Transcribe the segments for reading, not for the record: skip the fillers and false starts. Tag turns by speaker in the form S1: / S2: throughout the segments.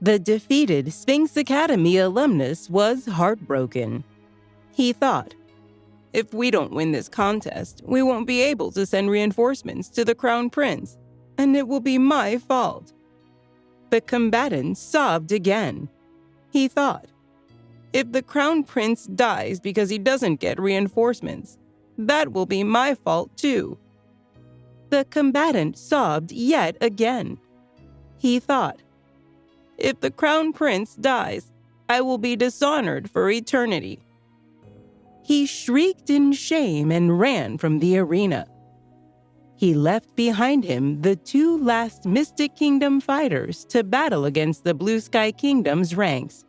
S1: The defeated Sphinx Academy alumnus was heartbroken. He thought, if we don't win this contest, we won't be able to send reinforcements to the Crown Prince, and it will be my fault. The combatant sobbed again. He thought, if the Crown Prince dies because he doesn't get reinforcements, that will be my fault too. The combatant sobbed yet again. He thought, if the Crown Prince dies, I will be dishonored for eternity. He shrieked in shame and ran from the arena. He left behind him the two last Mystic Kingdom fighters to battle against the Blue Sky Kingdom's ranks.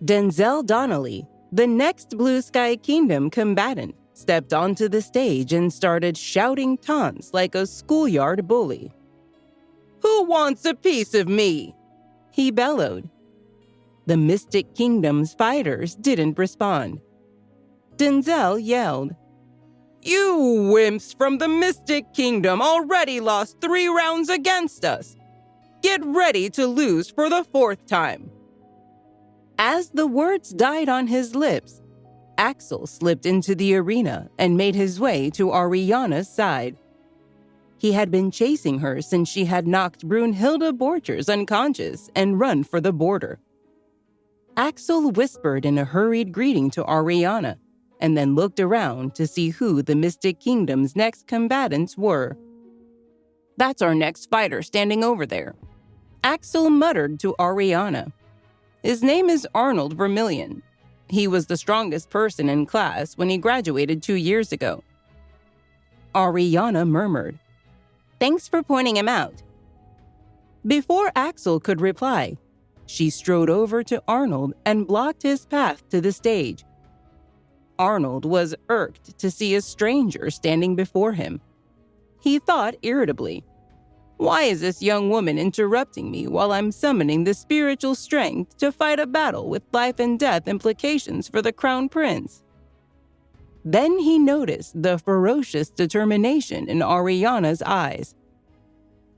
S1: Denzel Donnelly, the next Blue Sky Kingdom combatant, stepped onto the stage and started shouting taunts like a schoolyard bully. "Who wants a piece of me?" he bellowed. The Mystic Kingdom's fighters didn't respond. Denzel yelled, "You wimps from the Mystic Kingdom already lost 3 rounds against us. Get ready to lose for the 4th time." As the words died on his lips, Axel slipped into the arena and made his way to Ariana's side. He had been chasing her since she had knocked Brunhilde Borchers unconscious and run for the border. Axel whispered in a hurried greeting to Ariana, and then looked around to see who the Mystic Kingdom's next combatants were. "That's our next fighter standing over there," Axel muttered to Ariana. "His name is Arnold Vermillion. He was the strongest person in class when he graduated 2 years ago." Ariana murmured, "Thanks for pointing him out." Before Axel could reply, she strode over to Arnold and blocked his path to the stage. Arnold was irked to see a stranger standing before him. He thought irritably, "Why is this young woman interrupting me while I'm summoning the spiritual strength to fight a battle with life and death implications for the Crown Prince?" Then he noticed the ferocious determination in Ariana's eyes.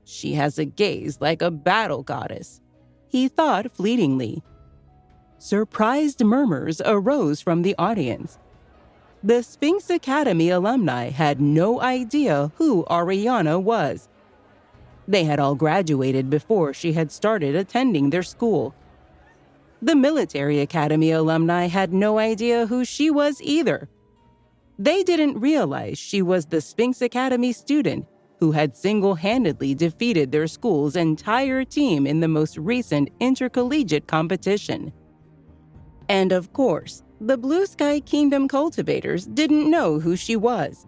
S1: "She has a gaze like a battle goddess," he thought fleetingly. Surprised murmurs arose from the audience. The Sphinx Academy alumni had no idea who Ariana was. They had all graduated before she had started attending their school. The Military Academy alumni had no idea who she was either. They didn't realize she was the Sphinx Academy student who had single-handedly defeated their school's entire team in the most recent intercollegiate competition. And of course, the Blue Sky Kingdom cultivators didn't know who she was.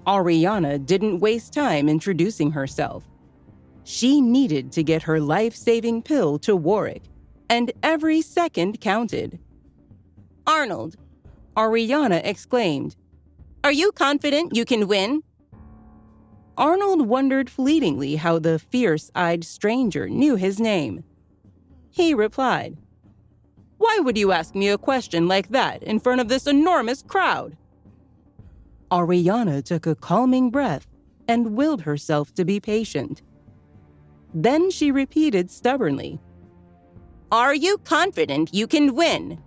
S1: Ariana didn't waste time introducing herself. She needed to get her life-saving pill to Warwick, and every second counted. "Arnold," Ariana exclaimed, "are you confident you can win?" Arnold wondered fleetingly how the fierce-eyed stranger knew his name. He replied, "Why would you ask me a question like that in front of this enormous crowd?" Ariana took a calming breath and willed herself to be patient. Then she repeated stubbornly, "Are you confident you can win?"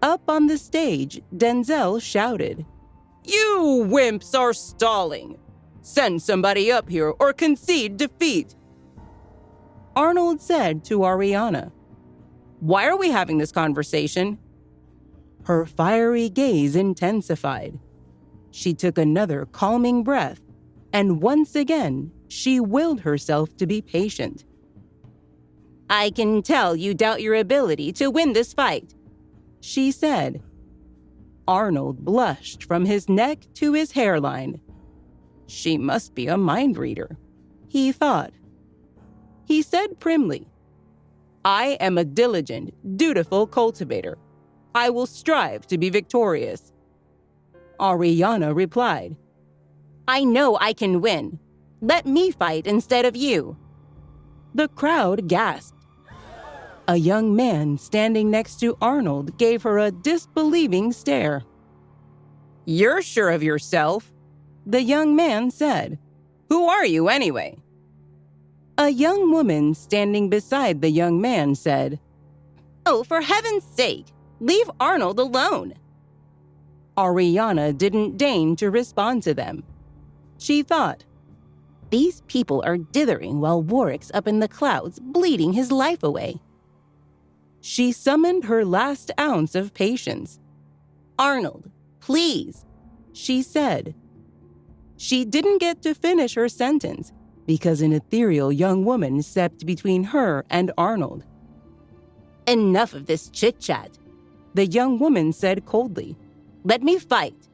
S1: Up on the stage, Denzel shouted, "You wimps are stalling! Send somebody up here or concede defeat!" Arnold said to Ariana, "Why are we having this conversation?" Her fiery gaze intensified. She took another calming breath, and once again, she willed herself to be patient. "I can tell you doubt your ability to win this fight," she said. Arnold blushed from his neck to his hairline. She must be a mind reader, he thought. He said primly, "I am a diligent, dutiful cultivator. I will strive to be victorious." Ariana replied, "I know I can win. Let me fight instead of you." The crowd gasped. A young man standing next to Arnold gave her a disbelieving stare. "You're sure of yourself?" the young man said. "Who are you anyway?" A young woman standing beside the young man said, "Oh, for heaven's sake, leave Arnold alone." Ariana didn't deign to respond to them. She thought, "These people are dithering while Warwick's up in the clouds, bleeding his life away." She summoned her last ounce of patience. "Arnold, please," she said. She didn't get to finish her sentence because an ethereal young woman stepped between her and Arnold. "Enough of this chit-chat," the young woman said coldly. "Let me fight."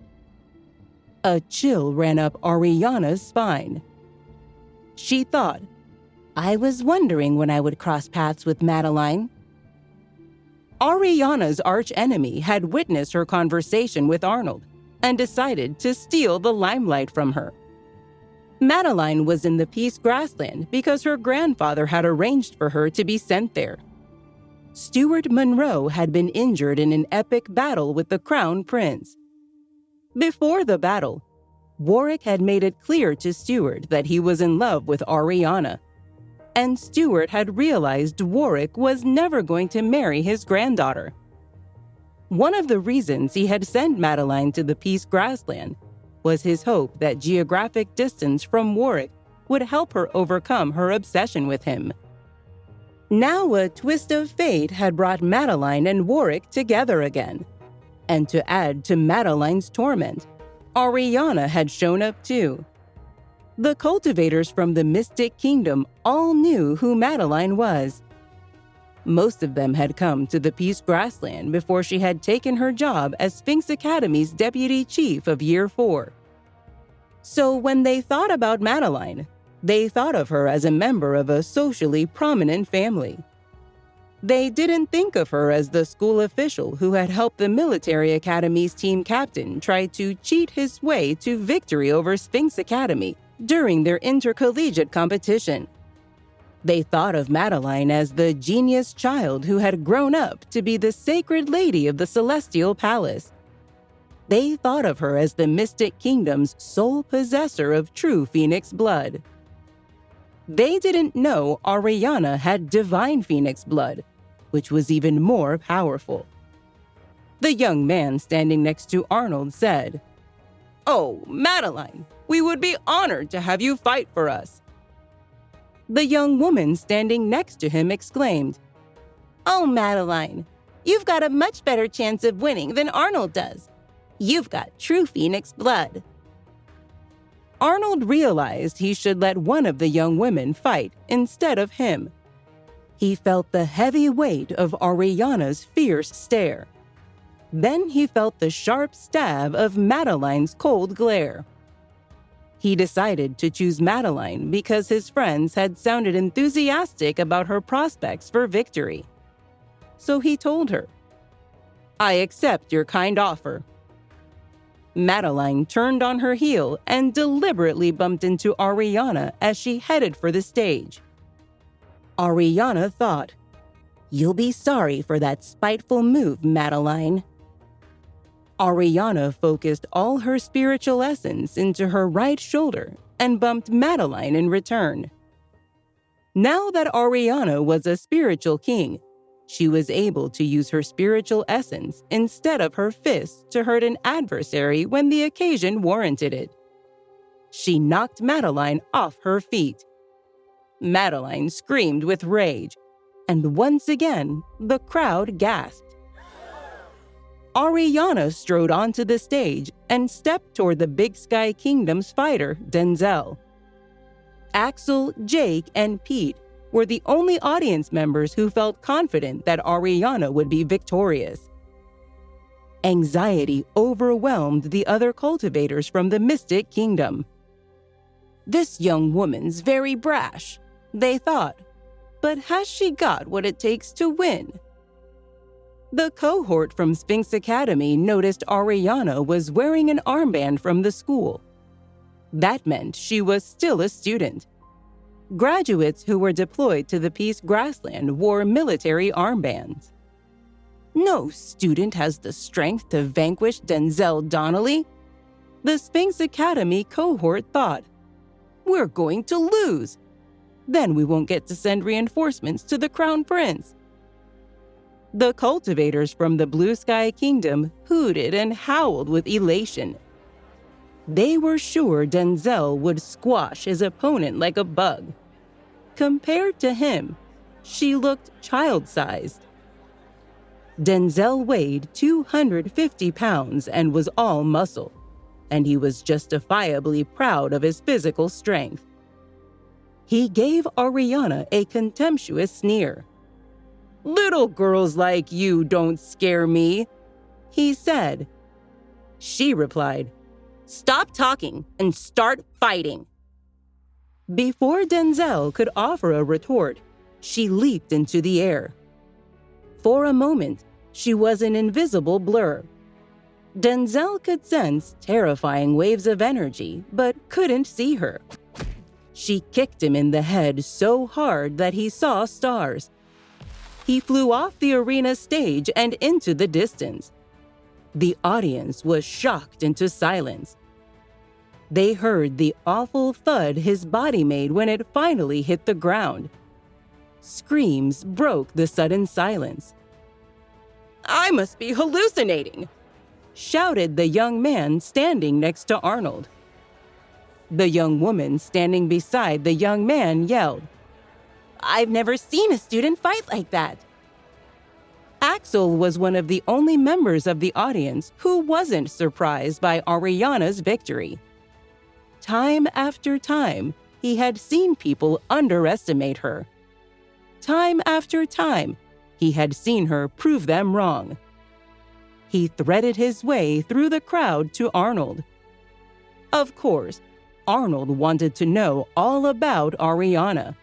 S1: A chill ran up Ariana's spine. She thought, "I was wondering when I would cross paths with Madeline." Ariana's archenemy had witnessed her conversation with Arnold and decided to steal the limelight from her. Madeline was in the Peace Grassland because her grandfather had arranged for her to be sent there. Stuart Monroe had been injured in an epic battle with the Crown Prince. Before the battle, Warwick had made it clear to Stuart that he was in love with Ariana, and Stuart had realized Warwick was never going to marry his granddaughter. One of the reasons he had sent Madeline to the Peace Grassland was his hope that geographic distance from Warwick would help her overcome her obsession with him. Now a twist of fate had brought Madeline and Warwick together again. And to add to Madeline's torment, Ariana had shown up too. The cultivators from the Mystic Kingdom all knew who Madeline was. Most of them had come to the Peace Grassland before she had taken her job as Sphinx Academy's deputy chief of Year 4. So when they thought about Madeline, they thought of her as a member of a socially prominent family. They didn't think of her as the school official who had helped the military academy's team captain try to cheat his way to victory over Sphinx Academy during their intercollegiate competition. They thought of Madeline as the genius child who had grown up to be the sacred lady of the Celestial Palace. They thought of her as the Mystic Kingdom's sole possessor of true Phoenix blood. They didn't know Ariana had divine Phoenix blood, which was even more powerful. The young man standing next to Arnold said, "Oh, Madeline, we would be honored to have you fight for us." The young woman standing next to him exclaimed, "Oh, Madeline, you've got a much better chance of winning than Arnold does. You've got true Phoenix blood." Arnold realized he should let one of the young women fight instead of him. He felt the heavy weight of Ariana's fierce stare. Then he felt the sharp stab of Madeline's cold glare. He decided to choose Madeline because his friends had sounded enthusiastic about her prospects for victory. So he told her, "I accept your kind offer." Madeline turned on her heel and deliberately bumped into Ariana as she headed for the stage. Ariana thought, "You'll be sorry for that spiteful move, Madeline." Ariana focused all her spiritual essence into her right shoulder and bumped Madeline in return. Now that Ariana was a spiritual king, she was able to use her spiritual essence instead of her fists to hurt an adversary when the occasion warranted it. She knocked Madeline off her feet. Madeline screamed with rage, and once again, the crowd gasped. Ariana strode onto the stage and stepped toward the Big Sky Kingdom's fighter, Denzel. Axel, Jake, and Pete were the only audience members who felt confident that Ariana would be victorious. Anxiety overwhelmed the other cultivators from the Mystic Kingdom. "This young woman's very brash," they thought, "but has she got what it takes to win?" The cohort from Sphinx Academy noticed Ariana was wearing an armband from the school. That meant she was still a student. Graduates who were deployed to the Peace Grassland wore military armbands. No student has the strength to vanquish Denzel Donnelly, the Sphinx Academy cohort thought. "We're going to lose." Then we won't get to send reinforcements to the Crown Prince." The cultivators from the Blue Sky Kingdom hooted and howled with elation. They were sure Denzel would squash his opponent like a bug. Compared to him, she looked child-sized. Denzel weighed 250 pounds and was all muscle, and he was justifiably proud of his physical strength. He gave Ariana a contemptuous sneer. "Little girls like you don't scare me," he said. She replied, "Stop talking and start fighting." Before Denzel could offer a retort, she leaped into the air. For a moment, she was an invisible blur. Denzel could sense terrifying waves of energy, but couldn't see her. She kicked him in the head so hard that he saw stars. He flew off the arena stage and into the distance. The audience was shocked into silence. They heard the awful thud his body made when it finally hit the ground. Screams broke the sudden silence. "I must be hallucinating," shouted the young man standing next to Arnold. The young woman standing beside the young man yelled, "I've never seen a student fight like that." Axel was one of the only members of the audience who wasn't surprised by Ariana's victory. Time after time, he had seen people underestimate her. Time after time, he had seen her prove them wrong. He threaded his way through the crowd to Arnold. Of course, Arnold wanted to know all about Ariana.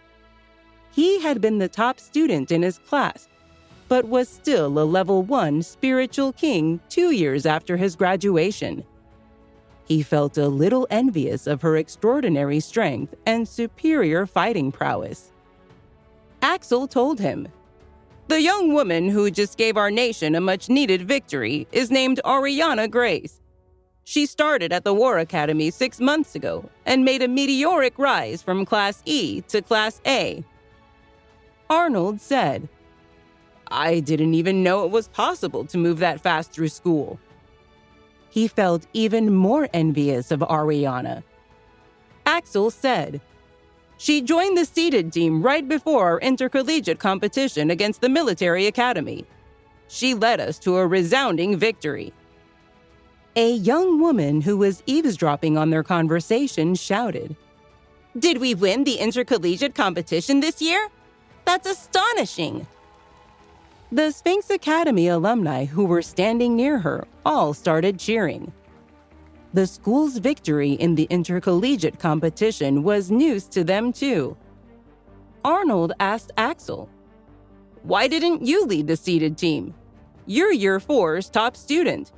S1: He had been the top student in his class, but was still a level 1 spiritual king 2 years after his graduation. He felt a little envious of her extraordinary strength and superior fighting prowess. Axel told him, "The young woman who just gave our nation a much-needed victory is named Ariana Grace. She started at the War Academy 6 months ago and made a meteoric rise from Class E to Class A." Arnold said, "I didn't even know it was possible to move that fast through school." He felt even more envious of Ariana. Axel said, "She joined the seeded team right before our intercollegiate competition against the military academy. She led us to a resounding victory." A young woman who was eavesdropping on their conversation shouted, "Did we win the intercollegiate competition this year? That's astonishing!" The Sphinx Academy alumni who were standing near her all started cheering. The school's victory in the intercollegiate competition was news to them too. Arnold asked Axel, "Why didn't you lead the seeded team? You're Year 4's top student."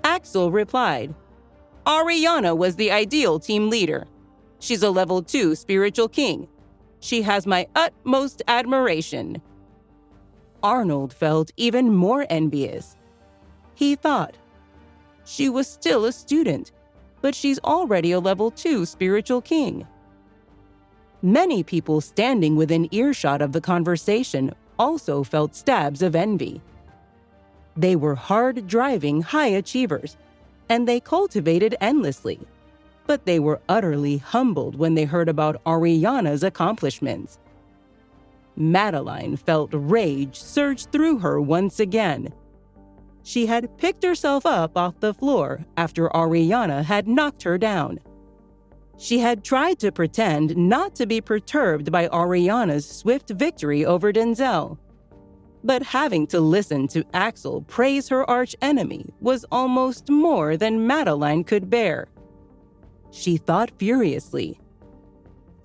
S1: Axel replied, "Ariana was the ideal team leader. She's a level 2 spiritual king. She has my utmost admiration." Arnold felt even more envious. He thought, she was still a student, but she's already a level 2 spiritual king. Many people standing within earshot of the conversation also felt stabs of envy. They were hard-driving high achievers, and they cultivated endlessly, but they were utterly humbled when they heard about Ariana's accomplishments. Madeline felt rage surge through her once again. She had picked herself up off the floor after Ariana had knocked her down. She had tried to pretend not to be perturbed by Ariana's swift victory over Denzel. But having to listen to Axel praise her archenemy was almost more than Madeline could bear. She thought furiously,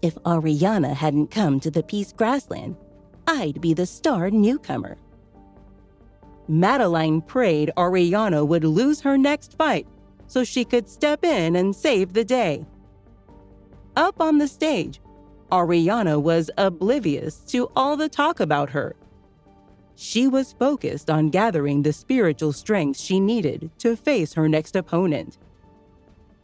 S1: "If Ariana hadn't come to the Peace Grassland, I'd be the star newcomer." Madeline prayed Ariana would lose her next fight so she could step in and save the day. Up on the stage, Ariana was oblivious to all the talk about her. She was focused on gathering the spiritual strength she needed to face her next opponent.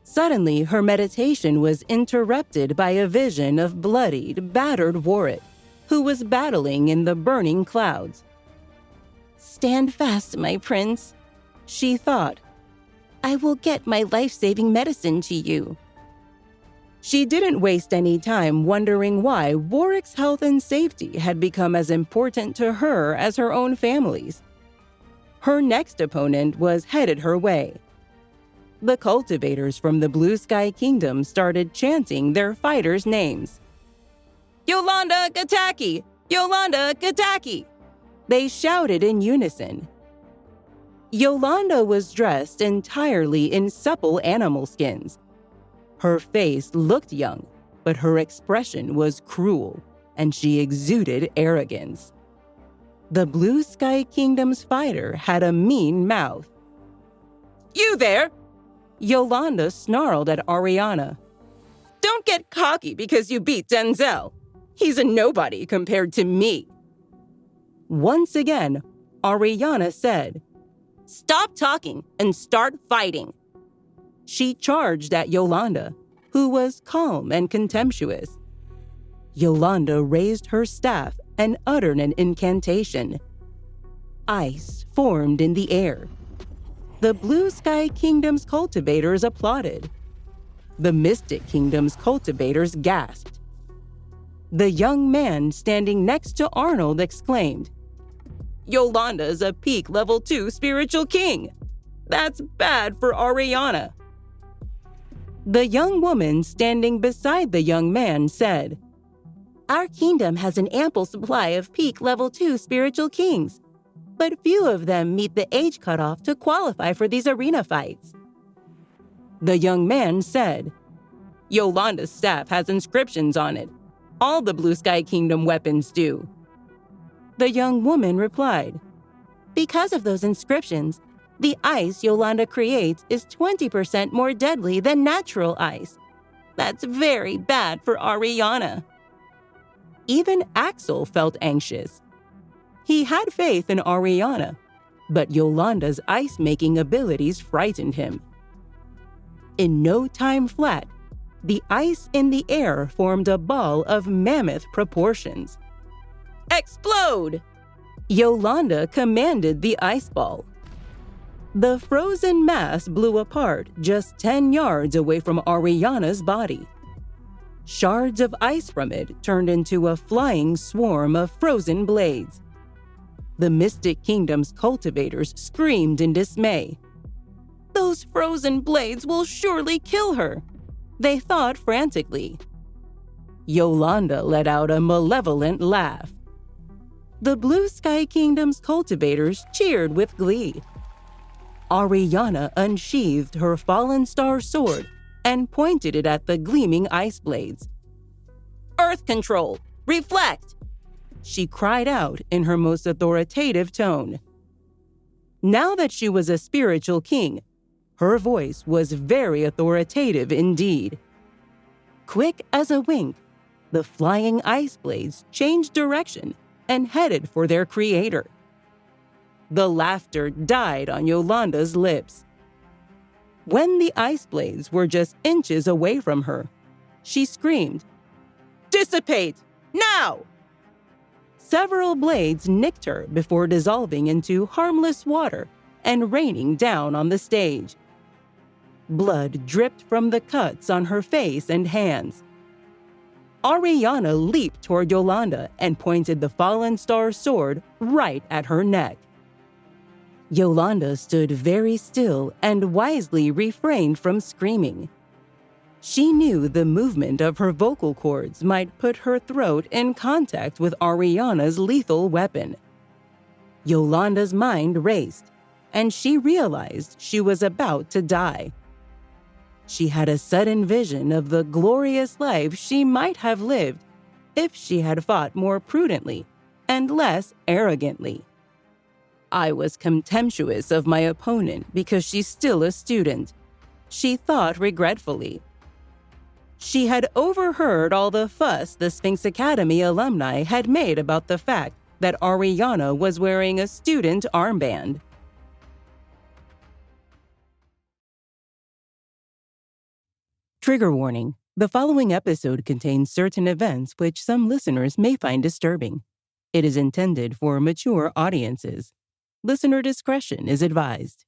S1: Suddenly, her meditation was interrupted by a vision of bloodied, battered Warwick, who was battling in the burning clouds. "Stand fast, my prince," she thought. "I will get my life-saving medicine to you." She didn't waste any time wondering why Warwick's health and safety had become as important to her as her own family's. Her next opponent was headed her way. The cultivators from the Blue Sky Kingdom started chanting their fighters' names. "Yolanda Gataki! Yolanda Gataki!" They shouted in unison. Yolanda was dressed entirely in supple animal skins. Her face looked young, but her expression was cruel, and she exuded arrogance. The Blue Sky Kingdom's fighter had a mean mouth. "You there!" Yolanda snarled at Ariana. "Don't get cocky because you beat Denzel. He's a nobody compared to me." Once again, Ariana said, "Stop talking and start fighting." She charged at Yolanda, who was calm and contemptuous. Yolanda raised her staff and uttered an incantation. Ice formed in the air. The Blue Sky Kingdom's cultivators applauded. The Mystic Kingdom's cultivators gasped. The young man standing next to Arnold exclaimed, "Yolanda's a peak level 2 spiritual king. That's bad for Ariana." The young woman standing beside the young man said, "Our kingdom has an ample supply of peak level 2 spiritual kings, but few of them meet the age cutoff to qualify for these arena fights." The young man said, "Yolanda's staff has inscriptions on it. All the Blue Sky Kingdom weapons do." The young woman replied, "Because of those inscriptions, the ice Yolanda creates is 20% more deadly than natural ice. That's very bad for Ariana." Even Axel felt anxious. He had faith in Ariana, but Yolanda's ice-making abilities frightened him. In no time flat, the ice in the air formed a ball of mammoth proportions. "Explode!" Yolanda commanded the ice ball. The frozen mass blew apart just 10 yards away from Ariana's body. Shards of ice from it turned into a flying swarm of frozen blades. The Mystic Kingdom's cultivators screamed in dismay. "Those frozen blades will surely kill her," they thought frantically. Yolanda let out a malevolent laugh. The Blue Sky Kingdom's cultivators cheered with glee. Ariana unsheathed her fallen star sword and pointed it at the gleaming ice blades. "Earth control! Reflect!" she cried out in her most authoritative tone. Now that she was a spiritual king, her voice was very authoritative indeed. Quick as a wink, the flying ice blades changed direction and headed for their creator. The laughter died on Yolanda's lips. When the ice blades were just inches away from her, she screamed, "Dissipate! Now!" Several blades nicked her before dissolving into harmless water and raining down on the stage. Blood dripped from the cuts on her face and hands. Ariana leaped toward Yolanda and pointed the fallen star sword right at her neck. Yolanda stood very still and wisely refrained from screaming. She knew the movement of her vocal cords might put her throat in contact with Ariana's lethal weapon. Yolanda's mind raced, and she realized she was about to die. She had a sudden vision of the glorious life she might have lived if she had fought more prudently and less arrogantly. I was contemptuous of my opponent because she's still a student, she thought regretfully. She had overheard all the fuss the Sphinx Academy alumni had made about the fact that Ariana was wearing a student armband. Trigger warning. The following episode contains certain events which some listeners may find disturbing. It is intended for mature audiences. Listener discretion is advised.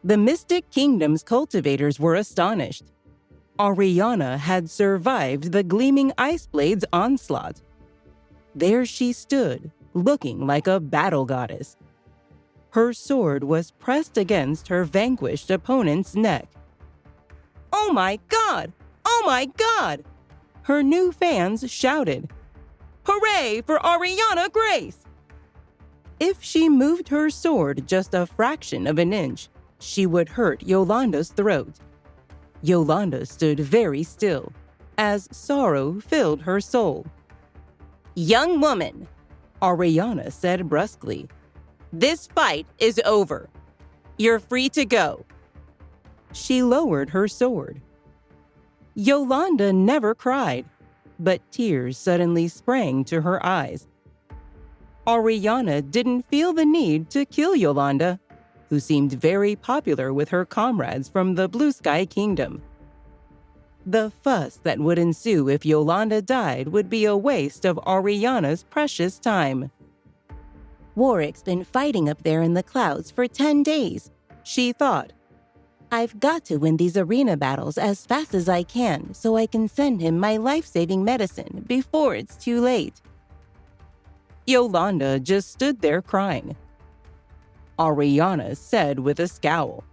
S1: The Mystic Kingdom's cultivators were astonished. Ariana had survived the gleaming ice blade's onslaught. There she stood, looking like a battle goddess. Her sword was pressed against her vanquished opponent's neck. "Oh my God! Oh my God!" her new fans shouted. "Hooray for Ariana Grace!" If she moved her sword just a fraction of an inch, she would hurt Yolanda's throat. Yolanda stood very still, as sorrow filled her soul. "Young woman," Ariana said brusquely, "this fight is over. You're free to go." She lowered her sword. Yolanda never cried, but tears suddenly sprang to her eyes. Ariana didn't feel the need to kill Yolanda, who seemed very popular with her comrades from the Blue Sky Kingdom. The fuss that would ensue if Yolanda died would be a waste of Ariana's precious time. "Warwick's been fighting up there in the clouds for 10 days, she thought. "I've got to win these arena battles as fast as I can so I can send him my life-saving medicine before it's too late." Yolanda just stood there crying. Ariana said with a scowl,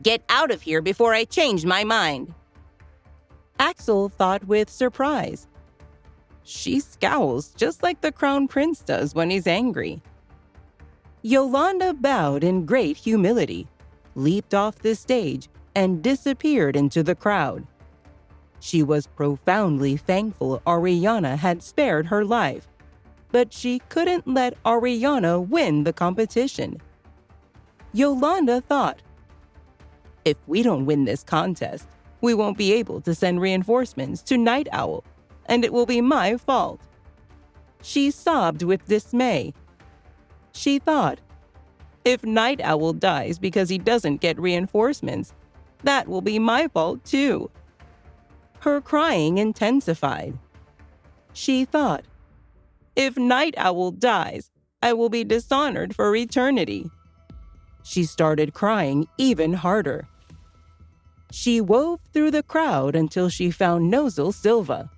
S1: "Get out of here before I change my mind." Axel thought with surprise. She scowls just like the Crown Prince does when he's angry. Yolanda bowed in great humility, leaped off the stage, and disappeared into the crowd. She was profoundly thankful Ariana had spared her life, but she couldn't let Ariana win the competition. Yolanda thought, "If we don't win this contest, we won't be able to send reinforcements to Night Owl, and it will be my fault." She sobbed with dismay. She thought, "If Night Owl dies because he doesn't get reinforcements, that will be my fault too." Her crying intensified. She thought, "If Night Owl dies, I will be dishonored for eternity." She started crying even harder. She wove through the crowd until she found Nozel Silva.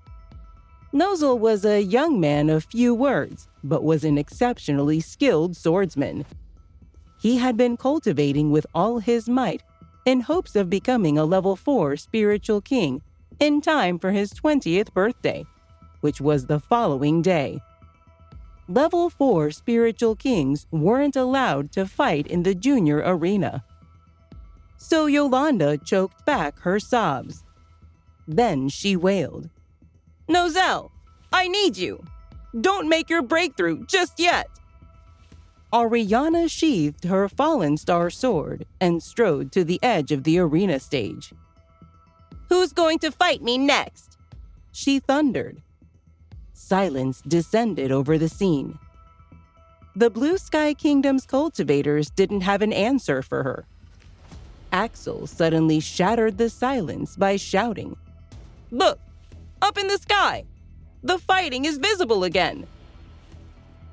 S1: Nozel was a young man of few words, but was an exceptionally skilled swordsman. He had been cultivating with all his might in hopes of becoming a level 4 spiritual king in time for his 20th birthday, which was the following day. Level 4 spiritual kings weren't allowed to fight in the junior arena. So Yolanda choked back her sobs. Then she wailed, "Nozel, I need you! Don't make your breakthrough just yet!" Ariana sheathed her Fallen Star sword and strode to the edge of the arena stage. "Who's going to fight me next?" she thundered. Silence descended over the scene. The Blue Sky Kingdom's cultivators didn't have an answer for her. Axel suddenly shattered the silence by shouting, "Look! Up in the sky! The fighting is visible again!"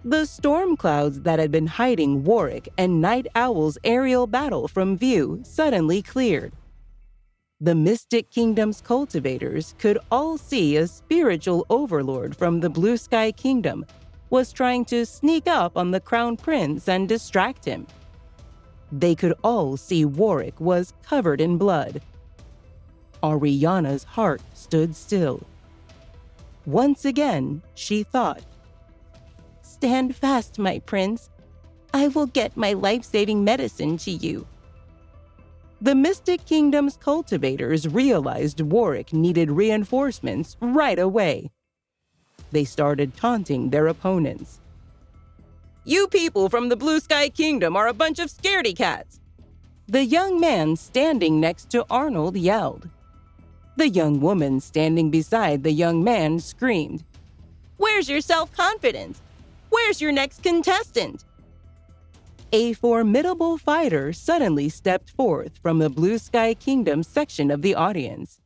S1: The storm clouds that had been hiding Warwick and Night Owl's aerial battle from view suddenly cleared. The Mystic Kingdom's cultivators could all see a spiritual overlord from the Blue Sky Kingdom was trying to sneak up on the Crown Prince and distract him. They could all see Warwick was covered in blood. Ariana's heart stood still. Once again, she thought, "Stand fast, my prince. I will get my life-saving medicine to you." The Mystic Kingdom's cultivators realized Warwick needed reinforcements right away. They started taunting their opponents. "You people from the Blue Sky Kingdom are a bunch of scaredy cats!" The young man standing next to Arnold yelled. The young woman standing beside the young man screamed, "Where's your self-confidence? Where's your next contestant?" A formidable fighter suddenly stepped forth from the Blue Sky Kingdom section of the audience.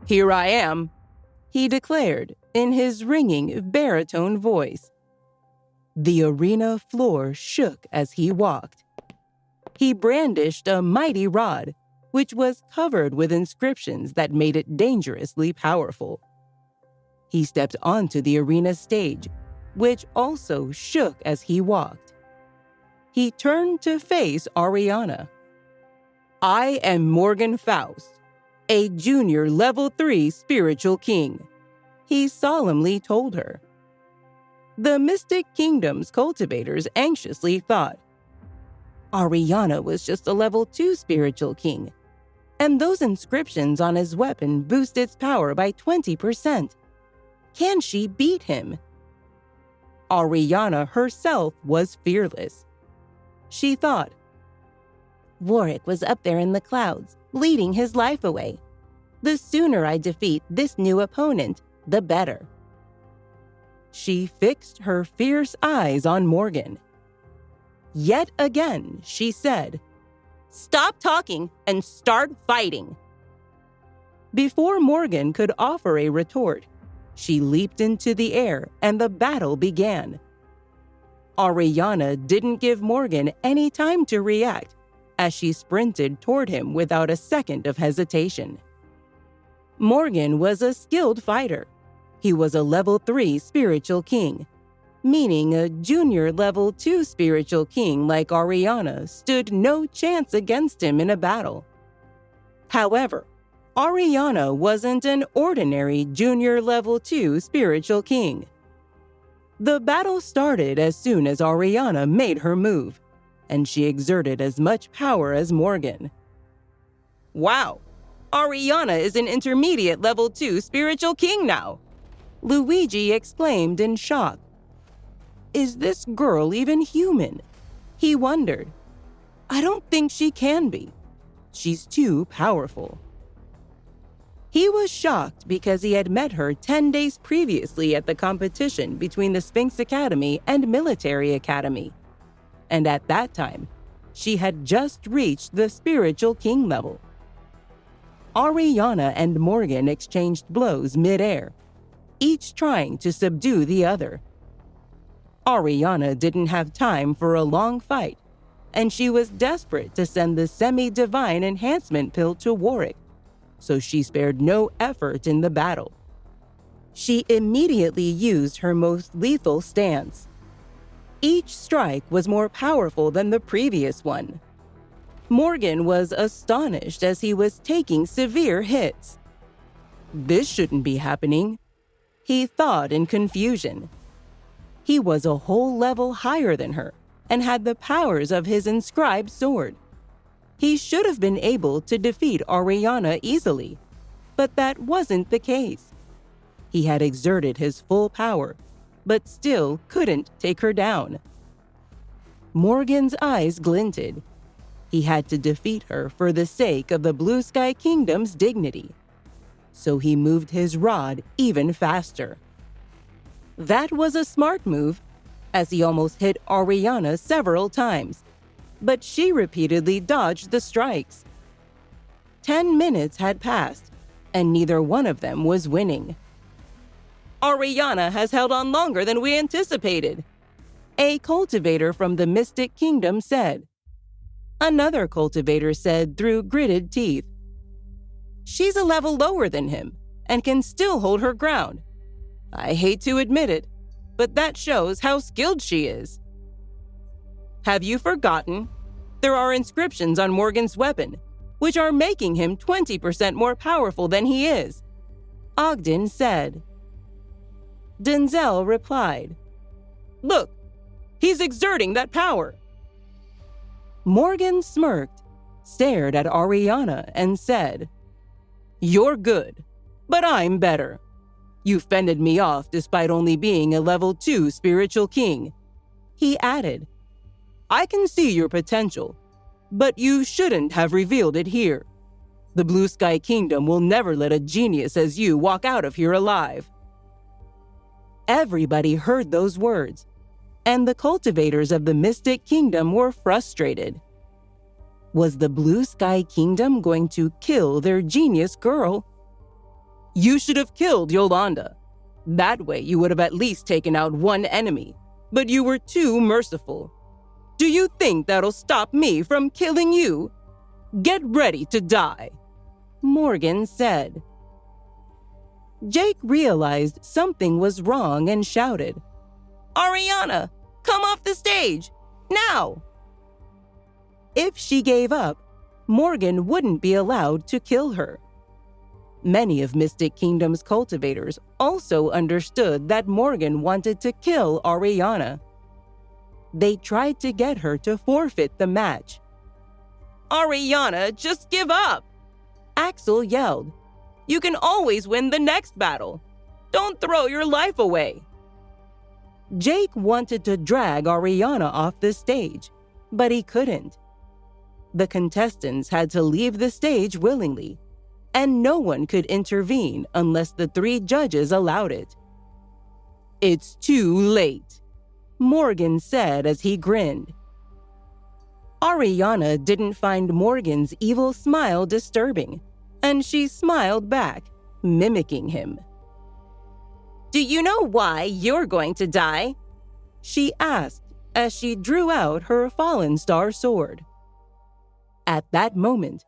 S1: "Here I am," he declared in his ringing baritone voice. The arena floor shook as he walked. He brandished a mighty rod, which was covered with inscriptions that made it dangerously powerful. He stepped onto the arena stage, which also shook as he walked. He turned to face Ariana. "I am Morgan Faust, a junior level 3 spiritual king," he solemnly told her. The Mystic Kingdom's cultivators anxiously thought, Ariana was just a level 2 spiritual king, and those inscriptions on his weapon boost its power by 20%. Can she beat him? Ariana herself was fearless. She thought, Warwick was up there in the clouds, bleeding his life away. The sooner I defeat this new opponent, the better. She fixed her fierce eyes on Morgan. Yet again, she said, "Stop talking and start fighting." Before Morgan could offer a retort, she leaped into the air and the battle began. Ariana didn't give Morgan any time to react as she sprinted toward him without a second of hesitation. Morgan was a skilled fighter. He was a level 3 spiritual king, meaning a junior level 2 spiritual king like Ariana stood no chance against him in a battle. However, Ariana wasn't an ordinary junior level 2 spiritual king. The battle started as soon as Ariana made her move, and she exerted as much power as Morgan. "Wow, Ariana is an intermediate level 2 spiritual king now," Luigi exclaimed in shock. Is this girl even human? He wondered. I don't think she can be. She's too powerful. He was shocked because he had met her 10 days previously at the competition between the Sphinx Academy and Military Academy. And at that time, she had just reached the spiritual king level. Ariana and Morgan exchanged blows mid-air, each trying to subdue the other. Ariana didn't have time for a long fight, and she was desperate to send the semi-divine enhancement pill to Warwick, so she spared no effort in the battle. She immediately used her most lethal stance. Each strike was more powerful than the previous one. Morgan was astonished as he was taking severe hits. This shouldn't be happening, he thought in confusion. He was a whole level higher than her and had the powers of his inscribed sword. He should have been able to defeat Ariana easily, but that wasn't the case. He had exerted his full power, but still couldn't take her down. Morgan's eyes glinted. He had to defeat her for the sake of the Blue Sky Kingdom's dignity. So he moved his rod even faster. That was a smart move, as he almost hit Ariana several times, but she repeatedly dodged the strikes. 10 minutes had passed, and neither one of them was winning. Ariana has held on longer than we anticipated, a cultivator from the Mystic Kingdom said. Another cultivator said through gritted teeth, She's a level lower than him and can still hold her ground. I hate to admit it, but that shows how skilled she is. Have you forgotten? There are inscriptions on Morgan's weapon, which are making him 20% more powerful than he is, Ogden said. Denzel replied, Look, he's exerting that power. Morgan smirked, stared at Ariana, and said, You're good, but I'm better. You fended me off despite only being a level 2 spiritual king. He added, I can see your potential, but you shouldn't have revealed it here. The Blue Sky Kingdom will never let a genius as you walk out of here alive. Everybody heard those words, and the cultivators of the Mystic Kingdom were frustrated. Was the Blue Sky Kingdom going to kill their genius girl? You should have killed Yolanda. That way you would have at least taken out one enemy, but you were too merciful. Do you think that'll stop me from killing you? Get ready to die, Morgan said. Jake realized something was wrong and shouted, Ariana, come off the stage, now! If she gave up, Morgan wouldn't be allowed to kill her. Many of Mystic Kingdom's cultivators also understood that Morgan wanted to kill Ariana. They tried to get her to forfeit the match. Ariana, just give up! Axel yelled. You can always win the next battle. Don't throw your life away. Jake wanted to drag Ariana off the stage, but he couldn't. The contestants had to leave the stage willingly, and no one could intervene unless the 3 judges allowed it. It's too late, Morgan said as he grinned. Ariana didn't find Morgan's evil smile disturbing, and she smiled back, mimicking him. Do you know why you're going to die? She asked as she drew out her Fallen Star sword. At that moment,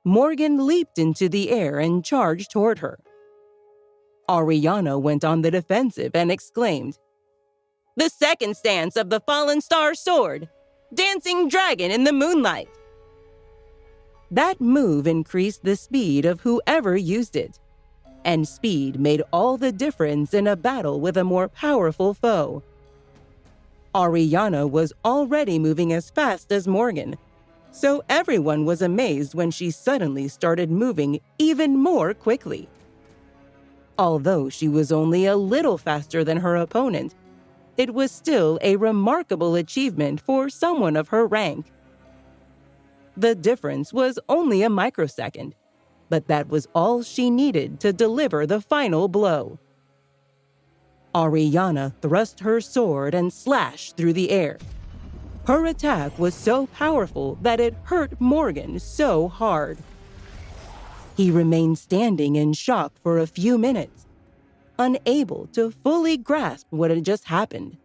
S1: Morgan leaped into the air and charged toward her. Ariana went on the defensive and exclaimed, The second stance of the Fallen Star sword! Dancing dragon in the moonlight! That move increased the speed of whoever used it, and speed made all the difference in a battle with a more powerful foe. Ariana was already moving as fast as Morgan, so everyone was amazed when she suddenly started moving even more quickly. Although she was only a little faster than her opponent, it was still a remarkable achievement for someone of her rank. The difference was only a microsecond, but that was all she needed to deliver the final blow. Ariana thrust her sword and slashed through the air. Her attack was so powerful that it hurt Morgan so hard. He remained standing in shock for a few minutes, unable to fully grasp what had just happened.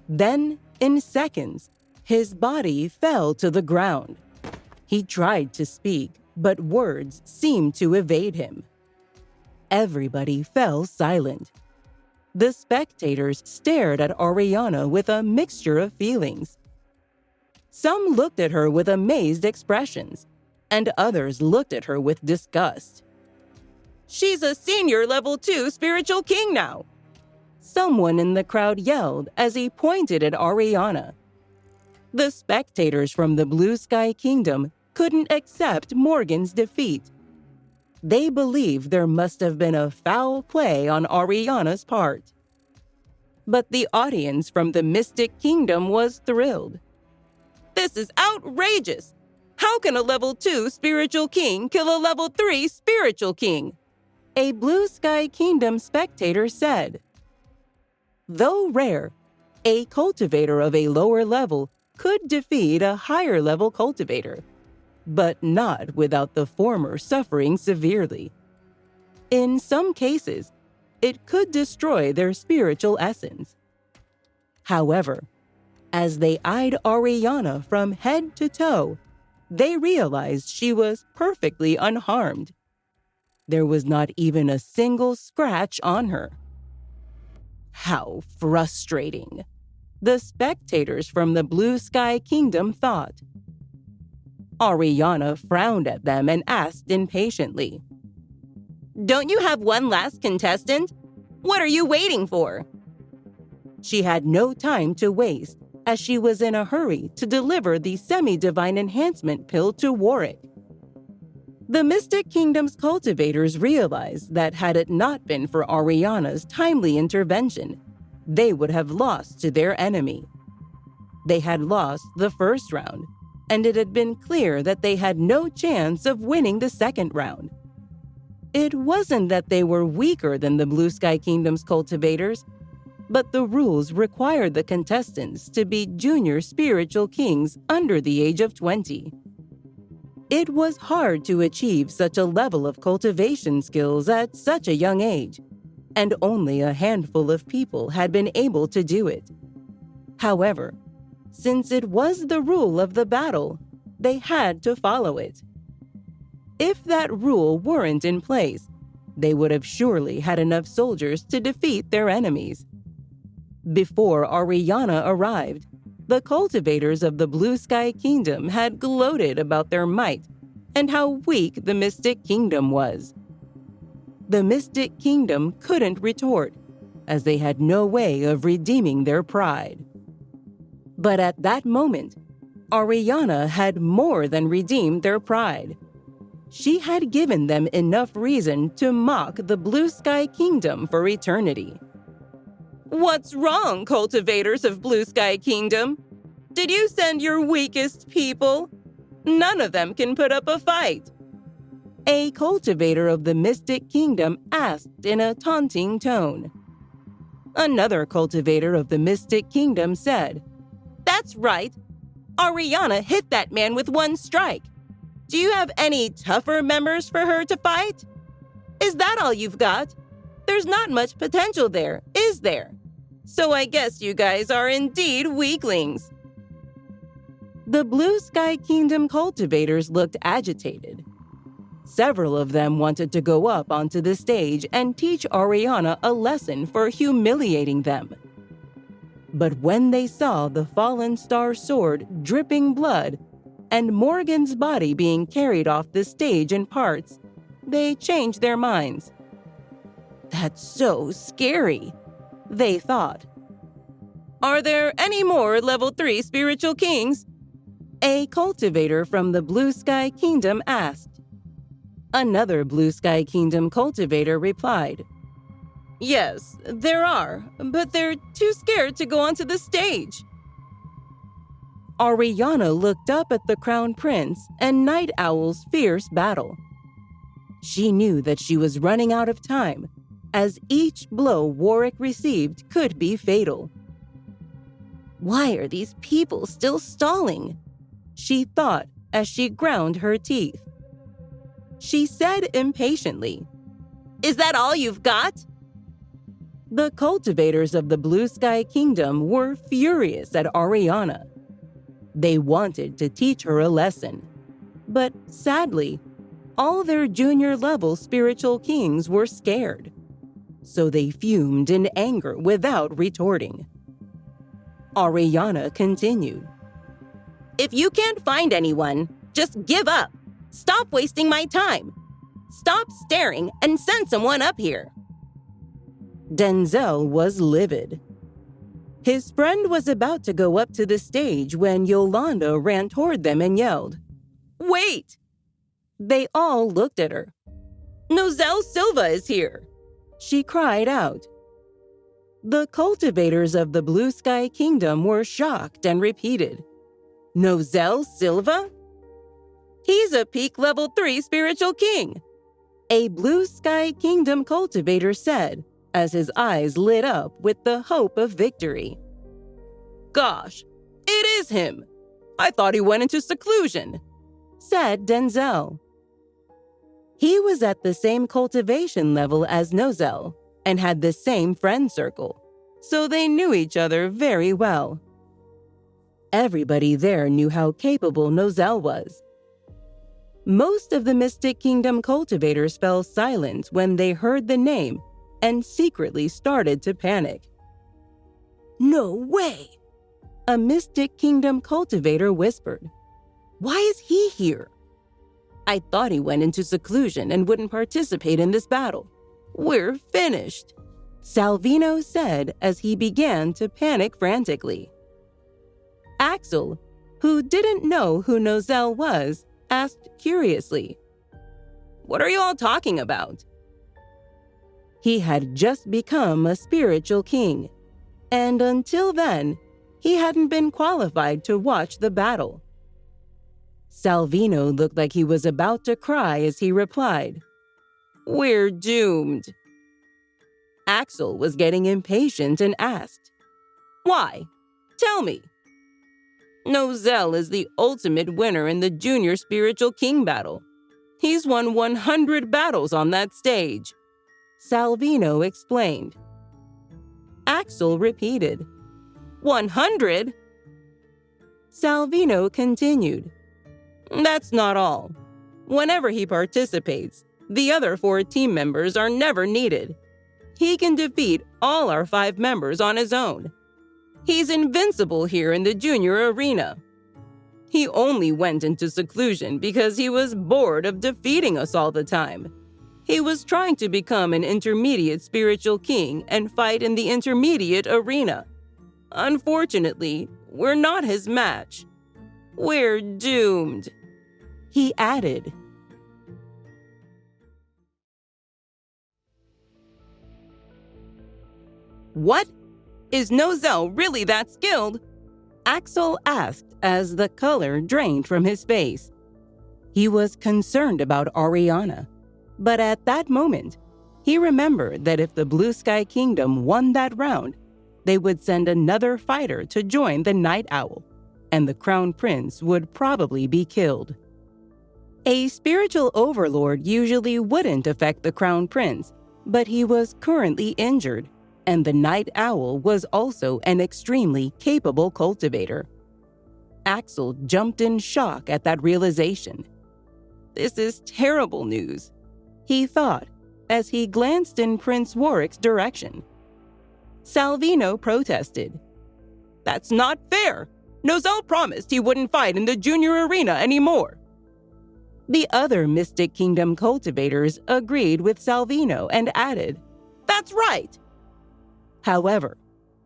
S1: Then, in seconds, his body fell to the ground. He tried to speak, but words seemed to evade him. Everybody fell silent. The spectators stared at Ariana with a mixture of feelings. Some looked at her with amazed expressions, and others looked at her with disgust. She's a senior level 2 spiritual king now! Someone in the crowd yelled as he pointed at Ariana. The spectators from the Blue Sky Kingdom couldn't accept Morgan's defeat. They believed there must have been a foul play on Ariana's part. But the audience from the Mystic Kingdom was thrilled. This is outrageous! How can a level 2 spiritual king kill a level 3 spiritual king? A Blue Sky Kingdom spectator said. Though rare, a cultivator of a lower level could defeat a higher level cultivator, but not without the former suffering severely. In some cases, it could destroy their spiritual essence. However, as they eyed Ariana from head to toe, they realized she was perfectly unharmed. There was not even a single scratch on her. How frustrating, the spectators from the Blue Sky Kingdom thought. Ariana frowned at them and asked impatiently, Don't you have one last contestant? What are you waiting for? She had no time to waste, as she was in a hurry to deliver the semi-divine enhancement pill to Warwick. The Mystic Kingdom's cultivators realized that had it not been for Ariana's timely intervention, they would have lost to their enemy. They had lost the first round, and it had been clear that they had no chance of winning the second round. It wasn't that they were weaker than the Blue Sky Kingdom's cultivators, but the rules required the contestants to be junior spiritual kings under the age of 20. It was hard to achieve such a level of cultivation skills at such a young age, and only a handful of people had been able to do it. However, since it was the rule of the battle, they had to follow it. If that rule weren't in place, they would have surely had enough soldiers to defeat their enemies. Before Ariana arrived, the cultivators of the Blue Sky Kingdom had gloated about their might and how weak the Mystic Kingdom was. The Mystic Kingdom couldn't retort, as they had no way of redeeming their pride. But at that moment, Ariana had more than redeemed their pride. She had given them enough reason to mock the Blue Sky Kingdom for eternity. "What's wrong, cultivators of Blue Sky Kingdom? Did you send your weakest people? None of them can put up a fight," a cultivator of the Mystic Kingdom asked in a taunting tone. Another cultivator of the Mystic Kingdom said, "That's right. Ariana hit that man with one strike. Do you have any tougher members for her to fight? Is that all you've got? There's not much potential there, is there? So I guess you guys are indeed weaklings." The Blue Sky Kingdom cultivators looked agitated. Several of them wanted to go up onto the stage and teach Ariana a lesson for humiliating them. But when they saw the fallen star's sword dripping blood and Morgan's body being carried off the stage in parts, they changed their minds. "That's so scary," they thought. "Are there any more level 3 spiritual kings?" a cultivator from the Blue Sky Kingdom asked. Another Blue Sky Kingdom cultivator replied, "Yes, there are, but they're too scared to go onto the stage." Ariana looked up at the Crown Prince and Night Owl's fierce battle. She knew that she was running out of time, as each blow Warwick received could be fatal. "Why are these people still stalling?" she thought as she ground her teeth. She said impatiently, "Is that all you've got?" The cultivators of the Blue Sky Kingdom were furious at Ariana. They wanted to teach her a lesson, but sadly, all their junior-level spiritual kings were scared, so they fumed in anger without retorting. Ariana continued, "If you can't find anyone, just give up. Stop wasting my time. Stop staring and send someone up here." Denzel was livid. His friend was about to go up to the stage when Yolanda ran toward them and yelled, "Wait!" They all looked at her. "Nozel Silva is here!" she cried out. The cultivators of the Blue Sky Kingdom were shocked and repeated, "Nozel Silva? He's a peak level 3 spiritual king," a Blue Sky Kingdom cultivator said as his eyes lit up with the hope of victory. "Gosh, it is him! I thought he went into seclusion," said Denzel. He was at the same cultivation level as Nozel and had the same friend circle, so they knew each other very well. Everybody there knew how capable Nozel was. Most of the Mystic Kingdom cultivators fell silent when they heard the name and secretly started to panic. "No way!" a Mystic Kingdom cultivator whispered. "Why is he here? I thought he went into seclusion and wouldn't participate in this battle. We're finished," Salvino said as he began to panic frantically. Axel, who didn't know who Nozel was, asked curiously, "What are you all talking about?" He had just become a spiritual king, and until then, he hadn't been qualified to watch the battle. Salvino looked like he was about to cry as he replied, "We're doomed." Axel was getting impatient and asked, "Why? Tell me." "Nozell is the ultimate winner in the Junior Spiritual King battle. He's won 100 battles on that stage," Salvino explained. Axel repeated, 100? Salvino continued, "That's not all. Whenever he participates, the other 4 team members are never needed. He can defeat all our 5 members on his own. He's invincible here in the junior arena. He only went into seclusion because he was bored of defeating us all the time. He was trying to become an intermediate spiritual king and fight in the intermediate arena. Unfortunately, we're not his match. We're doomed," he added. "What? Is Nozell really that skilled?" Axel asked as the color drained from his face. He was concerned about Ariana, but at that moment, he remembered that if the Blue Sky Kingdom won that round, they would send another fighter to join the Night Owl, and the Crown Prince would probably be killed. A spiritual overlord usually wouldn't affect the Crown Prince, but he was currently injured, and the Night Owl was also an extremely capable cultivator. Axel jumped in shock at that realization. "This is terrible news," he thought as he glanced in Prince Warwick's direction. Salvino protested, "That's not fair. Nozell promised he wouldn't fight in the junior arena anymore." The other Mystic Kingdom cultivators agreed with Salvino and added, "That's right." However,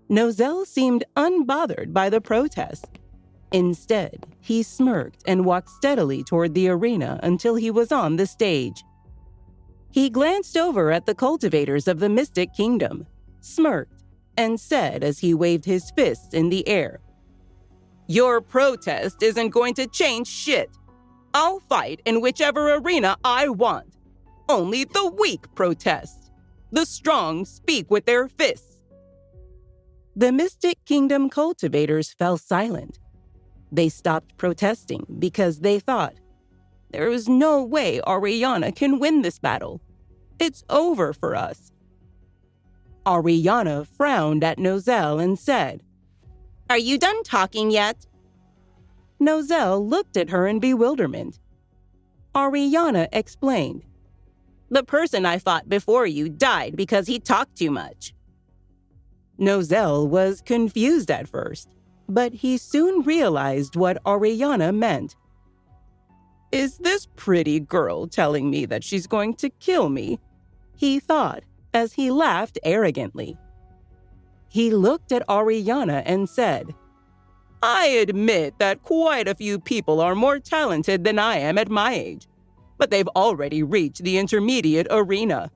S1: Nozell seemed unbothered by the protest. Instead, he smirked and walked steadily toward the arena until he was on the stage. He glanced over at the cultivators of the Mystic Kingdom, smirked, and said as he waved his fists in the air, "Your protest isn't going to change shit. I'll fight in whichever arena I want. Only the weak protest. The strong speak with their fists." The Mystic Kingdom cultivators fell silent. They stopped protesting because they thought, "There is no way Ariana can win this battle. It's over for us." Ariana frowned at Nozell and said, "Are you done talking yet?" Nozell looked at her in bewilderment. Ariana explained, "The person I fought before you died because he talked too much." Nozell was confused at first, but he soon realized what Ariana meant. "Is this pretty girl telling me that she's going to kill me?" he thought as he laughed arrogantly. He looked at Ariana and said, "I admit that quite a few people are more talented than I am at my age, but they've already reached the intermediate arena."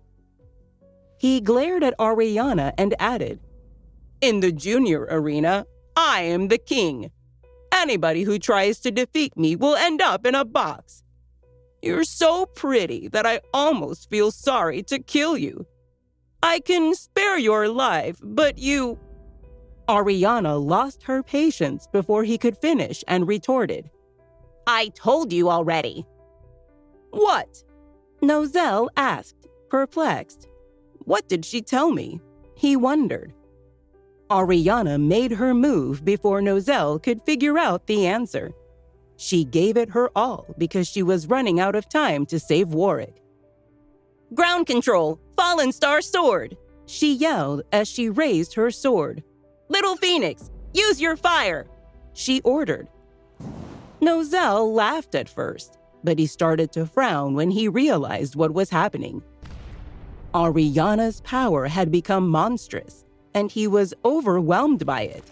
S1: He glared at Ariana and added, "In the junior arena, I am the king. Anybody who tries to defeat me will end up in a box. You're so pretty that I almost feel sorry to kill you. I can spare your life, but you—" Ariana lost her patience before he could finish and retorted, "I told you already." "What?" Nozell asked, perplexed. What did she tell me? He wondered. Ariana made her move before Nozell could figure out the answer. She gave it her all because she was running out of time to save Warwick. "Ground control, Fallen Star Sword!" she yelled as she raised her sword. "Little Phoenix, use your fire!" she ordered. Nozell laughed at first, but he started to frown when he realized what was happening. Ariana's power had become monstrous, and he was overwhelmed by it.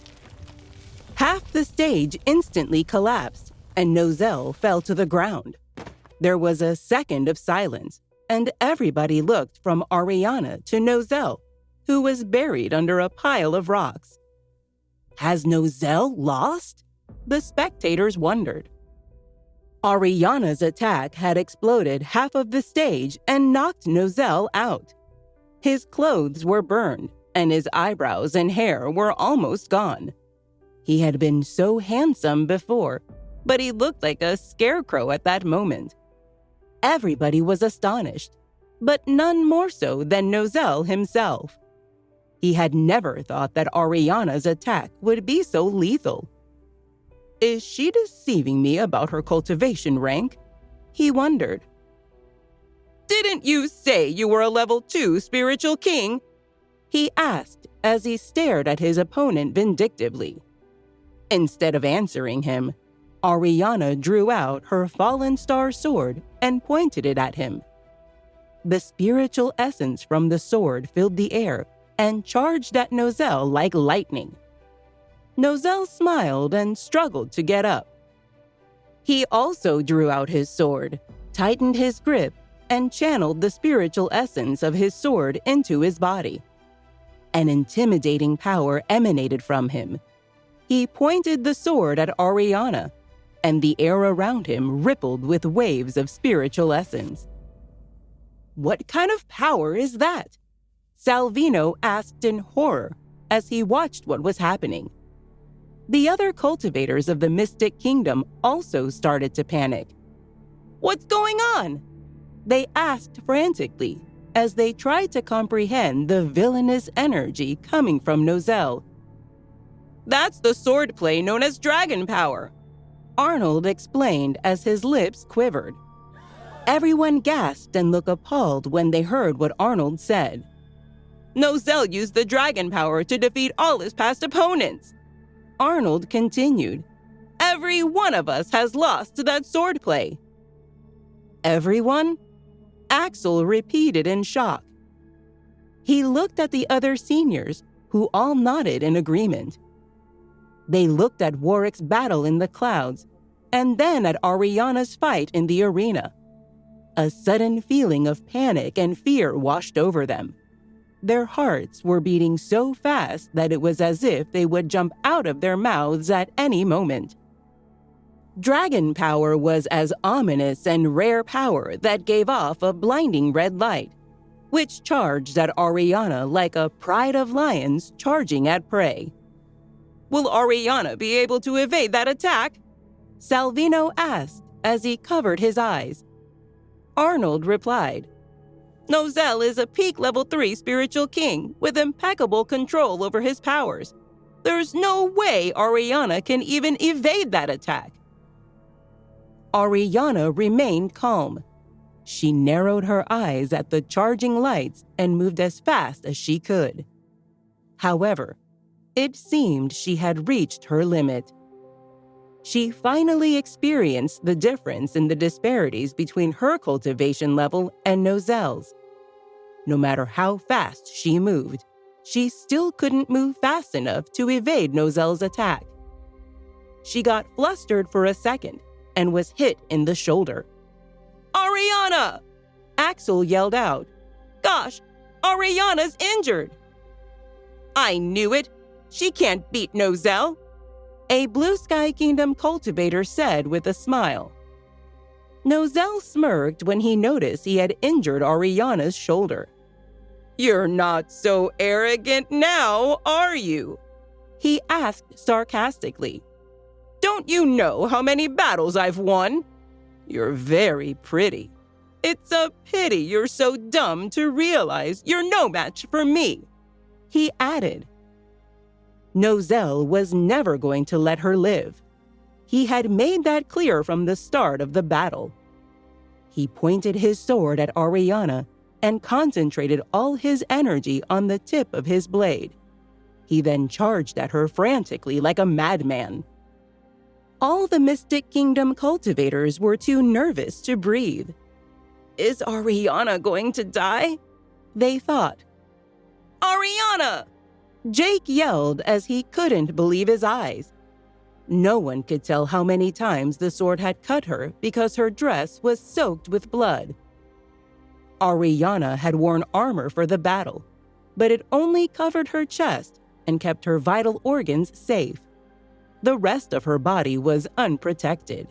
S1: Half the stage instantly collapsed, and Nozell fell to the ground. There was a second of silence, and everybody looked from Ariana to Nozell, who was buried under a pile of rocks. Has Nozell lost? The spectators wondered. Ariana's attack had exploded half of the stage and knocked Nozell out. His clothes were burned, and his eyebrows and hair were almost gone. He had been so handsome before, but he looked like a scarecrow at that moment. Everybody was astonished, but none more so than Nozel himself. He had never thought that Ariana's attack would be so lethal. Is she deceiving me about her cultivation rank? He wondered. Didn't you say you were a level 2 spiritual king? He asked as he stared at his opponent vindictively. Instead of answering him, Ariana drew out her fallen star sword and pointed it at him. The spiritual essence from the sword filled the air and charged at Nozel like lightning. Nozel smiled and struggled to get up. He also drew out his sword, tightened his grip, and channeled the spiritual essence of his sword into his body. An intimidating power emanated from him. He pointed the sword at Ariana, and the air around him rippled with waves of spiritual essence. What kind of power is that? Salvino asked in horror as he watched what was happening. The other cultivators of the Mystic Kingdom also started to panic. What's going on? They asked frantically as they tried to comprehend the villainous energy coming from Nozel. That's the swordplay known as dragon power, Arnold explained as his lips quivered. Everyone gasped and looked appalled when they heard what Arnold said. Nozel used the dragon power to defeat all his past opponents. Arnold continued. Every one of us has lost to that swordplay. Everyone? Axel repeated in shock. He looked at the other seniors, who all nodded in agreement. They looked at Warwick's battle in the clouds, and then at Ariana's fight in the arena. A sudden feeling of panic and fear washed over them. Their hearts were beating so fast that it was as if they would jump out of their mouths at any moment. Dragon power was as ominous and rare power that gave off a blinding red light, which charged at Ariana like a pride of lions charging at prey. Will Ariana be able to evade that attack? Salvino asked as he covered his eyes. Arnold replied, Nozel is a peak level 3 spiritual king with impeccable control over his powers. There's no way Ariana can even evade that attack. Ariana remained calm. She narrowed her eyes at the charging lights and moved as fast as she could. However, it seemed she had reached her limit. She finally experienced the difference in the disparities between her cultivation level and Nozel's. No matter how fast she moved, she still couldn't move fast enough to evade Nozel's attack. She got flustered for a second and was hit in the shoulder. Ariana! Axel yelled out. Gosh, Ariana's injured! I knew it! She can't beat Nozel! A Blue Sky Kingdom cultivator said with a smile. Nozel smirked when he noticed he had injured Ariana's shoulder. You're not so arrogant now, are you? He asked sarcastically. Don't you know how many battles I've won? You're very pretty. It's a pity you're so dumb to realize you're no match for me, he added. Nozel was never going to let her live. He had made that clear from the start of the battle. He pointed his sword at Ariana and concentrated all his energy on the tip of his blade. He then charged at her frantically like a madman. All the Mystic Kingdom cultivators were too nervous to breathe. Is Ariana going to die? They thought. Ariana! Jake yelled as he couldn't believe his eyes. No one could tell how many times the sword had cut her because her dress was soaked with blood. Ariana had worn armor for the battle, but it only covered her chest and kept her vital organs safe. The rest of her body was unprotected.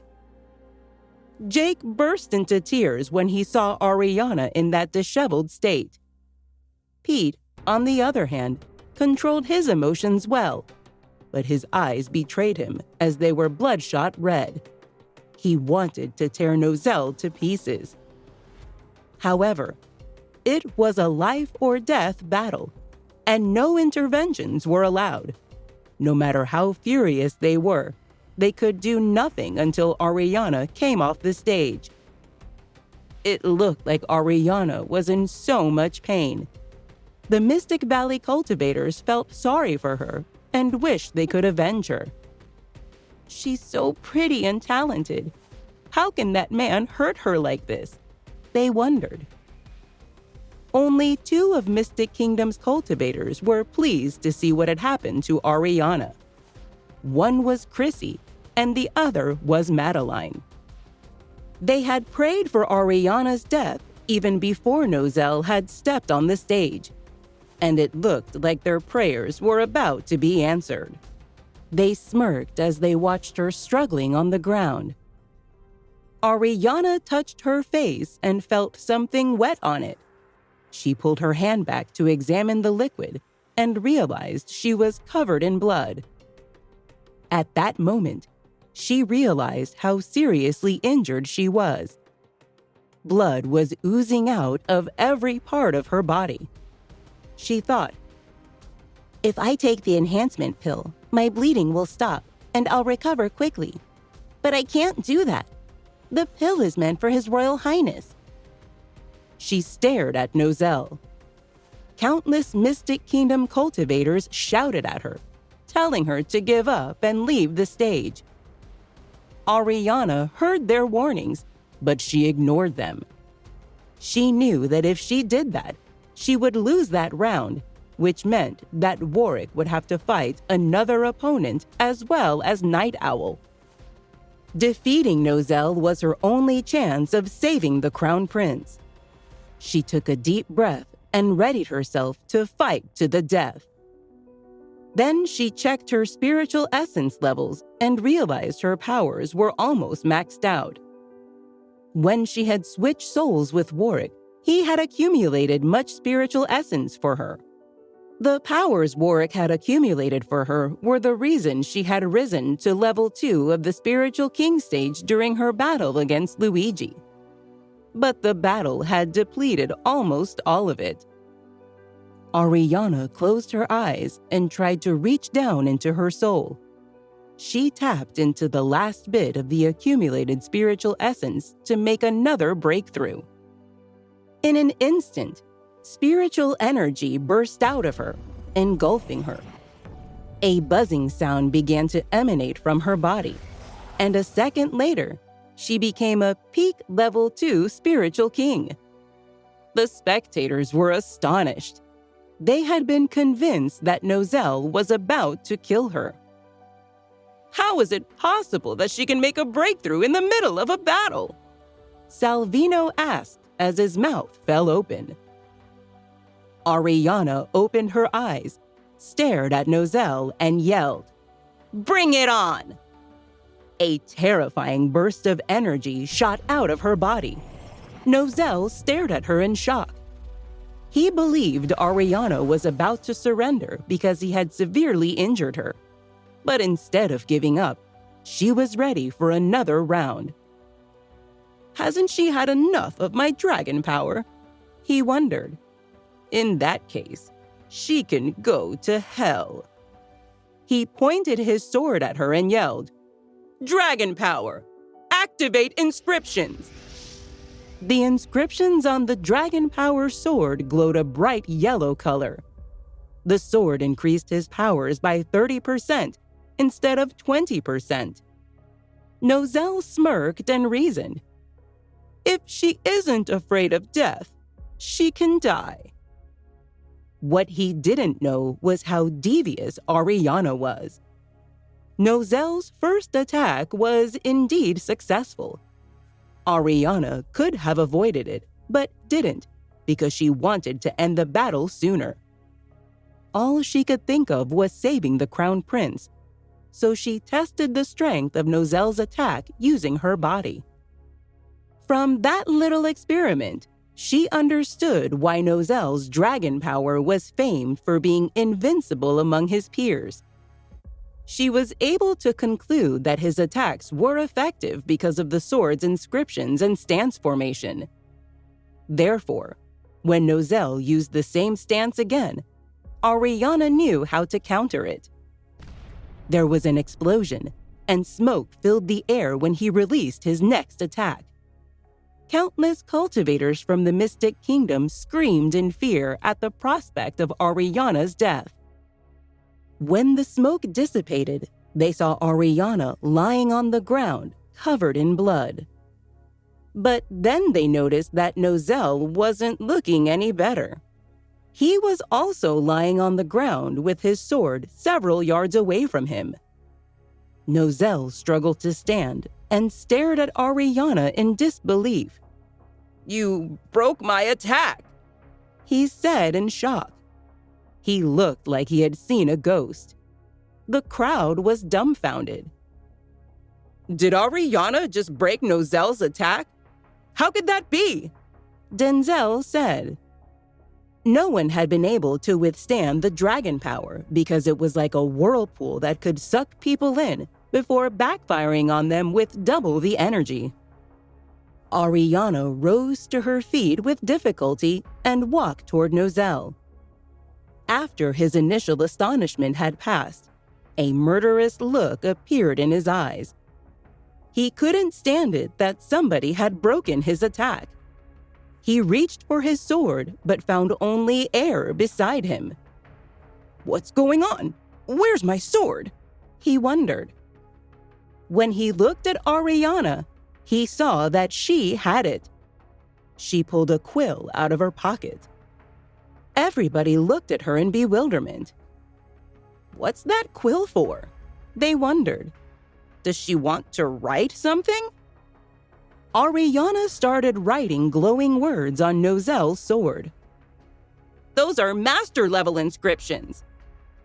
S1: Jake burst into tears when he saw Ariana in that disheveled state. Pete, on the other hand, controlled his emotions well, but his eyes betrayed him as they were bloodshot red. He wanted to tear Nozell to pieces. However, it was a life-or-death battle, and no interventions were allowed. No matter how furious they were, they could do nothing until Ariana came off the stage. It looked like Ariana was in so much pain. The Mystic Valley cultivators felt sorry for her and wished they could avenge her. She's so pretty and talented. How can that man hurt her like this? They wondered. Only 2 of Mystic Kingdom's cultivators were pleased to see what had happened to Ariana. One was Chrissy, and the other was Madeline. They had prayed for Ariana's death even before Nozell had stepped on the stage, and it looked like their prayers were about to be answered. They smirked as they watched her struggling on the ground. Ariana touched her face and felt something wet on it. She pulled her hand back to examine the liquid and realized she was covered in blood. At that moment, she realized how seriously injured she was. Blood was oozing out of every part of her body. She thought, "If I take the enhancement pill, my bleeding will stop and I'll recover quickly. But I can't do that. The pill is meant for His Royal Highness." She stared at Nozell. Countless Mystic Kingdom cultivators shouted at her, telling her to give up and leave the stage. Ariana heard their warnings, but she ignored them. She knew that if she did that, she would lose that round, which meant that Warwick would have to fight another opponent as well as Night Owl. Defeating Nozell was her only chance of saving the Crown Prince. She took a deep breath and readied herself to fight to the death. Then she checked her spiritual essence levels and realized her powers were almost maxed out. When she had switched souls with Warwick, he had accumulated much spiritual essence for her. The powers Warwick had accumulated for her were the reason she had risen to level 2 of the Spiritual King stage during her battle against Luigi. But the battle had depleted almost all of it. Ariana closed her eyes and tried to reach down into her soul. She tapped into the last bit of the accumulated spiritual essence to make another breakthrough. In an instant, spiritual energy burst out of her, engulfing her. A buzzing sound began to emanate from her body, and a second later, she became a peak level 2 spiritual king. The spectators were astonished. They had been convinced that Nozell was about to kill her. How is it possible that she can make a breakthrough in the middle of a battle? Salvino asked as his mouth fell open. Ariana opened her eyes, stared at Nozell, and yelled, "Bring it on!" A terrifying burst of energy shot out of her body. Nozell stared at her in shock. He believed Ariana was about to surrender because he had severely injured her. But instead of giving up, she was ready for another round. Hasn't she had enough of my dragon power? He wondered. In that case, she can go to hell. He pointed his sword at her and yelled, "Dragon power! Activate inscriptions!" The inscriptions on the dragon power sword glowed a bright yellow color. The sword increased his powers by 30% instead of 20%. Nozell smirked and reasoned, "If she isn't afraid of death, she can die." What he didn't know was how devious Ariana was. Nozell's first attack was indeed successful. Ariana could have avoided it, but didn't, because she wanted to end the battle sooner. All she could think of was saving the Crown Prince, so she tested the strength of Nozell's attack using her body. From that little experiment, She understood why Nozel's dragon power was famed for being invincible among his peers. She was able to conclude that his attacks were effective because of the sword's inscriptions and stance formation. Therefore, when Nozel used the same stance again, Ariana knew how to counter it. There was an explosion, and smoke filled the air when he released his next attack. Countless cultivators from the Mystic Kingdom screamed in fear at the prospect of Ariana's death. When the smoke dissipated, they saw Ariana lying on the ground, covered in blood. But then they noticed that Nozel wasn't looking any better. He was also lying on the ground with his sword several yards away from him. Nozel struggled to stand and stared at Ariana in disbelief. "You broke my attack," he said in shock. He looked like he had seen a ghost. The crowd was dumbfounded. "Did Ariana just break Nozel's attack? How could that be?" Denzel said. No one had been able to withstand the dragon power because it was like a whirlpool that could suck people in before backfiring on them with double the energy. Ariana rose to her feet with difficulty and walked toward Nozel. After his initial astonishment had passed, a murderous look appeared in his eyes. He couldn't stand it that somebody had broken his attack. He reached for his sword, but found only air beside him. "What's going on? Where's my sword?" he wondered. When he looked at Ariana, he saw that she had it. She pulled a quill out of her pocket. Everybody looked at her in bewilderment. "What's that quill for?" they wondered. "Does she want to write something?" Ariana started writing glowing words on Nozel's sword. "Those are master-level inscriptions,"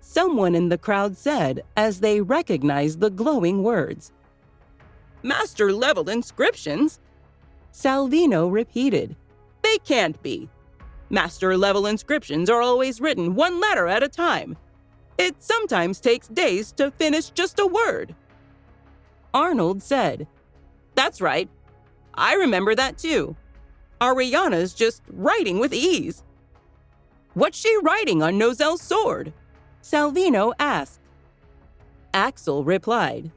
S1: someone in the crowd said as they recognized the glowing words. "Master-level inscriptions?" Salvino repeated. "They can't be. Master-level inscriptions are always written one letter at a time. It sometimes takes days to finish just a word." Arnold said, "That's right. I remember that too. Ariana's just writing with ease." "What's she writing on Nozel's sword?" Salvino asked. Axel replied,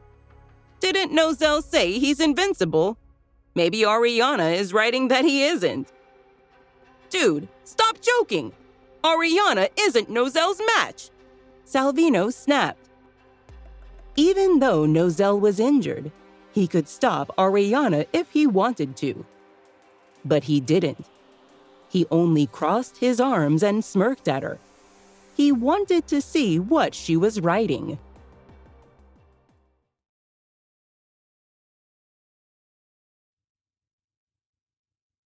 S1: "Didn't Nozel say he's invincible? Maybe Ariana is writing that he isn't." "Dude, stop joking! Ariana isn't Nozel's match!" Salvino snapped. Even though Nozel was injured, he could stop Ariana if he wanted to. But he didn't. He only crossed his arms and smirked at her. He wanted to see what she was writing.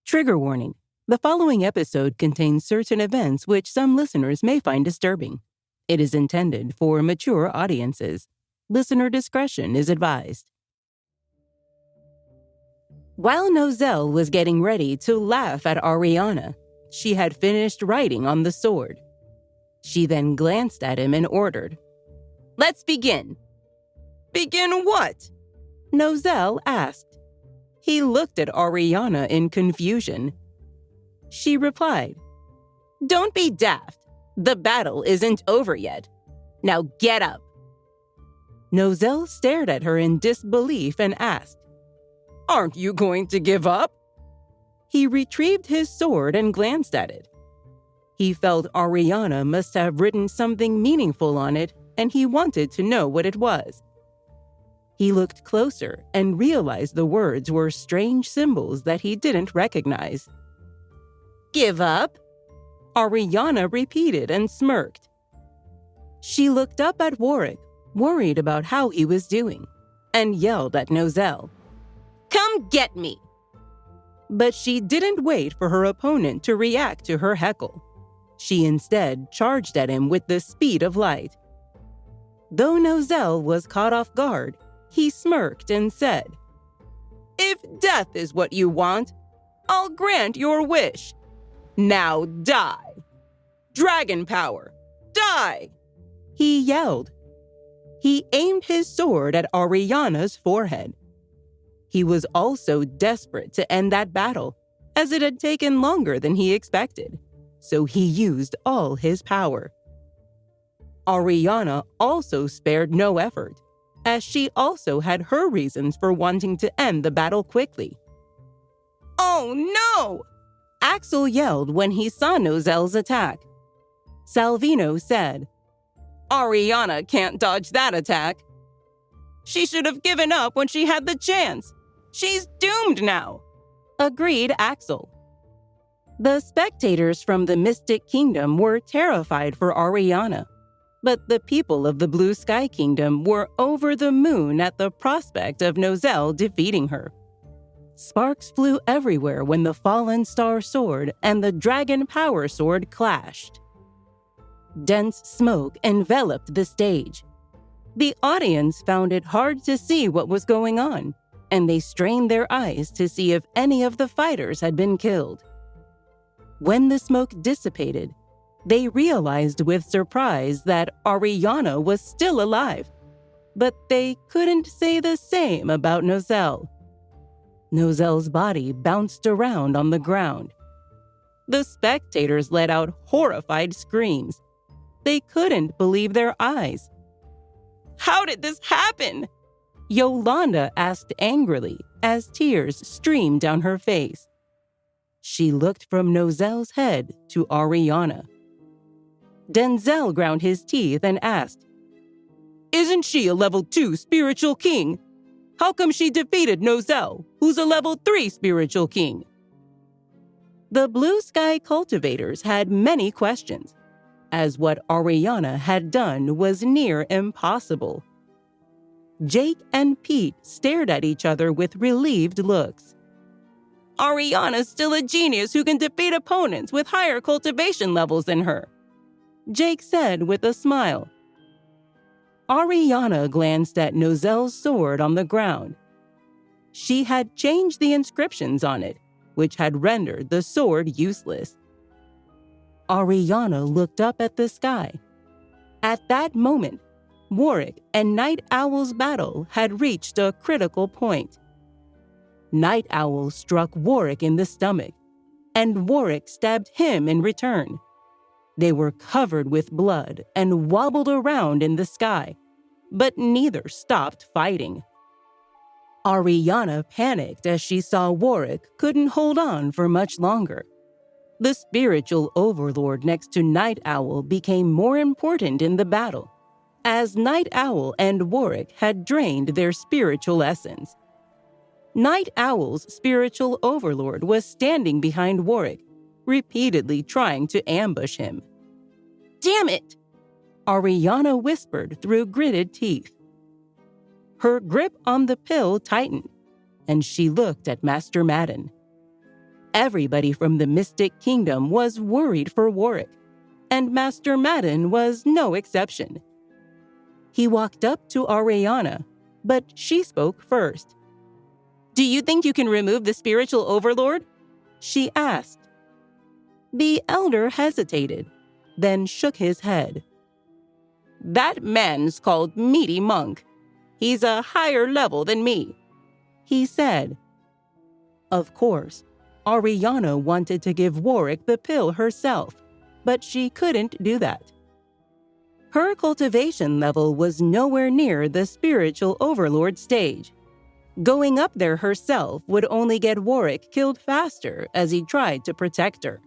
S1: Trigger warning. The following episode contains certain events which some listeners may find disturbing. It is intended for mature audiences. Listener discretion is advised. While Nozel was getting ready to laugh at Ariana, she had finished writing on the sword. She then glanced at him and ordered, "Let's begin." "Begin what?" Nozel asked. He looked at Ariana in confusion. She replied, "Don't be daft. The battle isn't over yet. Now get up." Nozel stared at her in disbelief and asked, "Aren't you going to give up?" He retrieved his sword and glanced at it. He felt Ariana must have written something meaningful on it, and he wanted to know what it was. He looked closer and realized the words were strange symbols that he didn't recognize. "Give up?" Ariana repeated and smirked. She looked up at Warwick, worried about how he was doing, and yelled at Nozel, "Come get me!" But she didn't wait for her opponent to react to her heckle. She instead charged at him with the speed of light. Though Nozel was caught off guard, he smirked and said, "If death is what you want, I'll grant your wish." Now die! Dragon power! Die! He yelled. He aimed his sword at Ariana's forehead. He was also desperate to end that battle, as it had taken longer than he expected, so he used all his power. Ariana also spared no effort, as she also had her reasons for wanting to end the battle quickly. "Oh no!" Axel yelled when he saw Nozelle's attack. Salvino said, "Ariana can't dodge that attack. She should have given up when she had the chance. She's doomed now," agreed Axel. The spectators from the Mystic Kingdom were terrified for Ariana, but the people of the Blue Sky Kingdom were over the moon at the prospect of Nozelle defeating her. Sparks flew everywhere when the Fallen Star Sword and the Dragon Power Sword clashed. Dense smoke enveloped the stage. The audience found it hard to see what was going on, and they strained their eyes to see if any of the fighters had been killed. When the smoke dissipated, they realized with surprise that Ariana was still alive, but they couldn't say the same about Nozelle. Nozelle's body bounced around on the ground. The spectators let out horrified screams. They couldn't believe their eyes. "How did this happen?" Yolanda asked angrily as tears streamed down her face. She looked from Nozelle's head to Ariana. Denzel ground his teeth and asked, "Isn't she a level 2 spiritual king? How come she defeated Nozelle, who's a level 3 spiritual king?" The Blue Sky cultivators had many questions, as what Ariana had done was near impossible. Jake and Pete stared at each other with relieved looks. "Ariana's still a genius who can defeat opponents with higher cultivation levels than her," Jake said with a smile. Ariana glanced at Nozelle's sword on the ground. She had changed the inscriptions on it, which had rendered the sword useless. Ariana looked up at the sky. At that moment, Warwick and Night Owl's battle had reached a critical point. Night Owl struck Warwick in the stomach, and Warwick stabbed him in return. They were covered with blood and wobbled around in the sky, but neither stopped fighting. Ariana panicked as she saw Warwick couldn't hold on for much longer. The spiritual overlord next to Night Owl became more important in the battle, as Night Owl and Warwick had drained their spiritual essence. Night Owl's spiritual overlord was standing behind Warwick, repeatedly trying to ambush him. "Damn it!" Ariana whispered through gritted teeth. Her grip on the pill tightened, and she looked at Master Madden. Everybody from the Mystic Kingdom was worried for Warwick, and Master Madden was no exception. He walked up to Ariana, but she spoke first. "Do you think you can remove the spiritual overlord?" she asked. The elder hesitated, then shook his head. "That man's called Meaty Monk. He's a higher level than me," he said. Of course, Ariana wanted to give Warwick the pill herself, but she couldn't do that. Her cultivation level was nowhere near the spiritual overlord stage. Going up there herself would only get Warwick killed faster as he tried to protect her.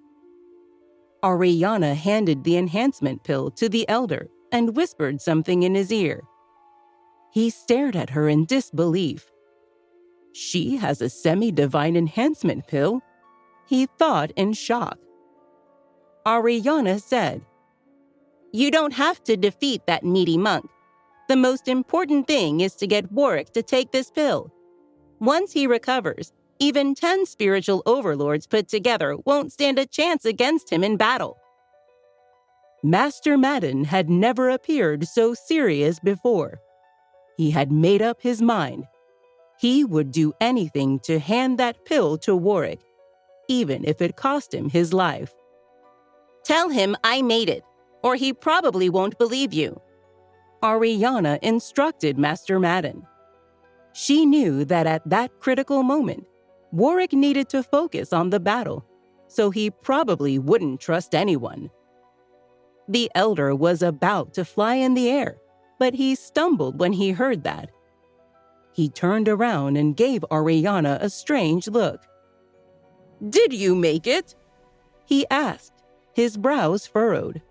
S1: Ariana handed the enhancement pill to the elder and whispered something in his ear. He stared at her in disbelief. She has a semi-divine enhancement pill? He thought in shock. Ariana said, "You don't have to defeat that meaty monk. The most important thing is to get Warwick to take this pill. Once he recovers, even 10 spiritual overlords put together won't stand a chance against him in battle." Master Madden had never appeared so serious before. He had made up his mind. He would do anything to hand that pill to Warwick, even if it cost him his life. Tell him I made it, or he probably won't believe you, Ariana instructed Master Madden. She knew that at that critical moment, Warwick needed to focus on the battle, so he probably wouldn't trust anyone. The elder was about to fly in the air, but he stumbled when he heard that. He turned around and gave Ariana a strange look. "Did you make it?" he asked, his brows furrowed.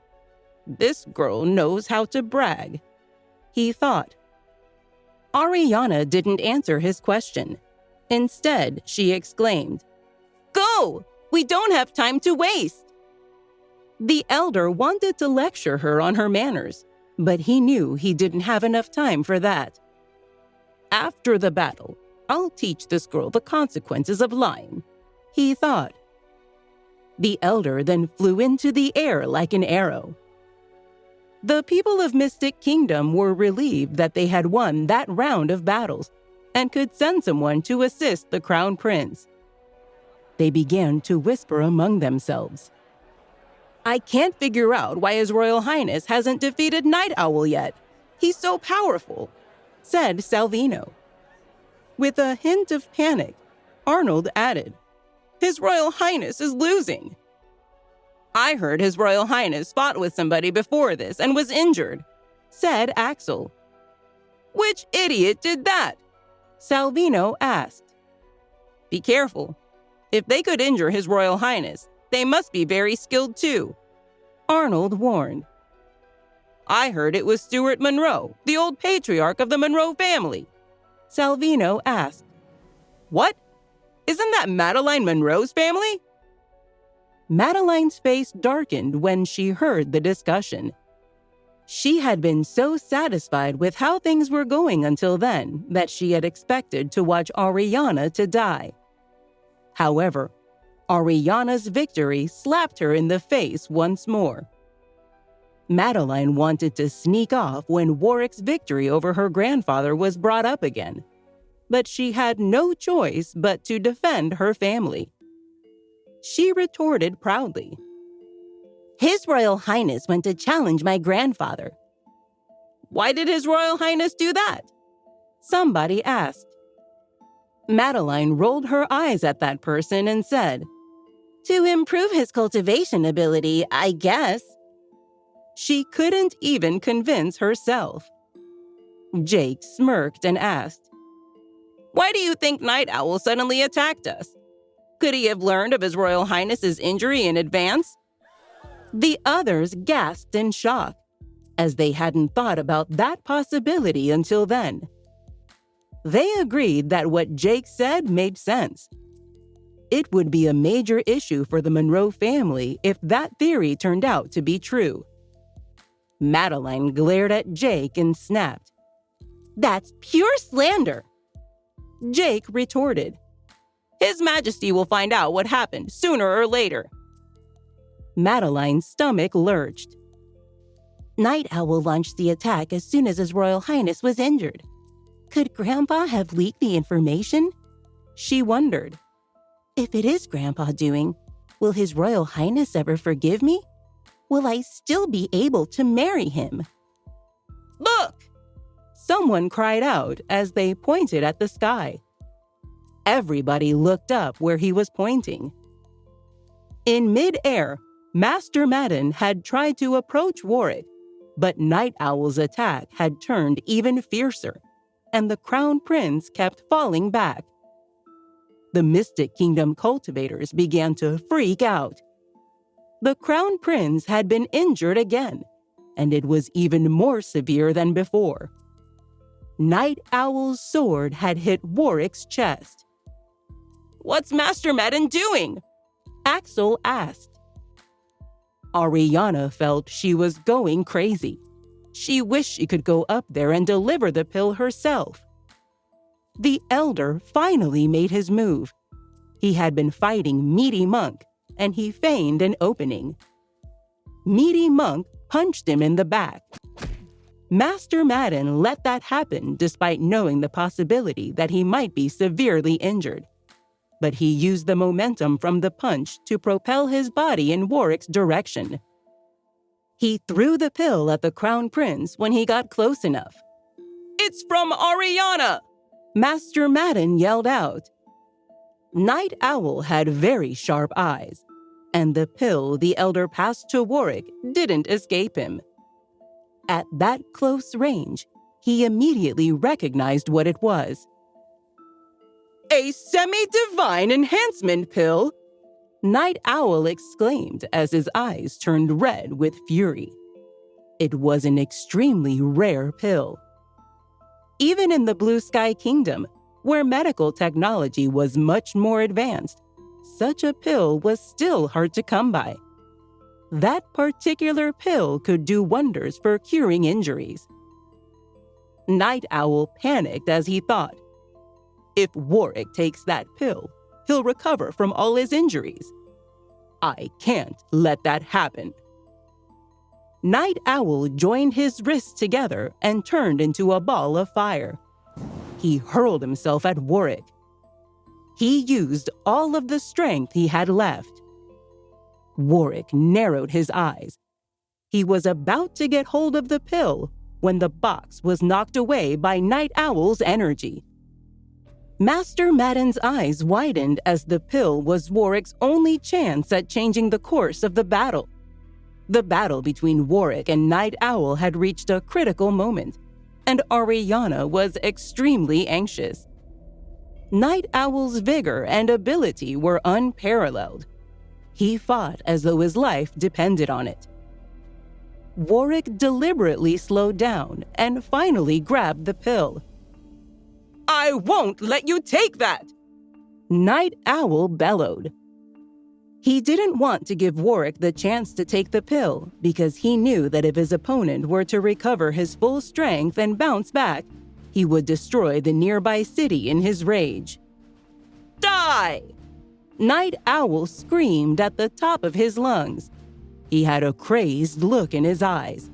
S1: "This girl knows how to brag," he thought. Ariana didn't answer his question. Instead, she exclaimed, "Go! We don't have time to waste!" The elder wanted to lecture her on her manners, but he knew he didn't have enough time for that. "After the battle, I'll teach this girl the consequences of lying," he thought. The elder then flew into the air like an arrow. The people of Mystic Kingdom were relieved that they had won that round of battles and could send someone to assist the Crown Prince. They began to whisper among themselves. "I can't figure out why His Royal Highness hasn't defeated Night Owl yet. He's so powerful," said Salvino. With a hint of panic, Arnold added, "His Royal Highness is losing." "I heard His Royal Highness fought with somebody before this and was injured," said Axel. "Which idiot did that?" Salvino asked. "Be careful. If they could injure His Royal Highness, they must be very skilled too," Arnold warned. "I heard it was Stuart Monroe, the old patriarch of the Monroe family," Salvino asked. "What? Isn't that Madeline Monroe's family?" Madeline's face darkened when she heard the discussion. She had been so satisfied with how things were going until then that she had expected to watch Ariana to die. However, Ariana's victory slapped her in the face once more. Madeline wanted to sneak off when Warwick's victory over her grandfather was brought up again, but she had no choice but to defend her family. She retorted proudly, "His Royal Highness went to challenge my grandfather." "Why did His Royal Highness do that?" somebody asked. Madeline rolled her eyes at that person and said, "To improve his cultivation ability, I guess." She couldn't even convince herself. Jake smirked and asked, "Why do you think Night Owl suddenly attacked us? Could he have learned of His Royal Highness's injury in advance?" The others gasped in shock, as they hadn't thought about that possibility until then. They agreed that what Jake said made sense. It would be a major issue for the Monroe family if that theory turned out to be true. Madeline glared at Jake and snapped, "That's pure slander!" Jake retorted, "His Majesty will find out what happened sooner or later." Madeline's stomach lurched. "Night Owl launched the attack as soon as His Royal Highness was injured. Could Grandpa have leaked the information?" She wondered. "If it is Grandpa doing, will His Royal Highness ever forgive me? Will I still be able to marry him?" "Look!" someone cried out as they pointed at the sky. Everybody looked up where he was pointing. In mid-air, Master Madden had tried to approach Warwick, but Night Owl's attack had turned even fiercer, and the Crown Prince kept falling back. The Mystic Kingdom cultivators began to freak out. The Crown Prince had been injured again, and it was even more severe than before. Night Owl's sword had hit Warwick's chest. "What's Master Madden doing?" Axel asked. Ariana felt she was going crazy. She wished she could go up there and deliver the pill herself. The elder finally made his move. He had been fighting Meaty Monk, and he feigned an opening. Meaty Monk punched him in the back. Master Madden let that happen despite knowing the possibility that he might be severely injured. but he used the momentum from the punch to propel his body in Warwick's direction. He threw the pill at the Crown Prince when he got close enough. "It's from Ariana!" Master Madden yelled out. Night Owl had very sharp eyes, and the pill the elder passed to Warwick didn't escape him. At that close range, he immediately recognized what it was. "A semi-divine enhancement pill!" Night Owl exclaimed as his eyes turned red with fury. It was an extremely rare pill. Even in the Blue Sky Kingdom, where medical technology was much more advanced, such a pill was still hard to come by. That particular pill could do wonders for curing injuries. Night Owl panicked as he thought, "If Warwick takes that pill, he'll recover from all his injuries. I can't let that happen." Night Owl joined his wrists together and turned into a ball of fire. He hurled himself at Warwick. He used all of the strength he had left. Warwick narrowed his eyes. He was about to get hold of the pill when the box was knocked away by Night Owl's energy. Master Madden's eyes widened as the pill was Warwick's only chance at changing the course of the battle. The battle between Warwick and Night Owl had reached a critical moment, and Ariana was extremely anxious. Night Owl's vigor and ability were unparalleled. He fought as though his life depended on it. Warwick deliberately slowed down and finally grabbed the pill. "I won't let you take that!" Night Owl bellowed. He didn't want to give Warwick the chance to take the pill because he knew that if his opponent were to recover his full strength and bounce back, he would destroy the nearby city in his rage. "Die!" Night Owl screamed at the top of his lungs. He had a crazed look in his eyes.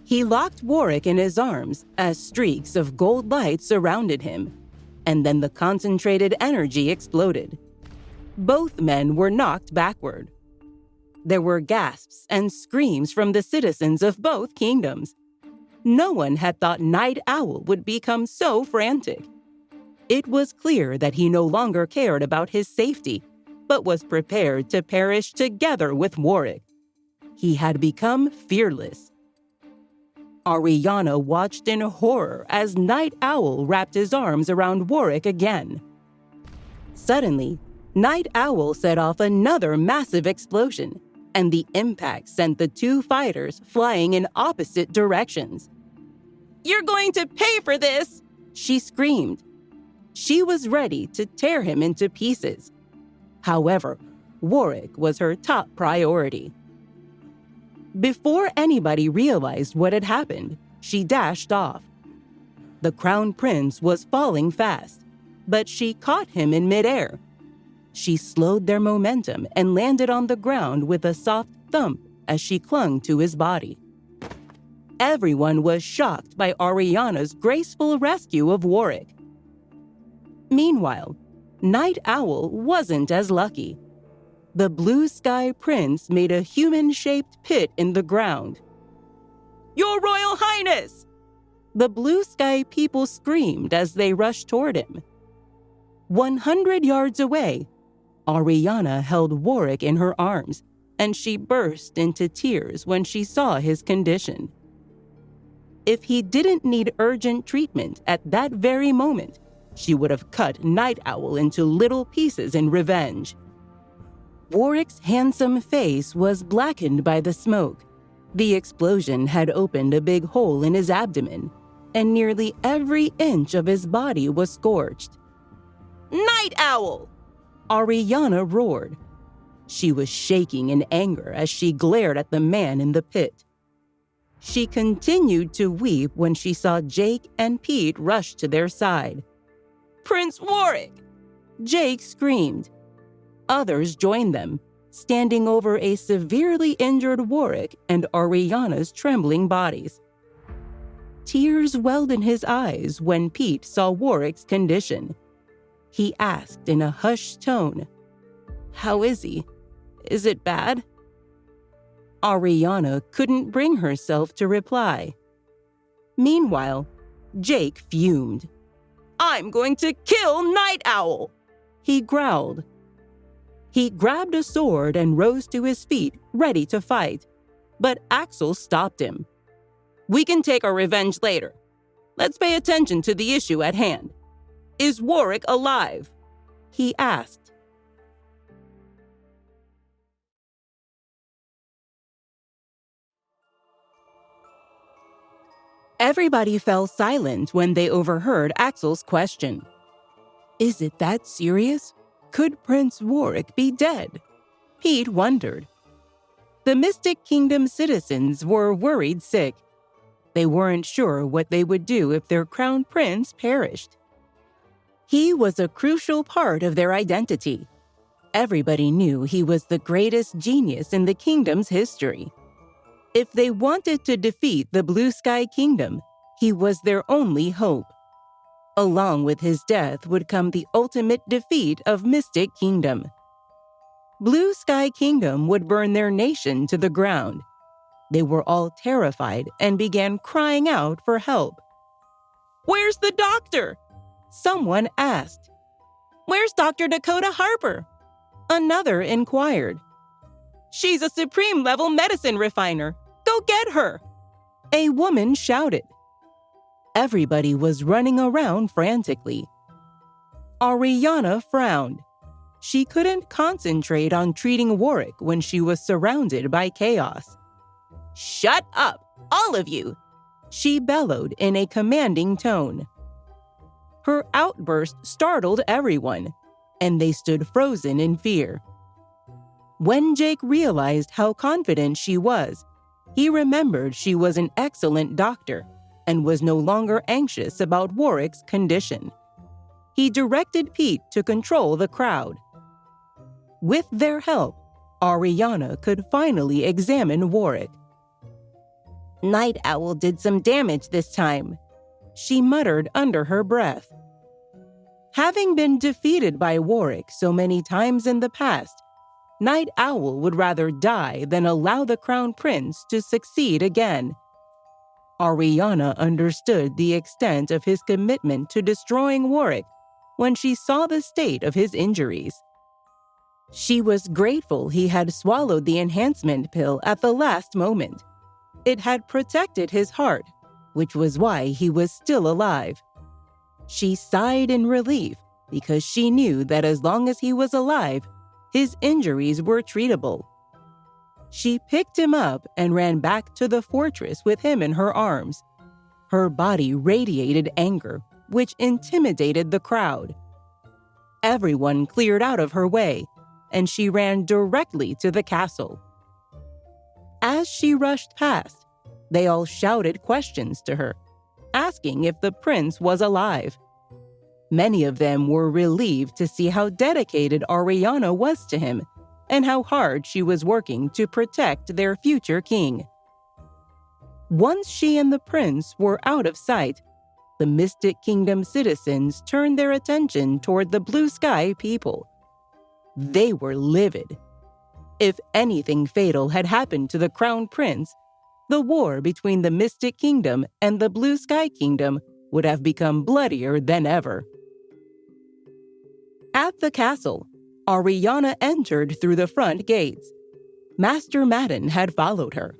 S1: He locked Warwick in his arms as streaks of gold light surrounded him, and then the concentrated energy exploded. Both men were knocked backward. There were gasps and screams from the citizens of both kingdoms. No one had thought Night Owl would become so frantic. It was clear that he no longer cared about his safety, but was prepared to perish together with Warwick. He had become fearless. Ariana watched in horror as Night Owl wrapped his arms around Warwick again. Suddenly, Night Owl set off another massive explosion, and the impact sent the two fighters flying in opposite directions. "You're going to pay for this!" she screamed. She was ready to tear him into pieces. However, Warwick was her top priority. Before anybody realized what had happened, she dashed off. The Crown Prince was falling fast, but she caught him in midair. She slowed their momentum and landed on the ground with a soft thump as she clung to his body. Everyone was shocked by Ariana's graceful rescue of Warwick. Meanwhile, Night Owl wasn't as lucky. The Blue Sky Prince made a human-shaped pit in the ground. "Your Royal Highness!" The Blue Sky people screamed as they rushed toward him. 100 yards away, Ariana held Warwick in her arms, and she burst into tears when she saw his condition. If he didn't need urgent treatment at that very moment, she would have cut Night Owl into little pieces in revenge. Warwick's handsome face was blackened by the smoke. The explosion had opened a big hole in his abdomen, and nearly every inch of his body was scorched. "Night Owl!" Ariana roared. She was shaking in anger as she glared at the man in the pit. She continued to weep when she saw Jake and Pete rush to their side. "Prince Warwick!" Jake screamed. Others joined them, standing over a severely injured Warwick and Ariana's trembling bodies. Tears welled in his eyes when Pete saw Warwick's condition. He asked in a hushed tone. "How is he? Is it bad?" Ariana couldn't bring herself to reply. Meanwhile, Jake fumed. "I'm going to kill Night Owl!" he growled. He grabbed a sword and rose to his feet, ready to fight, but Axel stopped him. "We can take our revenge later. Let's pay attention to the issue at hand. Is Warwick alive?" he asked. Everybody fell silent when they overheard Axel's question. Is it that serious? Could Prince Warwick be dead? Pete wondered. The Mystic Kingdom citizens were worried sick. They weren't sure what they would do if their crown prince perished. He was a crucial part of their identity. Everybody knew he was the greatest genius in the kingdom's history. If they wanted to defeat the Blue Sky Kingdom, he was their only hope. Along with his death would come the ultimate defeat of Mystic Kingdom. Blue Sky Kingdom would burn their nation to the ground. They were all terrified and began crying out for help. "Where's the doctor?" someone asked. "Where's Dr. Dakota Harper?" another inquired. "She's a supreme-level medicine refiner. Go get her!" a woman shouted. Everybody was running around frantically. Ariana frowned. She couldn't concentrate on treating Warwick when she was surrounded by chaos. "Shut up, all of you!" she bellowed in a commanding tone. Her outburst startled everyone, and they stood frozen in fear. When Jake realized how confident she was, he remembered she was an excellent doctor and was no longer anxious about Warwick's condition. He directed Pete to control the crowd. With their help, Ariana could finally examine Warwick. "Night Owl did some damage this time," she muttered under her breath. Having been defeated by Warwick so many times in the past, Night Owl would rather die than allow the Crown Prince to succeed again. Ariana understood the extent of his commitment to destroying Warwick when she saw the state of his injuries. She was grateful he had swallowed the enhancement pill at the last moment. It had protected his heart, which was why he was still alive. She sighed in relief because she knew that as long as he was alive, his injuries were treatable. She picked him up and ran back to the fortress with him in her arms. Her body radiated anger, which intimidated the crowd. Everyone cleared out of her way, and she ran directly to the castle. As she rushed past, they all shouted questions to her, asking if the prince was alive. Many of them were relieved to see how dedicated Ariana was to him and how hard she was working to protect their future king. Once she and the prince were out of sight, the Mystic Kingdom citizens turned their attention toward the Blue Sky people. They were livid. If anything fatal had happened to the Crown Prince, the war between the Mystic Kingdom and the Blue Sky Kingdom would have become bloodier than ever. At the castle, Ariana entered through the front gates. Master Madden had followed her.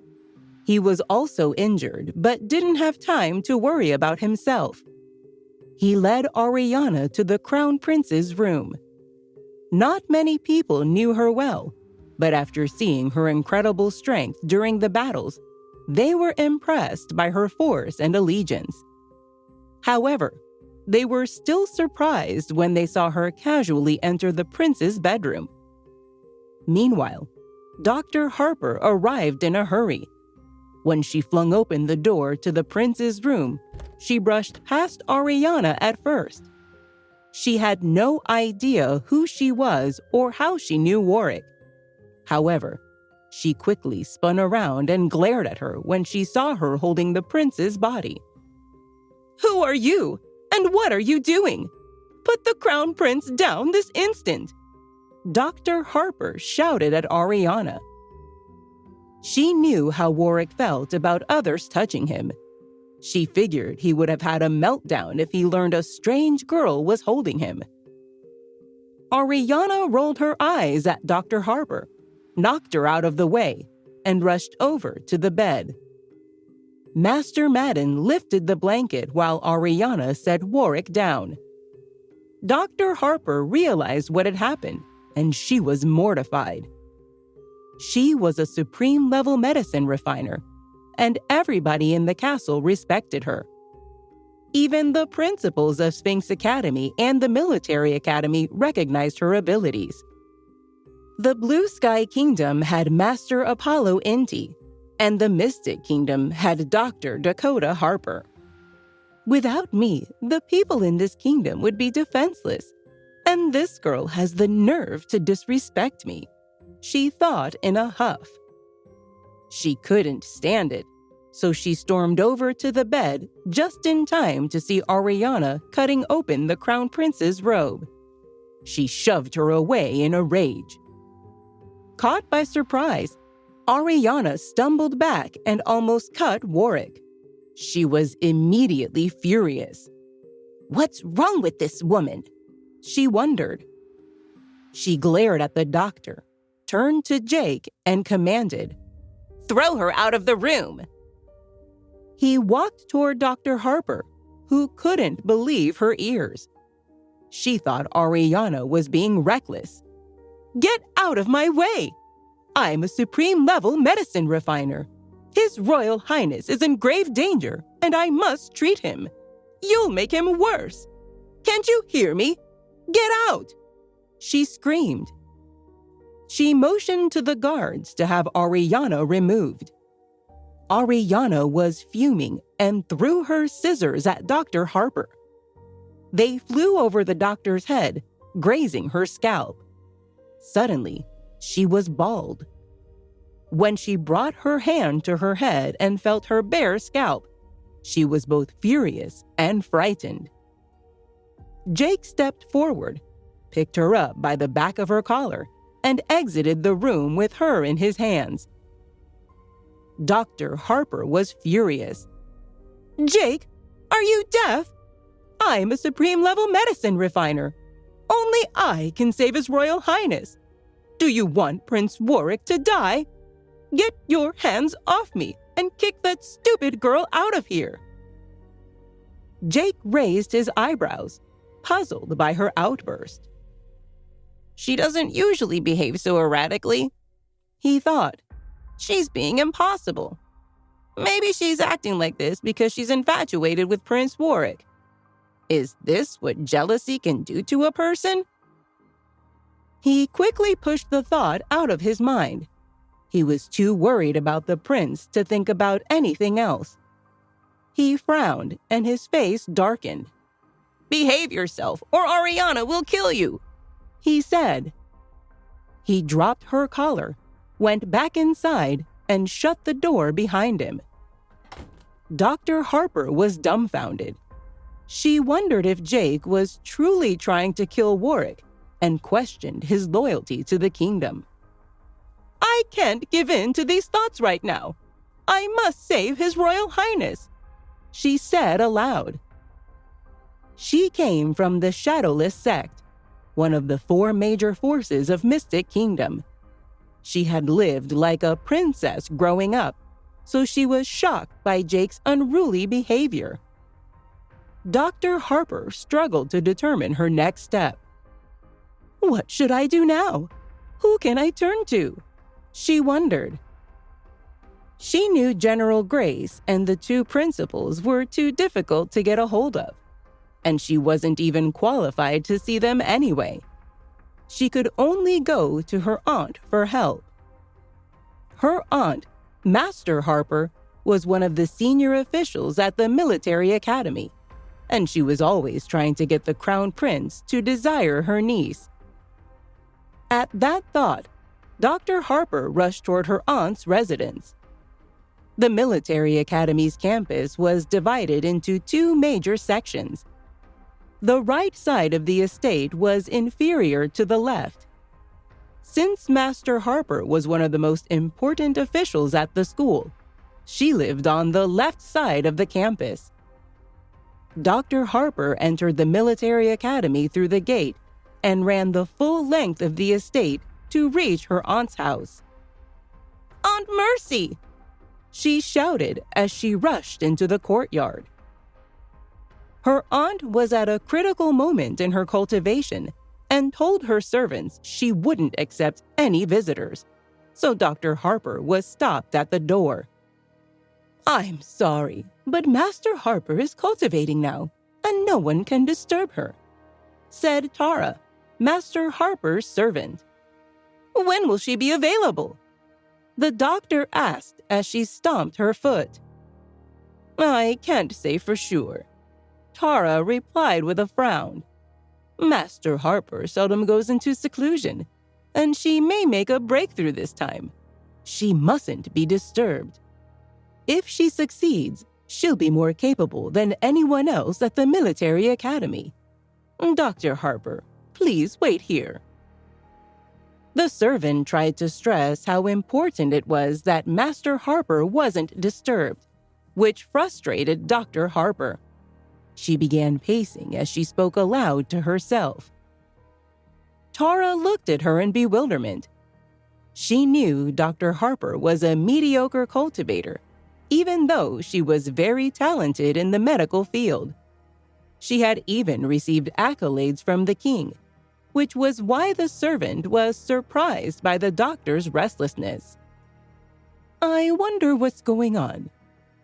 S1: He was also injured, but didn't have time to worry about himself. He led Ariana to the Crown Prince's room. Not many people knew her well, but after seeing her incredible strength during the battles, they were impressed by her force and allegiance. However, they were still surprised when they saw her casually enter the prince's bedroom. Meanwhile, Dr. Harper arrived in a hurry. When she flung open the door to the prince's room, she brushed past Ariana at first. She had no idea who she was or how she knew Warwick. However, she quickly spun around and glared at her when she saw her holding the prince's body. "Who are you? And what are you doing? Put the Crown Prince down this instant! Dr. Harper shouted at Ariana. She knew how Warwick felt about others touching him. She figured he would have had a meltdown if he learned a strange girl was holding him. Ariana rolled her eyes at Dr. Harper, knocked her out of the way, and rushed over to the bed. Master Madden lifted the blanket while Ariana set Warwick down. Dr. Harper realized what had happened, and she was mortified. She was a supreme-level medicine refiner, and everybody in the castle respected her. Even the principals of Sphinx Academy and the Military Academy recognized her abilities. The Blue Sky Kingdom had Master Apollo Inti, and the Mystic Kingdom had Dr. Dakota Harper. Without me, the people in this kingdom would be defenseless, and this girl has the nerve to disrespect me, she thought in a huff. She couldn't stand it, so she stormed over to the bed just in time to see Ariana cutting open the Crown Prince's robe. She shoved her away in a rage. Caught by surprise, Ariana stumbled back and almost cut Warwick. She was immediately furious. What's wrong with this woman? She wondered. She glared at the doctor, turned to Jake, and commanded, "Throw her out of the room!" He walked toward Dr. Harper, who couldn't believe her ears. She thought Ariana was being reckless. "Get out of my way! I'm a supreme-level medicine refiner. His Royal Highness is in grave danger, and I must treat him. You'll make him worse. Can't you hear me? Get out!" She screamed. She motioned to the guards to have Ariana removed. Ariana was fuming and threw her scissors at Dr. Harper. They flew over the doctor's head, grazing her scalp. Suddenly, she was bald. When she brought her hand to her head and felt her bare scalp, she was both furious and frightened. Jake stepped forward, picked her up by the back of her collar, and exited the room with her in his hands. Dr. Harper was furious. "Jake, are you deaf? I'm a supreme-level medicine refiner. Only I can save His Royal Highness. Do you want Prince Warwick to die? Get your hands off me and kick that stupid girl out of here." Jake raised his eyebrows, puzzled by her outburst. She doesn't usually behave so erratically, he thought. She's being impossible. Maybe she's acting like this because she's infatuated with Prince Warwick. Is this what jealousy can do to a person? He quickly pushed the thought out of his mind. He was too worried about the prince to think about anything else. He frowned and his face darkened. "Behave yourself, or Ariana will kill you," he said. He dropped her collar, went back inside, and shut the door behind him. Dr. Harper was dumbfounded. She wondered if Jake was truly trying to kill Warwick and questioned his loyalty to the kingdom. "I can't give in to these thoughts right now. I must save His Royal Highness," she said aloud. She came from the Shadowless sect, one of the 4 major forces of Mystic Kingdom. She had lived like a princess growing up, so she was shocked by Jake's unruly behavior. Dr. Harper struggled to determine her next step. "What should I do now? Who can I turn to?" she wondered. She knew General Grace and the 2 principals were too difficult to get a hold of, and she wasn't even qualified to see them anyway. She could only go to her aunt for help. Her aunt, Master Harper, was one of the senior officials at the Military Academy, and she was always trying to get the Crown Prince to desire her niece. At that thought, Dr. Harper rushed toward her aunt's residence. The Military Academy's campus was divided into 2 major sections. The right side of the estate was inferior to the left. Since Master Harper was one of the most important officials at the school, she lived on the left side of the campus. Dr. Harper entered the military academy through the gate and ran the full length of the estate to reach her aunt's house. "Aunt Mercy!" she shouted as she rushed into the courtyard. Her aunt was at a critical moment in her cultivation and told her servants she wouldn't accept any visitors, so Dr. Harper was stopped at the door. "I'm sorry, but Master Harper is cultivating now, and no one can disturb her," said Tara, Master Harper's servant. "When will she be available?" the doctor asked as she stomped her foot. "I can't say for sure," Tara replied with a frown. "Master Harper seldom goes into seclusion, and she may make a breakthrough this time. She mustn't be disturbed. If she succeeds, she'll be more capable than anyone else at the military academy. Dr. Harper, please wait here." The servant tried to stress how important it was that Master Harper wasn't disturbed, which frustrated Dr. Harper. She began pacing as she spoke aloud to herself. Tara looked at her in bewilderment. She knew Dr. Harper was a mediocre cultivator, even though she was very talented in the medical field. She had even received accolades from the king, which was why the servant was surprised by the doctor's restlessness. "I wonder what's going on.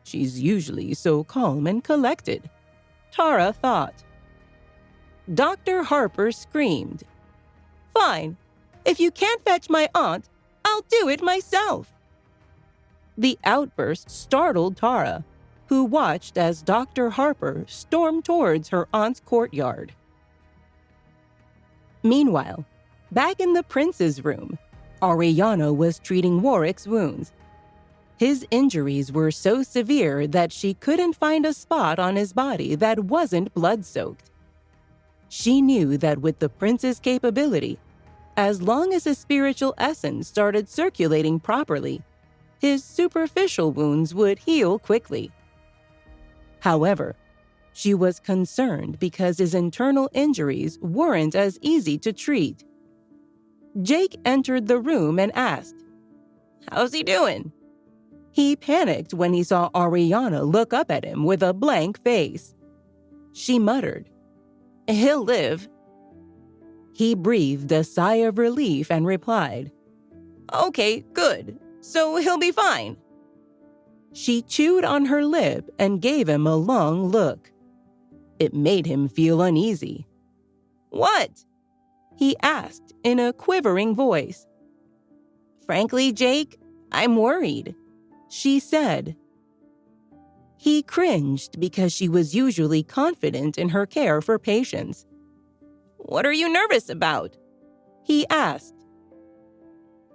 S1: She's usually so calm and collected," Tara thought. Dr. Harper screamed, "Fine. If you can't fetch my aunt, I'll do it myself." The outburst startled Tara, who watched as Dr. Harper stormed towards her aunt's courtyard. Meanwhile, back in the prince's room, Ariana was treating Warwick's wounds. His injuries were so severe that she couldn't find a spot on his body that wasn't blood-soaked. She knew that with the prince's capability, as long as his spiritual essence started circulating properly, his superficial wounds would heal quickly. However, she was concerned because his internal injuries weren't as easy to treat. Jake entered the room and asked, "How's he doing?" He panicked when he saw Ariana look up at him with a blank face. She muttered, "He'll live." He breathed a sigh of relief and replied, "Okay, good. So he'll be fine." She chewed on her lip and gave him a long look. It made him feel uneasy. "What?" he asked in a quivering voice. "Frankly, Jake, I'm worried," she said. He cringed because she was usually confident in her care for patients. "What are you nervous about?" he asked.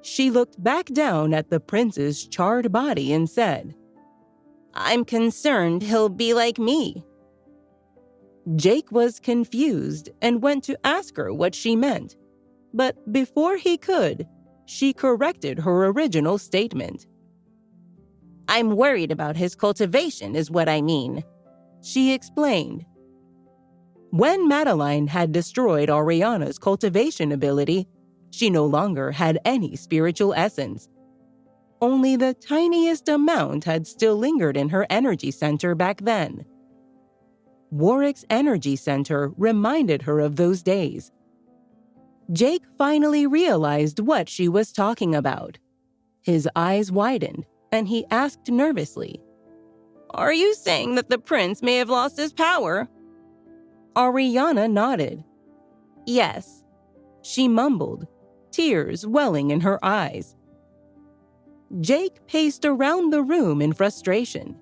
S1: She looked back down at the prince's charred body and said, "I'm concerned he'll be like me." Jake was confused and went to ask her what she meant, but before he could, she corrected her original statement. "I'm worried about his cultivation is what I mean," she explained. When Madeline had destroyed Ariana's cultivation ability, she no longer had any spiritual essence. Only the tiniest amount had still lingered in her energy center back then. Warwick's energy center reminded her of those days. Jake finally realized what she was talking about. His eyes widened, and he asked nervously, "Are you saying that the prince may have lost his power?" Ariana nodded. "Yes," she mumbled, tears welling in her eyes. Jake paced around the room in frustration.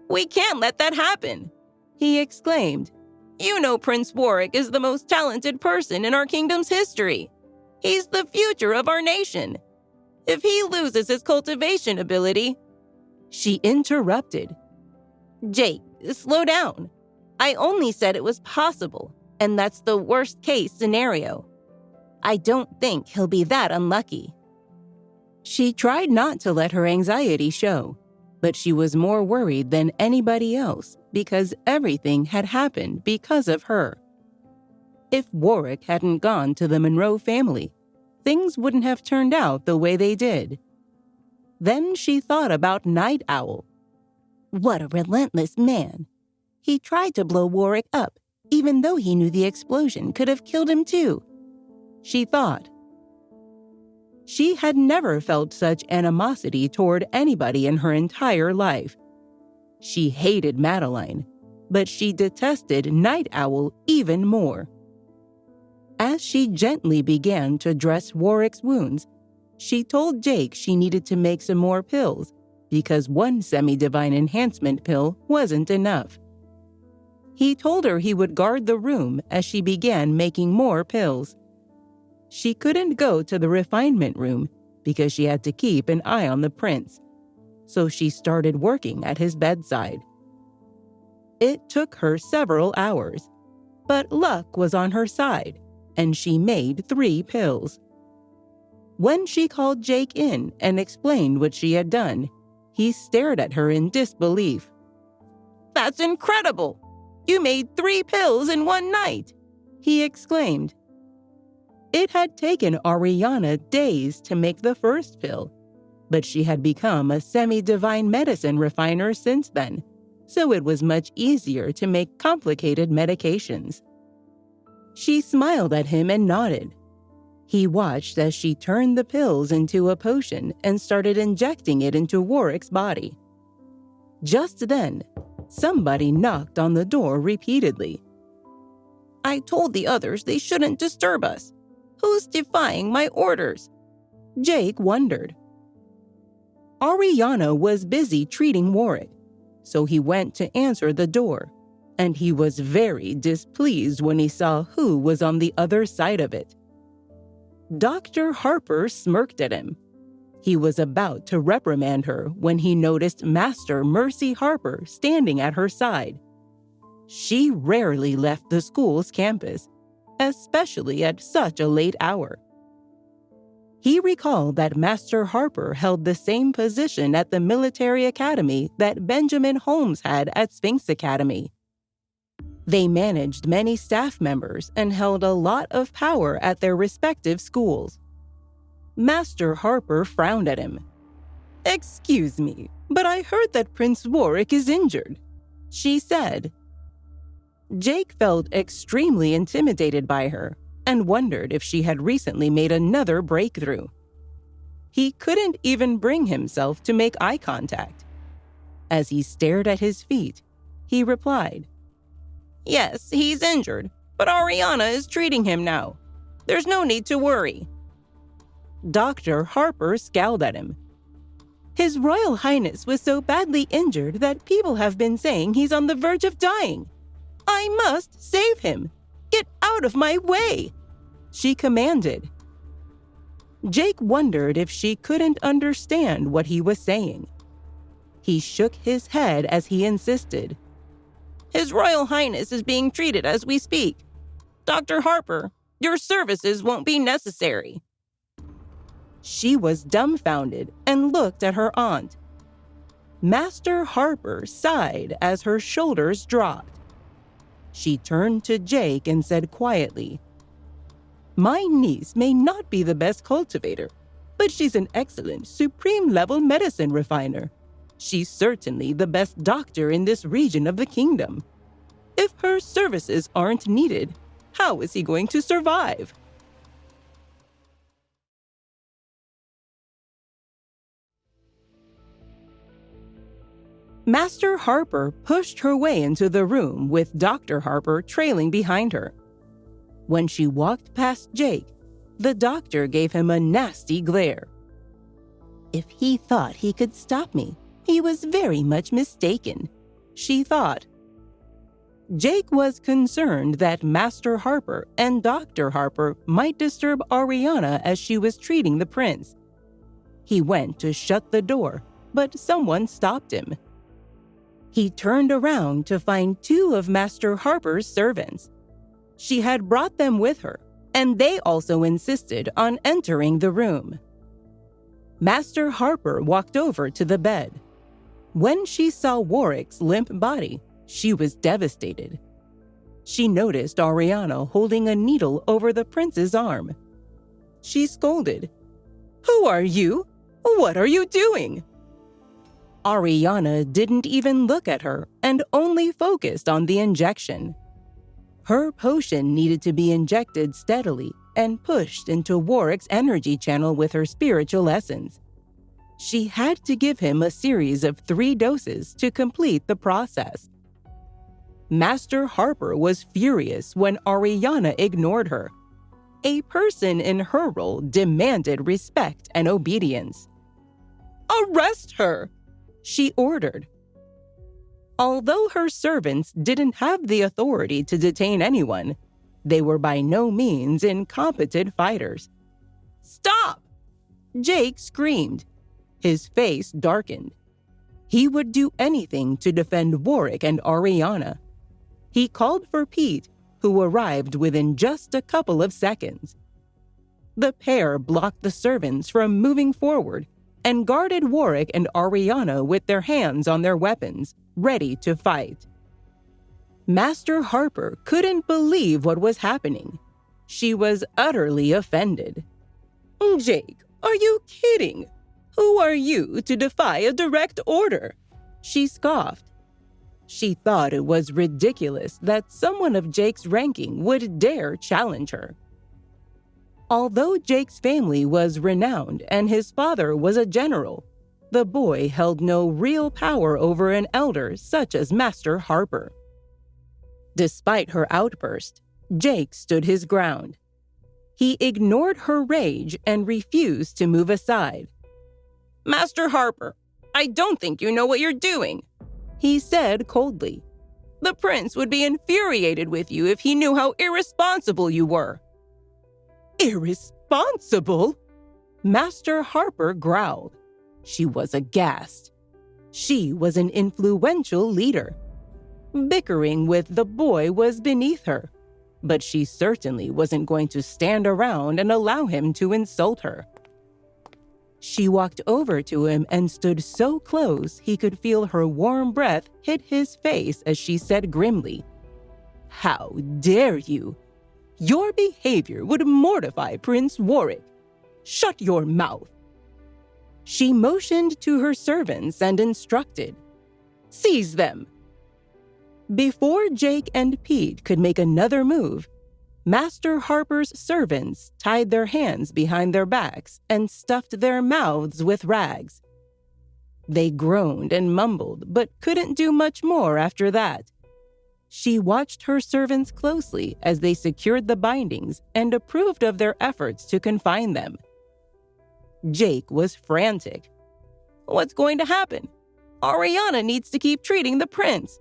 S1: "We can't let that happen," he exclaimed. "You know Prince Warwick is the most talented person in our kingdom's history. He's the future of our nation. If he loses his cultivation ability..." She interrupted. "Jake, slow down. I only said it was possible, and that's the worst-case scenario. I don't think he'll be that unlucky." She tried not to let her anxiety show, but she was more worried than anybody else because everything had happened because of her. If Warwick hadn't gone to the Monroe family, things wouldn't have turned out the way they did. Then she thought about Night Owl. What a relentless man. He tried to blow Warwick up, even though he knew the explosion could have killed him too. She thought. She had never felt such animosity toward anybody in her entire life. She hated Madeline, but she detested Night Owl even more. As she gently began to dress Warwick's wounds, she told Jake she needed to make some more pills because one semi-divine enhancement pill wasn't enough. He told her he would guard the room as she began making more pills. She couldn't go to the refinement room because she had to keep an eye on the prince, so she started working at his bedside. It took her several hours, but luck was on her side, and she made 3 pills. When she called Jake in and explained what she had done, he stared at her in disbelief. "That's incredible! You made 3 pills in one night!" he exclaimed. It had taken Ariana days to make the first pill, but she had become a semi-divine medicine refiner since then, so it was much easier to make complicated medications. She smiled at him and nodded. He watched as she turned the pills into a potion and started injecting it into Warwick's body. Just then, somebody knocked on the door repeatedly. "I told the others they shouldn't disturb us. Who's defying my orders?" Jake wondered. Ariana was busy treating Warwick, so he went to answer the door, and he was very displeased when he saw who was on the other side of it. Dr. Harper smirked at him. He was about to reprimand her when he noticed Master Mercy Harper standing at her side. She rarely left the school's campus, especially at such a late hour. He recalled that Master Harper held the same position at the military academy that Benjamin Holmes had at Sphinx Academy. They managed many staff members and held a lot of power at their respective schools. Master Harper frowned at him. "Excuse me, but I heard that Prince Warwick is injured," she said. Jake felt extremely intimidated by her and wondered if she had recently made another breakthrough. He couldn't even bring himself to make eye contact. As he stared at his feet, he replied, "Yes, he's injured, but Ariana is treating him now. There's no need to worry." Dr. Harper scowled at him. "His Royal Highness was so badly injured that people have been saying he's on the verge of dying. I must save him. Get out of my way," she commanded. Jake wondered if she couldn't understand what he was saying. He shook his head as he insisted. "His Royal Highness is being treated as we speak. Dr. Harper, your services won't be necessary." She was dumbfounded and looked at her aunt. Master Harper sighed as her shoulders dropped. She turned to Jake and said quietly, "My niece may not be the best cultivator, but she's an excellent supreme-level medicine refiner. She's certainly the best doctor in this region of the kingdom. If her services aren't needed, how is he going to survive?" Master Harper pushed her way into the room with Dr. Harper trailing behind her. When she walked past Jake, the doctor gave him a nasty glare. If he thought he could stop me, he was very much mistaken, she thought. Jake was concerned that Master Harper and Dr. Harper might disturb Ariana as she was treating the prince. He went to shut the door, but someone stopped him. He turned around to find two of Master Harper's servants. She had brought them with her, and they also insisted on entering the room. Master Harper walked over to the bed. When she saw Warwick's limp body, she was devastated. She noticed Ariana holding a needle over the prince's arm. She scolded, "Who are you? What are you doing?" Ariana didn't even look at her and only focused on the injection. Her potion needed to be injected steadily and pushed into Warwick's energy channel with her spiritual essence. She had to give him a series of 3 doses to complete the process. Master Harper was furious when Ariana ignored her. A person in her role demanded respect and obedience. "Arrest her!" she ordered. Although her servants didn't have the authority to detain anyone, they were by no means incompetent fighters. "Stop!" Jake screamed. His face darkened. He would do anything to defend Warwick and Ariana. He called for Pete, who arrived within just a couple of seconds. The pair blocked the servants from moving forward and guarded Warwick and Ariana with their hands on their weapons, ready to fight. Master Harper couldn't believe what was happening. She was utterly offended. "Jake, are you kidding? Who are you to defy a direct order?" she scoffed. She thought it was ridiculous that someone of Jake's ranking would dare challenge her. Although Jake's family was renowned and his father was a general, the boy held no real power over an elder such as Master Harper. Despite her outburst, Jake stood his ground. He ignored her rage and refused to move aside. "Master Harper, I don't think you know what you're doing," he said coldly. "The prince would be infuriated with you if he knew how irresponsible you were." "Irresponsible?" Master Harper growled. She was aghast. She was an influential leader. Bickering with the boy was beneath her, but she certainly wasn't going to stand around and allow him to insult her. She walked over to him and stood so close he could feel her warm breath hit his face as she said grimly, "How dare you? Your behavior would mortify Prince Warwick. Shut your mouth." She motioned to her servants and instructed, "Seize them." Before Jake and Pete could make another move, Master Harper's servants tied their hands behind their backs and stuffed their mouths with rags. They groaned and mumbled, but couldn't do much more after that. She watched her servants closely as they secured the bindings and approved of their efforts to confine them. Jake was frantic. "What's going to happen? Ariana needs to keep treating the prince,"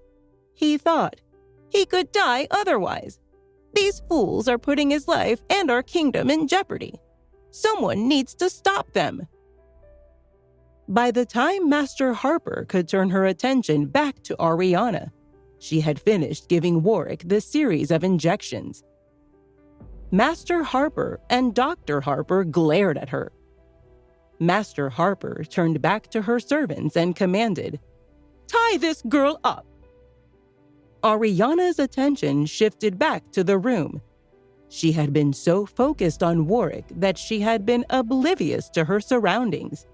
S1: he thought. "He could die otherwise. These fools are putting his life and our kingdom in jeopardy. Someone needs to stop them." By the time Master Harper could turn her attention back to Ariana, she had finished giving Warwick the series of injections. Master Harper and Dr. Harper glared at her. Master Harper turned back to her servants and commanded, "Tie this girl up." Ariana's attention shifted back to the room. She had been so focused on Warwick that she had been oblivious to her surroundings.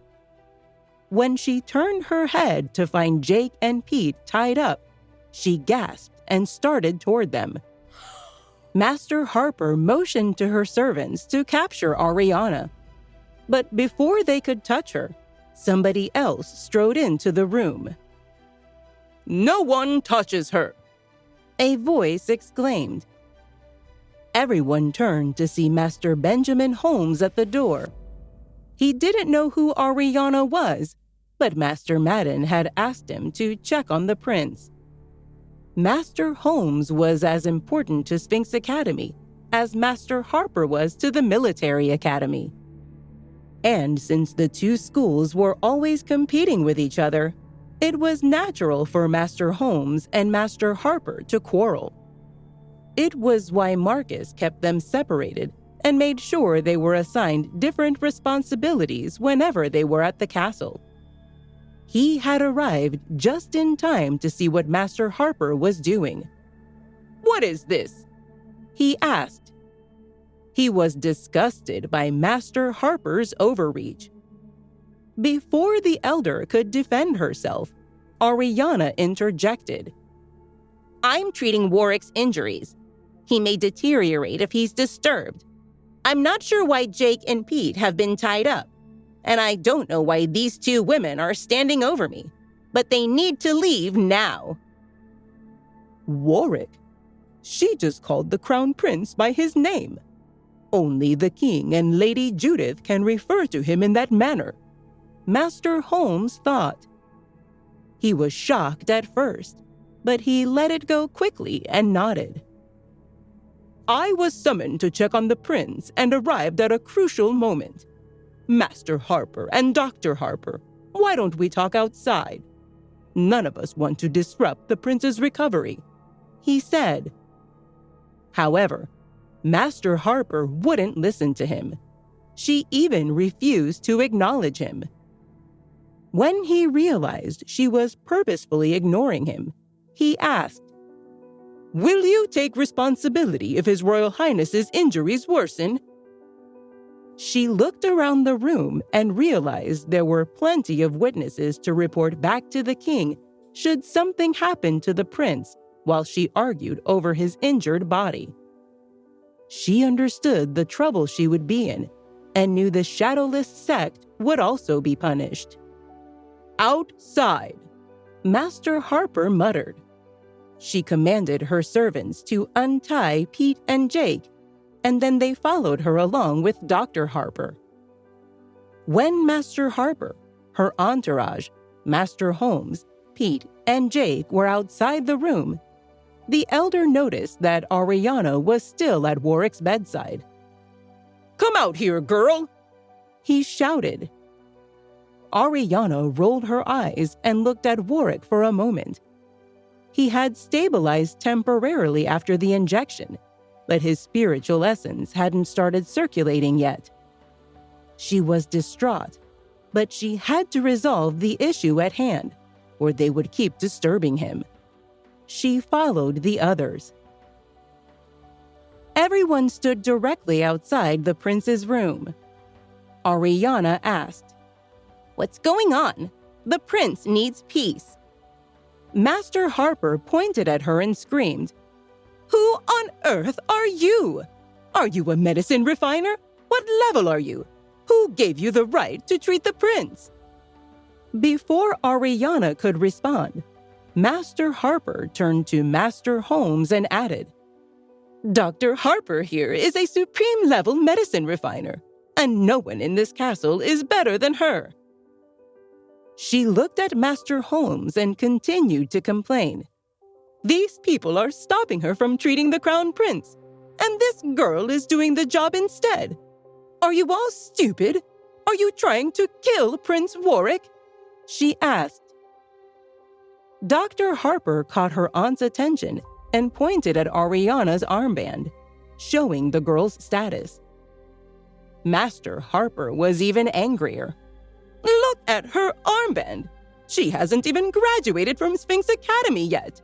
S1: When she turned her head to find Jake and Pete tied up, she gasped and started toward them. Master Harper motioned to her servants to capture Ariana. But before they could touch her, somebody else strode into the room. "No one touches her!" a voice exclaimed. Everyone turned to see Master Benjamin Holmes at the door. He didn't know who Ariana was, but Master Madden had asked him to check on the prince. Master Holmes was as important to Sphinx Academy as Master Harper was to the military academy. And since the two schools were always competing with each other, It was natural for Master Holmes and Master Harper to quarrel. It was why Marcus kept them separated and made sure they were assigned different responsibilities whenever they were at the castle. He had arrived just in time to see what Master Harper was doing. "What is this?" he asked. He was disgusted by Master Harper's overreach. Before the elder could defend herself, Ariana interjected. "I'm treating Warwick's injuries. He may deteriorate if he's disturbed. I'm not sure why Jake and Pete have been tied up, and I don't know why these two women are standing over me, but they need to leave now." Warwick? She just called the Crown Prince by his name. Only the King and Lady Judith can refer to him in that manner, Master Holmes thought. He was shocked at first, but he let it go quickly and nodded. "I was summoned to check on the prince and arrived at a crucial moment. Master Harper and Dr. Harper, why don't we talk outside? None of us want to disrupt the prince's recovery," he said. However, Master Harper wouldn't listen to him. She even refused to acknowledge him. When he realized she was purposefully ignoring him, he asked, "Will you take responsibility if His Royal Highness's injuries worsen?" She looked around the room and realized there were plenty of witnesses to report back to the king should something happen to the prince while she argued over his injured body. She understood the trouble she would be in and knew the Shadowless sect would also be punished. "Outside," Master Harper muttered. She commanded her servants to untie Pete and Jake, and then they followed her along with Dr. Harper. When Master Harper, her entourage, Master Holmes, Pete, and Jake were outside the room, the elder noticed that Ariana was still at Warwick's bedside. "Come out here, girl!" he shouted. Ariana rolled her eyes and looked at Warwick for a moment. He had stabilized temporarily after the injection, but his spiritual essence hadn't started circulating yet. She was distraught, but she had to resolve the issue at hand, or they would keep disturbing him. She followed the others. Everyone stood directly outside the prince's room. Ariana asked, "What's going on? The prince needs peace." Master Harper pointed at her and screamed, "Who on earth are you? Are you a medicine refiner? What level are you? Who gave you the right to treat the prince?" Before Ariana could respond, Master Harper turned to Master Holmes and added, "Dr. Harper here is a supreme-level medicine refiner, and no one in this castle is better than her." She looked at Master Holmes and continued to complain. "These people are stopping her from treating the Crown Prince, and this girl is doing the job instead. Are you all stupid? Are you trying to kill Prince Warwick?" she asked. Dr. Harper caught her aunt's attention and pointed at Ariana's armband, showing the girl's status. Master Harper was even angrier. "Look at her armband! She hasn't even graduated from Sphinx Academy yet!"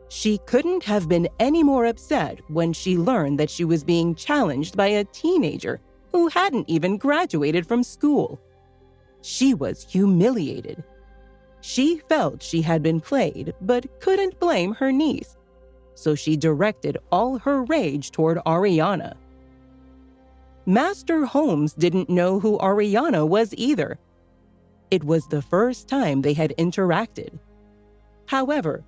S1: She couldn't have been any more upset when she learned that she was being challenged by a teenager who hadn't even graduated from school. She was humiliated. She felt she had been played, but couldn't blame her niece, so she directed all her rage toward Ariana. Master Holmes didn't know who Ariana was either. It was the first time they had interacted. However,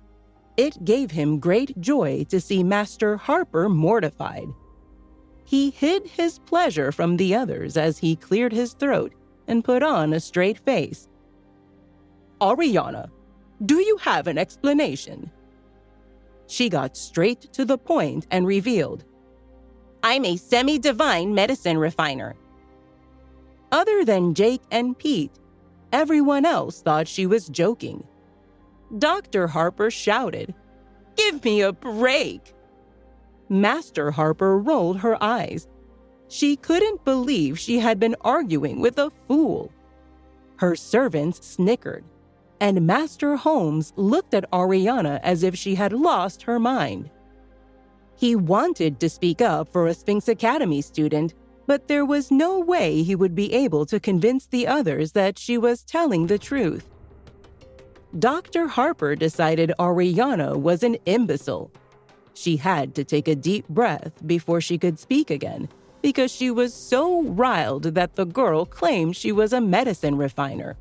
S1: it gave him great joy to see Master Harper mortified. He hid his pleasure from the others as he cleared his throat and put on a straight face. "Ariana, do you have an explanation?" She got straight to the point and revealed, "I'm a semi-divine medicine refiner." Other than Jake and Pete, Everyone else thought she was joking. Dr. Harper shouted, "Give me a break!" Master Harper rolled her eyes. She couldn't believe she had been arguing with a fool. Her servants snickered, and Master Holmes looked at Ariana as if she had lost her mind. He wanted to speak up for a Sphinx Academy student, but there was no way he would be able to convince the others that she was telling the truth. Dr. Harper decided Ariana was an imbecile. She had to take a deep breath before she could speak again, because she was so riled that the girl claimed she was a medicine refiner.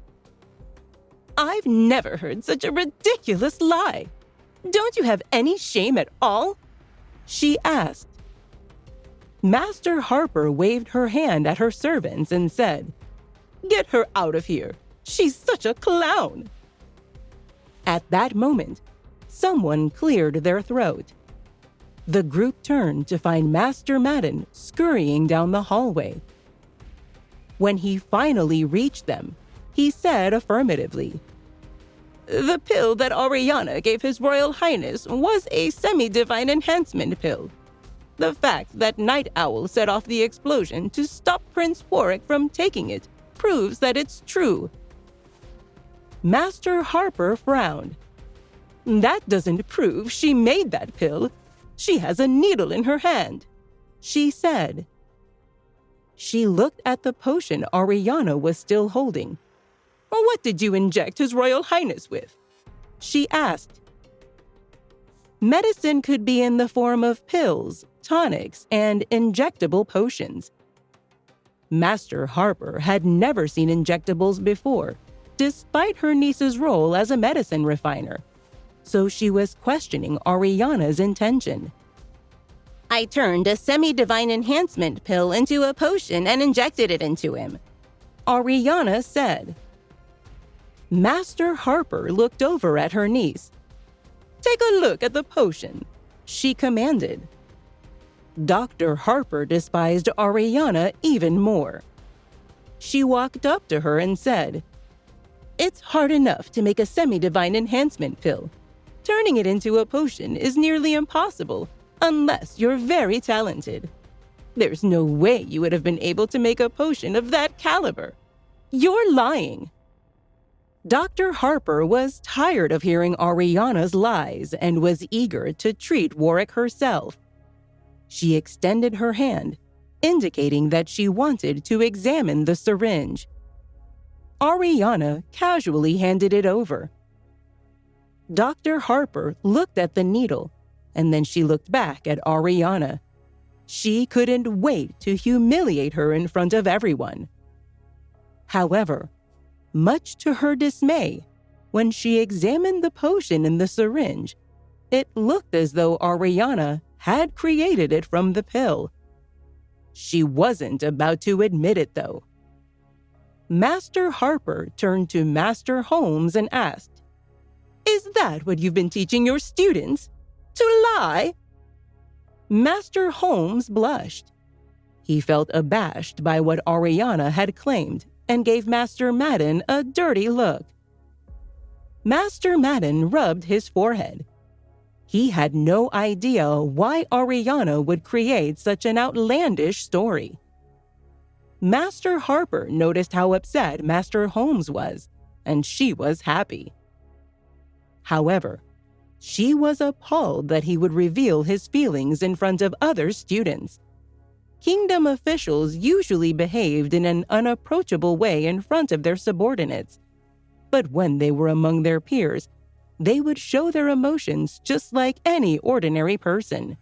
S1: "I've never heard such a ridiculous lie. Don't you have any shame at all?" she asked. Master Harper waved her hand at her servants and said, "Get her out of here. She's such a clown." At that moment, someone cleared their throat. The group turned to find Master Madden scurrying down the hallway. When he finally reached them, he said affirmatively, "The pill that Ariana gave His Royal Highness was a semi-divine enhancement pill. The fact that Night Owl set off the explosion to stop Prince Warwick from taking it proves that it's true." Master Harper frowned. "That doesn't prove she made that pill. She has a needle in her hand," she said. She looked at the potion Ariana was still holding. "What did you inject His Royal Highness with?" she asked. Medicine could be in the form of pills, tonics, and injectable potions. Master Harper had never seen injectables before, despite her niece's role as a medicine refiner, so she was questioning Ariana's intention. "I turned a semi-divine enhancement pill into a potion and injected it into him," Ariana said. Master Harper looked over at her niece. "Take a look at the potion," she commanded. Dr. Harper despised Ariana even more. She walked up to her and said, "It's hard enough to make a semi-divine enhancement pill. Turning it into a potion is nearly impossible unless you're very talented. There's no way you would have been able to make a potion of that caliber. You're lying." Dr. Harper was tired of hearing Ariana's lies and was eager to treat Warwick herself. She extended her hand, indicating that she wanted to examine the syringe. Ariana casually handed it over. Dr. Harper looked at the needle, and then she looked back at Ariana. She couldn't wait to humiliate her in front of everyone. However, much to her dismay, when she examined the potion in the syringe, it looked as though Ariana had created it from the pill. She wasn't about to admit it, though. Master Harper turned to Master Holmes and asked, "Is that what you've been teaching your students? To lie?" Master Holmes blushed. He felt abashed by what Ariana had claimed and gave Master Madden a dirty look. Master Madden rubbed his forehead. He had no idea why Ariana would create such an outlandish story. Master Harper noticed how upset Master Holmes was, and she was happy. However, she was appalled that he would reveal his feelings in front of other students. Kingdom officials usually behaved in an unapproachable way in front of their subordinates, but when they were among their peers, they would show their emotions just like any ordinary person.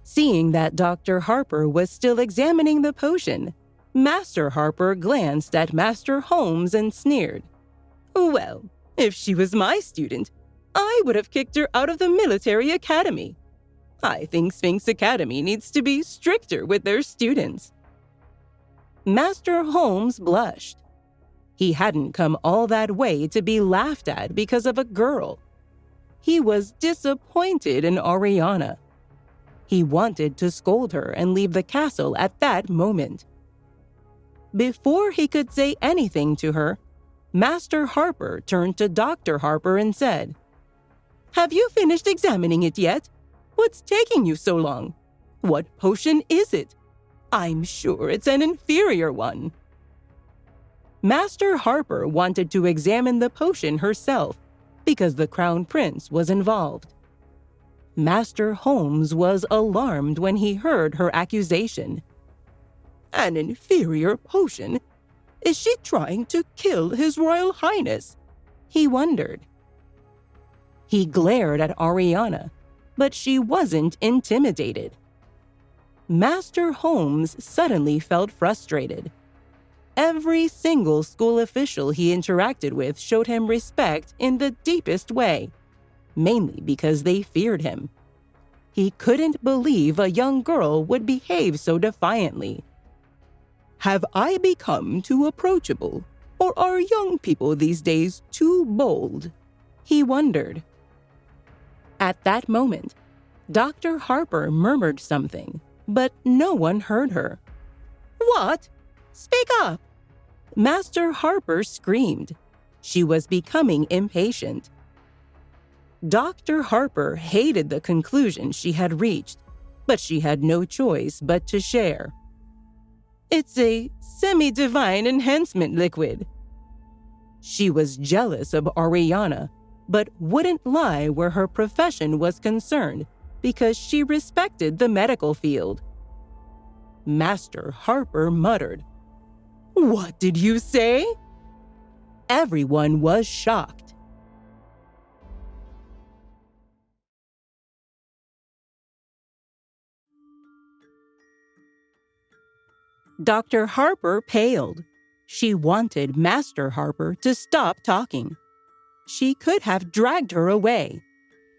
S1: Seeing that Dr. Harper was still examining the potion, Master Harper glanced at Master Holmes and sneered. "Well, if she was my student, I would have kicked her out of the military academy. I think Sphinx Academy needs to be stricter with their students." Master Holmes blushed. He hadn't come all that way to be laughed at because of a girl. He was disappointed in Ariana. He wanted to scold her and leave the castle at that moment. Before he could say anything to her, Master Harper turned to Dr. Harper and said, "Have you finished examining it yet? What's taking you so long? What potion is it? I'm sure it's an inferior one." Master Harper wanted to examine the potion herself because the Crown Prince was involved. Master Holmes was alarmed when he heard her accusation. "An inferior potion? Is she trying to kill His Royal Highness?" he wondered. He glared at Ariana, but she wasn't intimidated. Master Holmes suddenly felt frustrated. Every single school official he interacted with showed him respect in the deepest way, mainly because they feared him. He couldn't believe a young girl would behave so defiantly. "Have I become too approachable, or are young people these days too bold?" he wondered. At that moment, Dr. Harper murmured something, but no one heard her. "What? Speak up!" Master Harper screamed. She was becoming impatient. Dr. Harper hated the conclusion she had reached, but she had no choice but to share. "It's a semi-divine enhancement liquid." She was jealous of Ariana, but wouldn't lie where her profession was concerned because she respected the medical field. Master Harper muttered, "What did you say?" Everyone was shocked. Dr. Harper paled. She wanted Master Harper to stop talking. She could have dragged her away.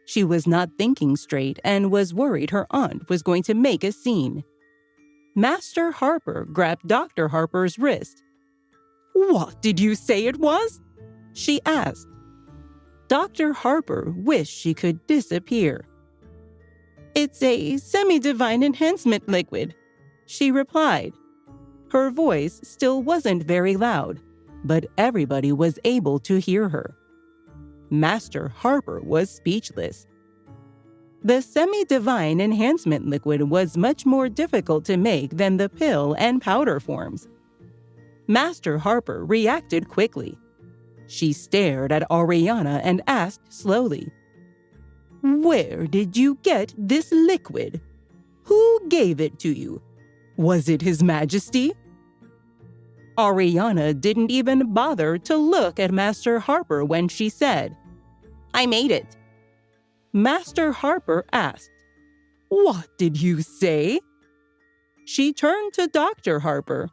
S1: She was not thinking straight and was worried her aunt was going to make a scene. Master Harper grabbed Dr. Harper's wrist. "What did you say it was?" she asked. Dr. Harper wished she could disappear. "It's a semi-divine enhancement liquid," she replied. Her voice still wasn't very loud, but everybody was able to hear her. Master Harper was speechless. The semi-divine enhancement liquid was much more difficult to make than the pill and powder forms. Master Harper reacted quickly. She stared at Ariana and asked slowly, "Where did you get this liquid? Who gave it to you? Was it His Majesty?" Ariana didn't even bother to look at Master Harper when she said, "I made it." Master Harper asked, "What did you say?" She turned to Dr. Harper.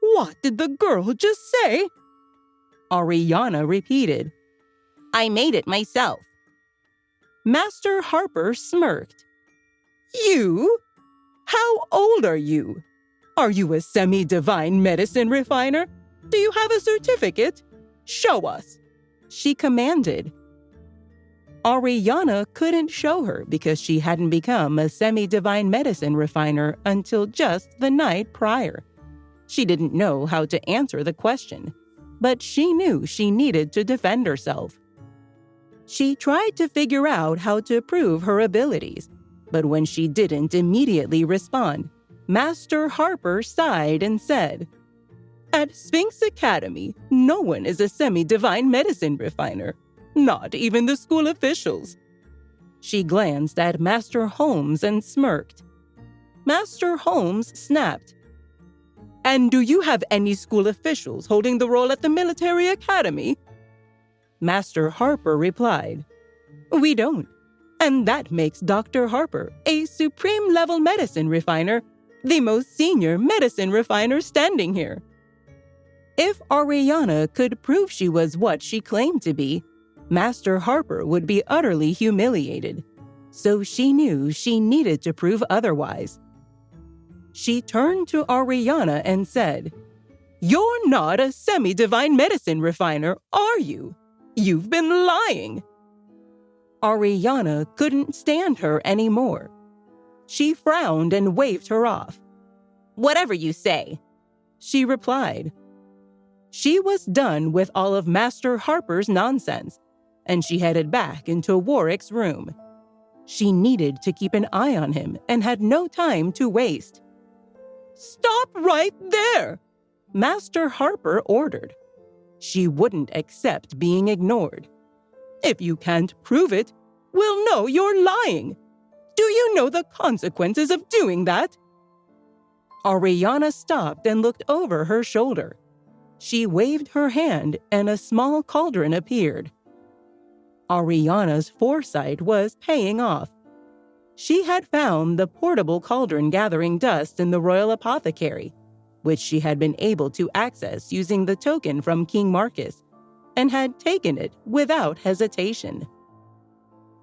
S1: "What did the girl just say?" Ariana repeated, "I made it myself." Master Harper smirked. "You? How old are you? Are you a semi-divine medicine refiner? Do you have a certificate? Show us," she commanded. Ariana couldn't show her because she hadn't become a semi-divine medicine refiner until just the night prior. She didn't know how to answer the question, but she knew she needed to defend herself. She tried to figure out how to prove her abilities, but when she didn't immediately respond, Master Harper sighed and said, "At Sphinx Academy, no one is a semi-divine medicine refiner, not even the school officials." She glanced at Master Holmes and smirked. Master Holmes snapped, "And do you have any school officials holding the role at the military academy?" Master Harper replied, "We don't. And that makes Dr. Harper a supreme-level medicine refiner, the most senior medicine refiner standing here." If Ariana could prove she was what she claimed to be, Master Harper would be utterly humiliated. So she knew she needed to prove otherwise. She turned to Ariana and said, "You're not a semi-divine medicine refiner, are you? You've been lying." Ariana couldn't stand her anymore. She frowned and waved her off. "Whatever you say," she replied. She was done with all of Master Harper's nonsense, and she headed back into Warwick's room. She needed to keep an eye on him and had no time to waste. "Stop right there!" Master Harper ordered. She wouldn't accept being ignored. "If you can't prove it, we'll know you're lying. Do you know the consequences of doing that?" Ariana stopped and looked over her shoulder. She waved her hand and a small cauldron appeared. Ariana's foresight was paying off. She had found the portable cauldron gathering dust in the Royal Apothecary, which she had been able to access using the token from King Marcus, and had taken it without hesitation.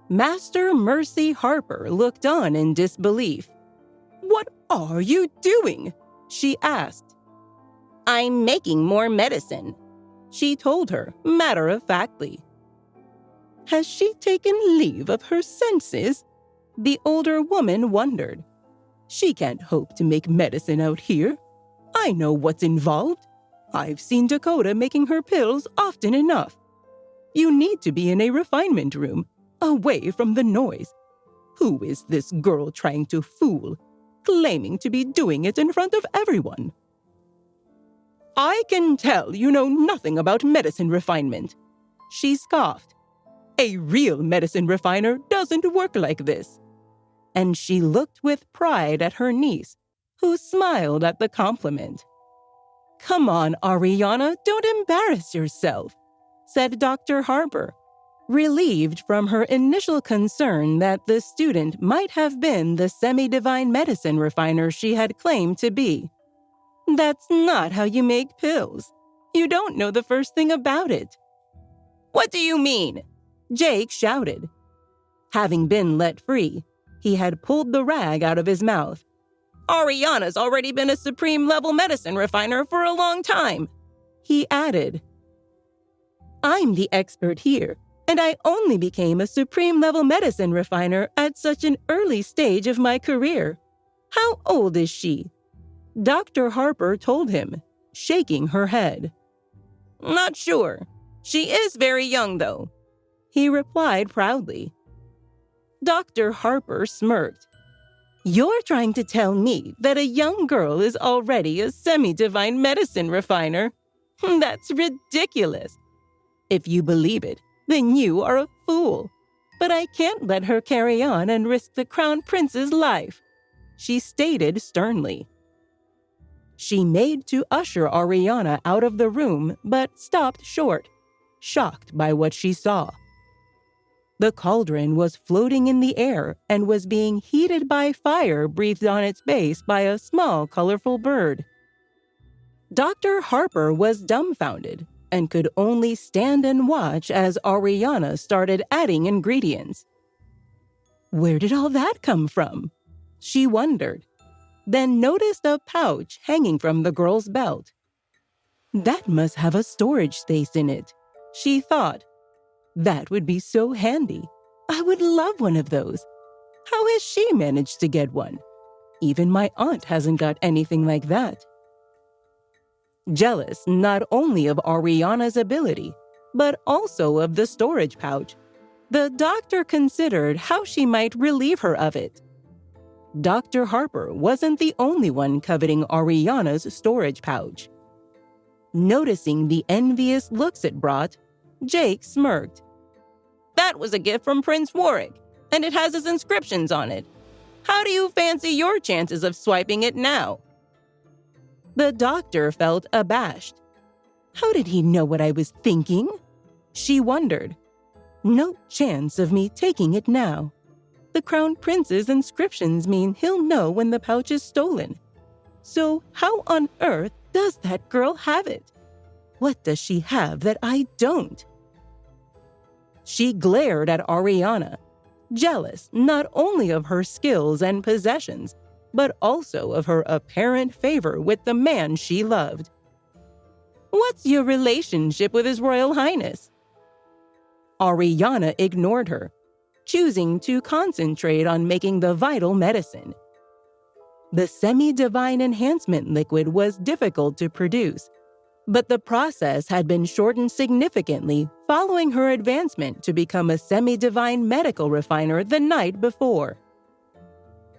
S1: Master Mercy Harper looked on in disbelief. "What are you doing?" she asked. "I'm making more medicine," she told her matter-of-factly. Has she taken leave of her senses? The older woman wondered. She can't hope to make medicine out here. I know what's involved. I've seen Dakota making her pills often enough. You need to be in a refinement room, away from the noise. Who is this girl trying to fool, claiming to be doing it in front of everyone? "I can tell you know nothing about medicine refinement," she scoffed. "A real medicine refiner doesn't work like this." And she looked with pride at her niece, who smiled at the compliment. "Come on, Ariana, don't embarrass yourself," said Dr. Harper, relieved from her initial concern that the student might have been the semi-divine medicine refiner she had claimed to be. "That's not how you make pills. You don't know the first thing about it." "What do you mean?" Jake shouted. Having been let free, he had pulled the rag out of his mouth. "Ariana's already been a supreme-level medicine refiner for a long time," he added. "I'm the expert here, and I only became a supreme-level medicine refiner at such an early stage of my career. How old is she?" Dr. Harper told him, shaking her head. "Not sure. She is very young, though," he replied proudly. Dr. Harper smirked. "You're trying to tell me that a young girl is already a semi-divine medicine refiner? That's ridiculous. If you believe it, then you are a fool. But I can't let her carry on and risk the Crown Prince's life," she stated sternly. She made to usher Ariana out of the room, but stopped short, shocked by what she saw. The cauldron was floating in the air and was being heated by fire breathed on its base by a small, colorful bird. Dr. Harper was dumbfounded and could only stand and watch as Ariana started adding ingredients. Where did all that come from? She wondered, then noticed a pouch hanging from the girl's belt. That must have a storage space in it, she thought. That would be so handy. I would love one of those. How has she managed to get one? Even my aunt hasn't got anything like that. Jealous not only of Ariana's ability, but also of the storage pouch, the doctor considered how she might relieve her of it. Dr. Harper wasn't the only one coveting Ariana's storage pouch. Noticing the envious looks it brought, Jake smirked. That was a gift from Prince Warwick, and it has his inscriptions on it. How do you fancy your chances of swiping it now? The doctor felt abashed. How did he know what I was thinking? She wondered. No chance of me taking it now. The Crown Prince's inscriptions mean he'll know when the pouch is stolen. So how on earth does that girl have it? What does she have that I don't? She glared at Ariana, jealous not only of her skills and possessions, but also of her apparent favor with the man she loved. What's your relationship with His Royal Highness? Ariana ignored her, choosing to concentrate on making the vital medicine. The semi-divine enhancement liquid was difficult to produce, But the process had been shortened significantly following her advancement to become a semi-divine medical refiner the night before.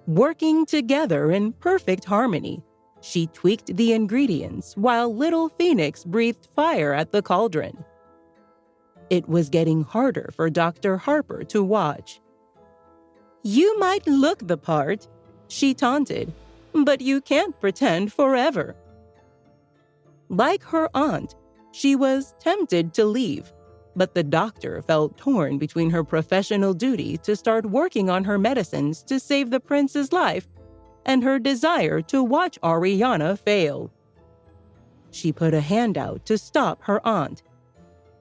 S1: Working together in perfect harmony, she tweaked the ingredients while Little Phoenix breathed fire at the cauldron. It was getting harder for Dr. Harper to watch. "You might look the part," she taunted, "but you can't pretend forever." Like her aunt, she was tempted to leave, but the doctor felt torn between her professional duty to start working on her medicines to save the prince's life and her desire to watch Ariana fail. She put a hand out to stop her aunt.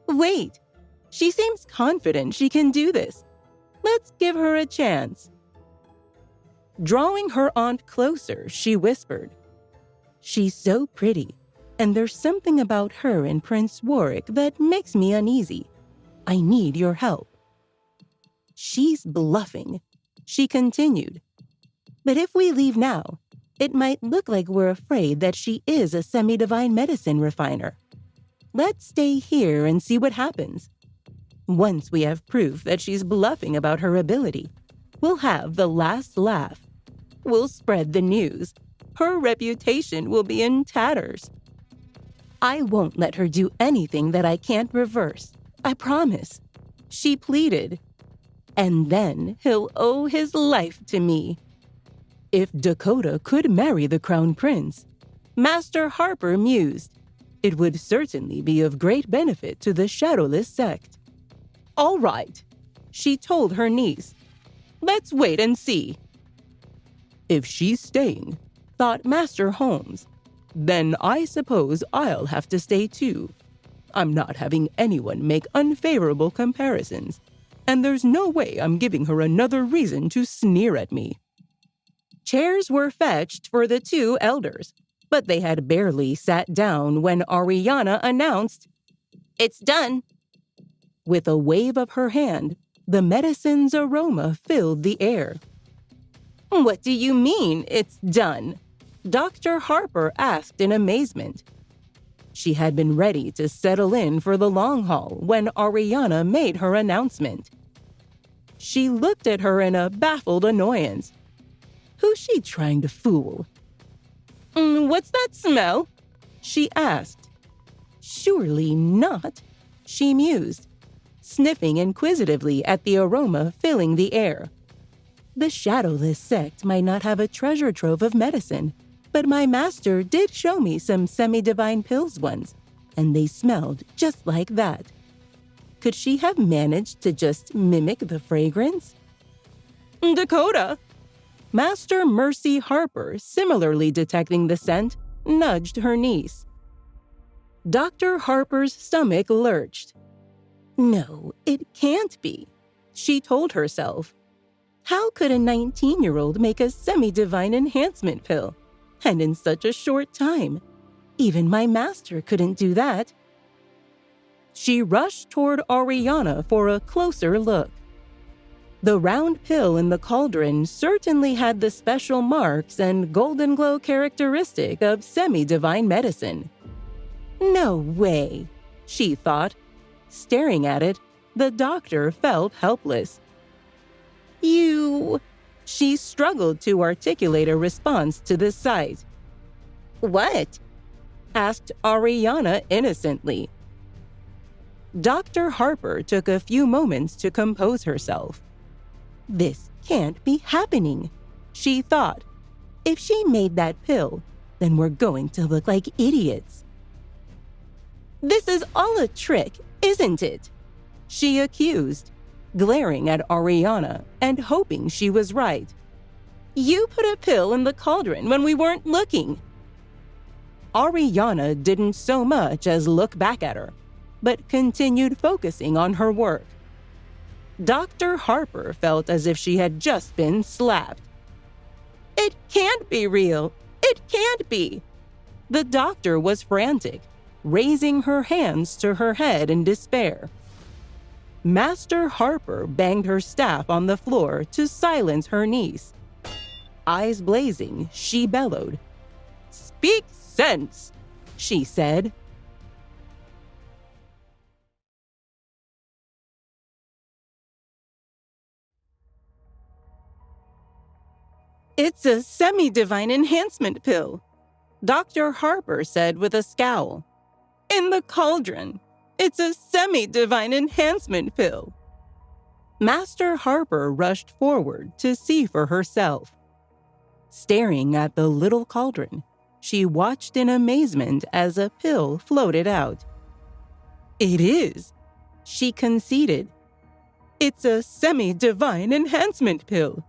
S1: "Wait, she seems confident she can do this. Let's give her a chance." Drawing her aunt closer, she whispered, "She's so pretty, and there's something about her and Prince Warwick that makes me uneasy. I need your help." "She's bluffing," she continued. "But if we leave now, it might look like we're afraid that she is a semi-divine medicine refiner. Let's stay here and see what happens. Once we have proof that she's bluffing about her ability, we'll have the last laugh. We'll spread the news. Her reputation will be in tatters. I won't let her do anything that I can't reverse. I promise," she pleaded. "And then he'll owe his life to me." If Dakota could marry the Crown Prince, Master Harper mused, it would certainly be of great benefit to the Shadowless sect. "All right," she told her niece. "Let's wait and see." "If she's staying," thought Master Holmes, "then I suppose I'll have to stay too. I'm not having anyone make unfavorable comparisons, and there's no way I'm giving her another reason to sneer at me." Chairs were fetched for the two elders, but they had barely sat down when Ariana announced, "It's done." With a wave of her hand, the medicine's aroma filled the air. "What do you mean, it's done?" Dr. Harper asked in amazement. She had been ready to settle in for the long haul when Ariana made her announcement. She looked at her in a baffled annoyance. Who's she trying to fool? "What's that smell?" she asked. "Surely not," she mused, sniffing inquisitively at the aroma filling the air. "The Shadowless sect might not have a treasure trove of medicine, but my master did show me some semi-divine pills once, and they smelled just like that. Could she have managed to just mimic the fragrance?" "Dakota!" Master Mercy Harper, similarly detecting the scent, nudged her niece. Dr. Harper's stomach lurched. "No, it can't be," she told herself. "How could a 19-year-old make a semi-divine enhancement pill? And in such a short time. Even my master couldn't do that." She rushed toward Ariana for a closer look. The round pill in the cauldron certainly had the special marks and golden glow characteristic of semi-divine medicine. "No way," she thought. Staring at it, the doctor felt helpless. "You..." She struggled to articulate a response to this sight. "What?" asked Ariana innocently. Dr. Harper took a few moments to compose herself. This can't be happening, she thought. If she made that pill, then we're going to look like idiots. "This is all a trick, isn't it?" she accused, glaring at Ariana and hoping she was right. "You put a pill in the cauldron when we weren't looking." Ariana didn't so much as look back at her, but continued focusing on her work. Dr. Harper felt as if she had just been slapped. "It can't be real! It can't be!" The doctor was frantic, raising her hands to her head in despair. Master Harper banged her staff on the floor to silence her niece. Eyes blazing, she bellowed. "Speak sense," she said. It's a semi-divine enhancement pill, Dr. Harper said with a scowl. In the cauldron. It's a semi-divine enhancement pill. Master Harper rushed forward to see for herself. Staring at the little cauldron, she watched in amazement as a pill floated out. It is, she conceded. It's a semi-divine enhancement pill.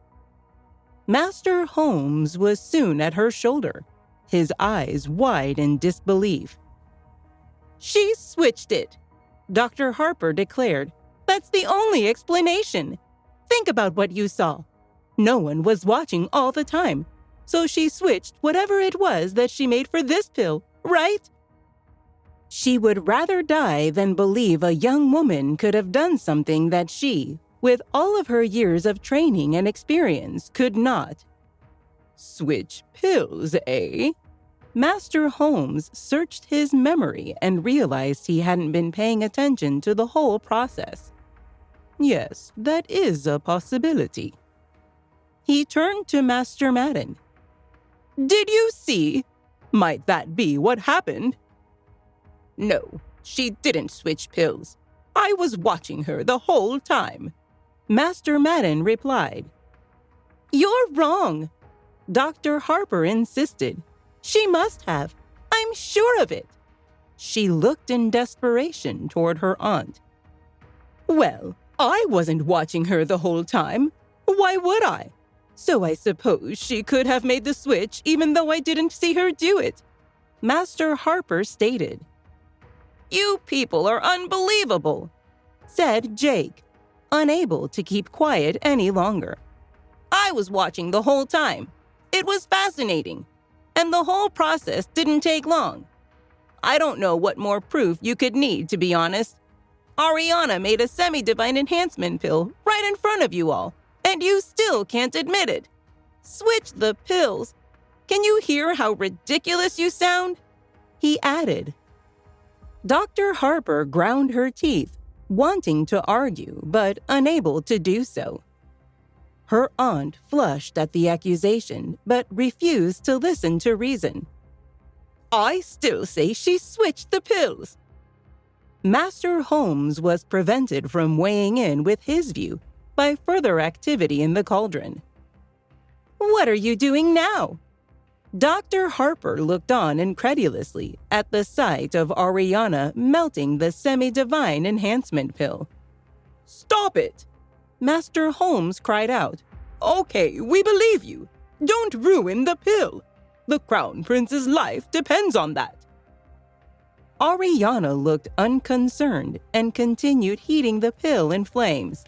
S1: Master Holmes was soon at her shoulder, his eyes wide in disbelief. She switched it, Dr. Harper declared. That's the only explanation. Think about what you saw. No one was watching all the time, so she switched whatever it was that she made for this pill, right? She would rather die than believe a young woman could have done something that she, with all of her years of training and experience, could not. Switch pills, eh? Master Holmes searched his memory and realized he hadn't been paying attention to the whole process. Yes, that is a possibility. He turned to Master Madden. Did you see? Might that be what happened? No, she didn't switch pills. I was watching her the whole time, Master Madden replied. You're wrong, Dr. Harper insisted. She must have. I'm sure of it. She looked in desperation toward her aunt. Well, I wasn't watching her the whole time. Why would I? So I suppose she could have made the switch even though I didn't see her do it, Master Harper stated. You people are unbelievable, said Jake, unable to keep quiet any longer. I was watching the whole time. It was fascinating. And the whole process didn't take long. I don't know what more proof you could need, to be honest. Ariana made a semi-divine enhancement pill right in front of you all, and you still can't admit it. Switch the pills. Can you hear how ridiculous you sound? He added. Dr. Harper ground her teeth, wanting to argue, but unable to do so. Her aunt flushed at the accusation, but refused to listen to reason. I still say she switched the pills. Master Holmes was prevented from weighing in with his view by further activity in the cauldron. What are you doing now? Dr. Harper looked on incredulously at the sight of Ariana melting the semi-divine enhancement pill. Stop it! Master Holmes cried out. Okay, we believe you. Don't ruin the pill. The Crown Prince's life depends on that. Ariana looked unconcerned and continued heating the pill in flames.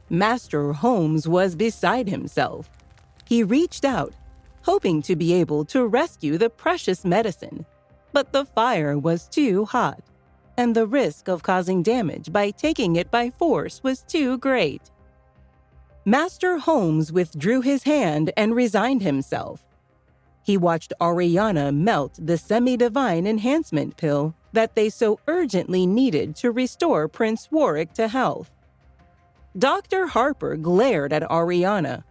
S1: Master Holmes was beside himself. He reached out, hoping to be able to rescue the precious medicine, but the fire was too hot, and the risk of causing damage by taking it by force was too great. Master Holmes withdrew his hand and resigned himself. He watched Ariana melt the semi-divine enhancement pill that they so urgently needed to restore Prince Warwick to health. Dr. Harper glared at Ariana.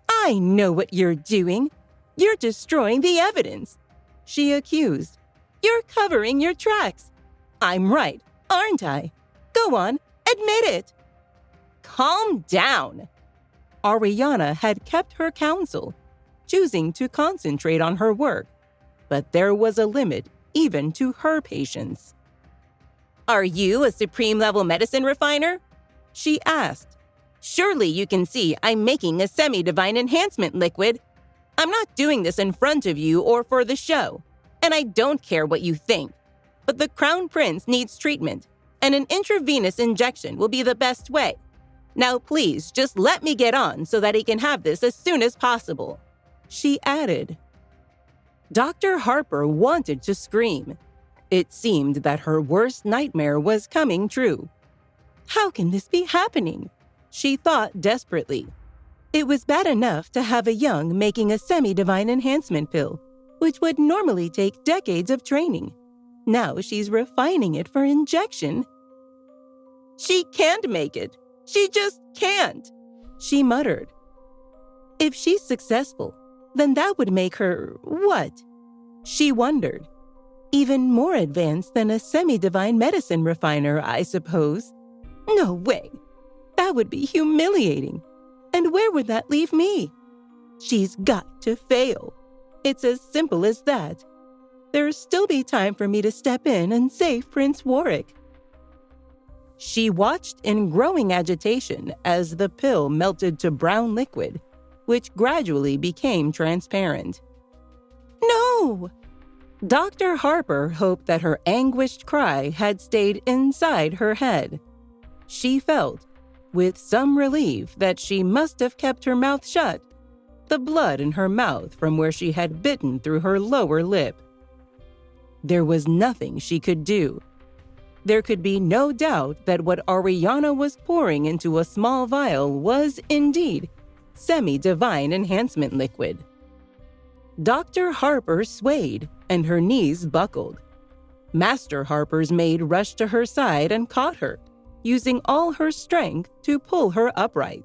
S1: I know what you're doing. You're destroying the evidence, she accused. You're covering your tracks. I'm right, aren't I? Go on, admit it. Calm down. Ariana had kept her counsel, choosing to concentrate on her work, but there was a limit even to her patience. Are you a supreme-level medicine refiner? She asked. Surely you can see I'm making a semi-divine enhancement liquid. I'm not doing this in front of you or for the show, and I don't care what you think. But the Crown Prince needs treatment, and an intravenous injection will be the best way. Now please, just let me get on so that he can have this as soon as possible, she added. Dr. Harper wanted to scream. It seemed that her worst nightmare was coming true. How can this be happening? She thought desperately. It was bad enough to have a young making a semi-divine enhancement pill, which would normally take decades of training. Now she's refining it for injection. She can't make it. She just can't, she muttered. If she's successful, then that would make her what? She wondered. Even more advanced than a semi-divine medicine refiner, I suppose. No way. That would be humiliating. And where would that leave me? She's got to fail. It's as simple as that. There'll still be time for me to step in and save Prince Warwick. She watched in growing agitation as the pill melted to brown liquid, which gradually became transparent. No! Dr. Harper hoped that her anguished cry had stayed inside her head. She felt, with some relief, that she must have kept her mouth shut, the blood in her mouth from where she had bitten through her lower lip. There was nothing she could do. There could be no doubt that what Ariana was pouring into a small vial was indeed semi-divine enhancement liquid. Dr. Harper swayed, and her knees buckled. Master Harper's maid rushed to her side and caught her, using all her strength to pull her upright.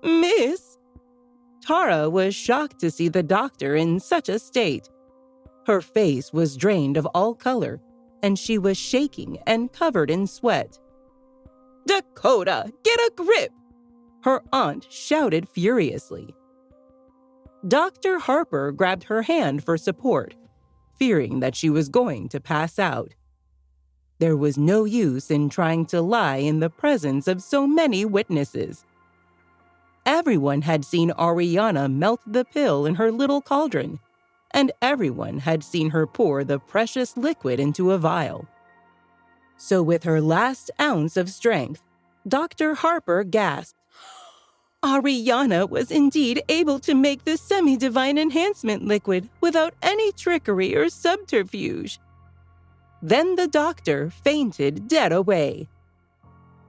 S1: "Miss?" Tara was shocked to see the doctor in such a state. Her face was drained of all color, and she was shaking and covered in sweat. "Dakota, get a grip!" her aunt shouted furiously. Dr. Harper grabbed her hand for support, fearing that she was going to pass out. There was no use in trying to lie in the presence of so many witnesses. Everyone had seen Ariana melt the pill in her little cauldron, and everyone had seen her pour the precious liquid into a vial. So with her last ounce of strength, Dr. Harper gasped. Ariana was indeed able to make the semi-divine enhancement liquid without any trickery or subterfuge. Then the doctor fainted dead away.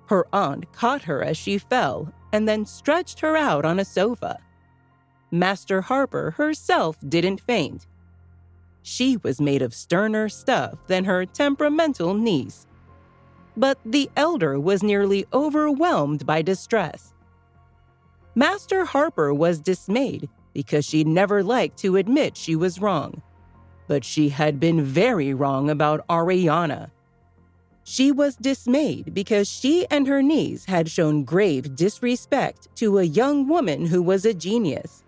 S1: Her aunt caught her as she fell and then stretched her out on a sofa. Master Harper herself didn't faint. She was made of sterner stuff than her temperamental niece. But the elder was nearly overwhelmed by distress. Master Harper was dismayed because she never liked to admit she was wrong. But she had been very wrong about Ariana. She was dismayed because she and her niece had shown grave disrespect to a young woman who was a genius.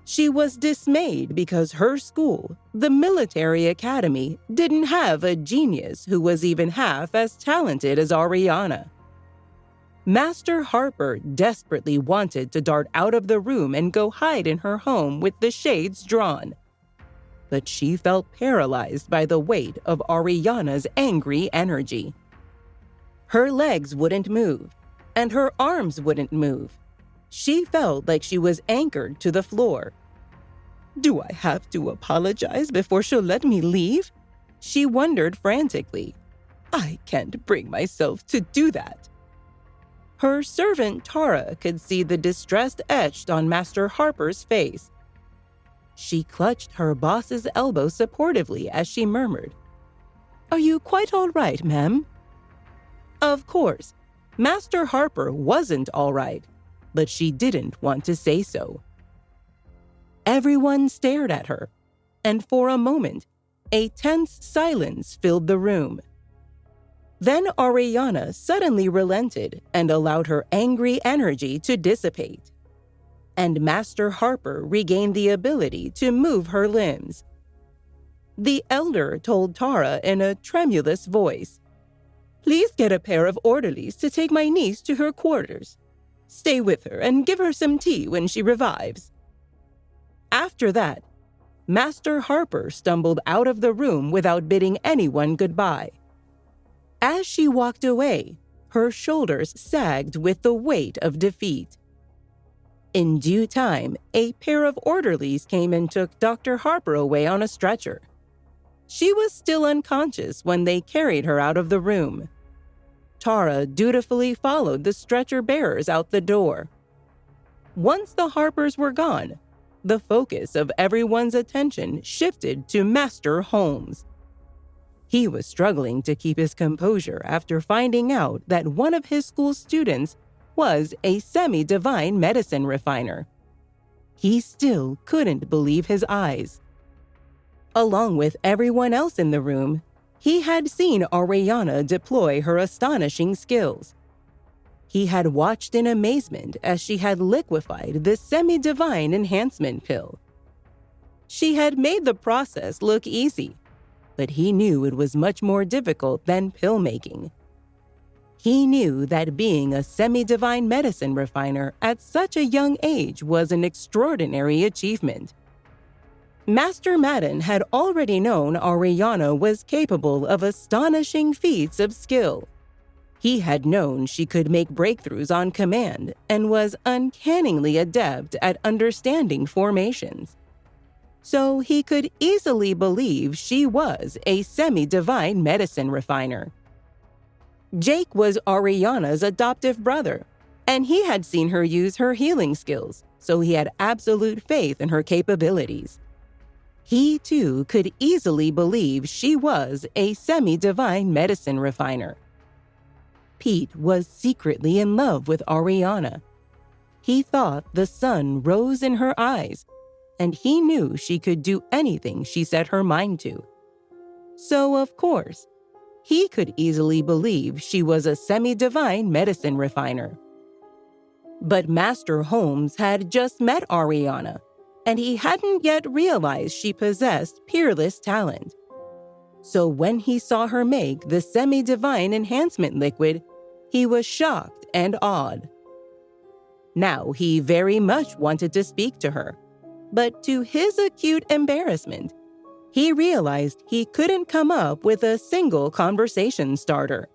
S1: She was dismayed because her school, the military academy, didn't have a genius who was even half as talented as Ariana. Master Harper desperately wanted to dart out of the room and go hide in her home with the shades drawn. But she felt paralyzed by the weight of Ariana's angry energy. Her legs wouldn't move, and her arms wouldn't move. She felt like she was anchored to the floor. Do I have to apologize before she'll let me leave? She wondered frantically. I can't bring myself to do that. Her servant Tara could see the distress etched on Master Harper's face. She clutched her boss's elbow supportively as she murmured, "Are you quite all right, ma'am?" Of course, Master Harper wasn't all right, but she didn't want to say so. Everyone stared at her, and for a moment, a tense silence filled the room. Then Ariana suddenly relented and allowed her angry energy to dissipate. And Master Harper regained the ability to move her limbs. The elder told Tara in a tremulous voice, "Please get a pair of orderlies to take my niece to her quarters. Stay with her and give her some tea when she revives." After that, Master Harper stumbled out of the room without bidding anyone goodbye. As she walked away, her shoulders sagged with the weight of defeat. In due time, a pair of orderlies came and took Dr. Harper away on a stretcher. She was still unconscious when they carried her out of the room. Tara dutifully followed the stretcher bearers out the door. Once the Harpers were gone, the focus of everyone's attention shifted to Master Holmes. He was struggling to keep his composure after finding out that one of his school students was a semi-divine medicine refiner. He still couldn't believe his eyes. Along with everyone else in the room, he had seen Ariana deploy her astonishing skills. He had watched in amazement as she had liquefied the semi-divine enhancement pill. She had made the process look easy, but he knew it was much more difficult than pill making. He knew that being a semi-divine medicine refiner at such a young age was an extraordinary achievement. Master Madden had already known Ariana was capable of astonishing feats of skill. He had known she could make breakthroughs on command and was uncannily adept at understanding formations. So he could easily believe she was a semi-divine medicine refiner. Jake was Ariana's adoptive brother, and he had seen her use her healing skills, so he had absolute faith in her capabilities. He, too, could easily believe she was a semi-divine medicine refiner. Pete was secretly in love with Ariana. He thought the sun rose in her eyes, and he knew she could do anything she set her mind to. So, of course, he could easily believe she was a semi-divine medicine refiner. But Master Holmes had just met Ariana, and he hadn't yet realized she possessed peerless talent. So when he saw her make the semi-divine enhancement liquid, he was shocked and awed. Now he very much wanted to speak to her, but to his acute embarrassment, he realized he couldn't come up with a single conversation starter.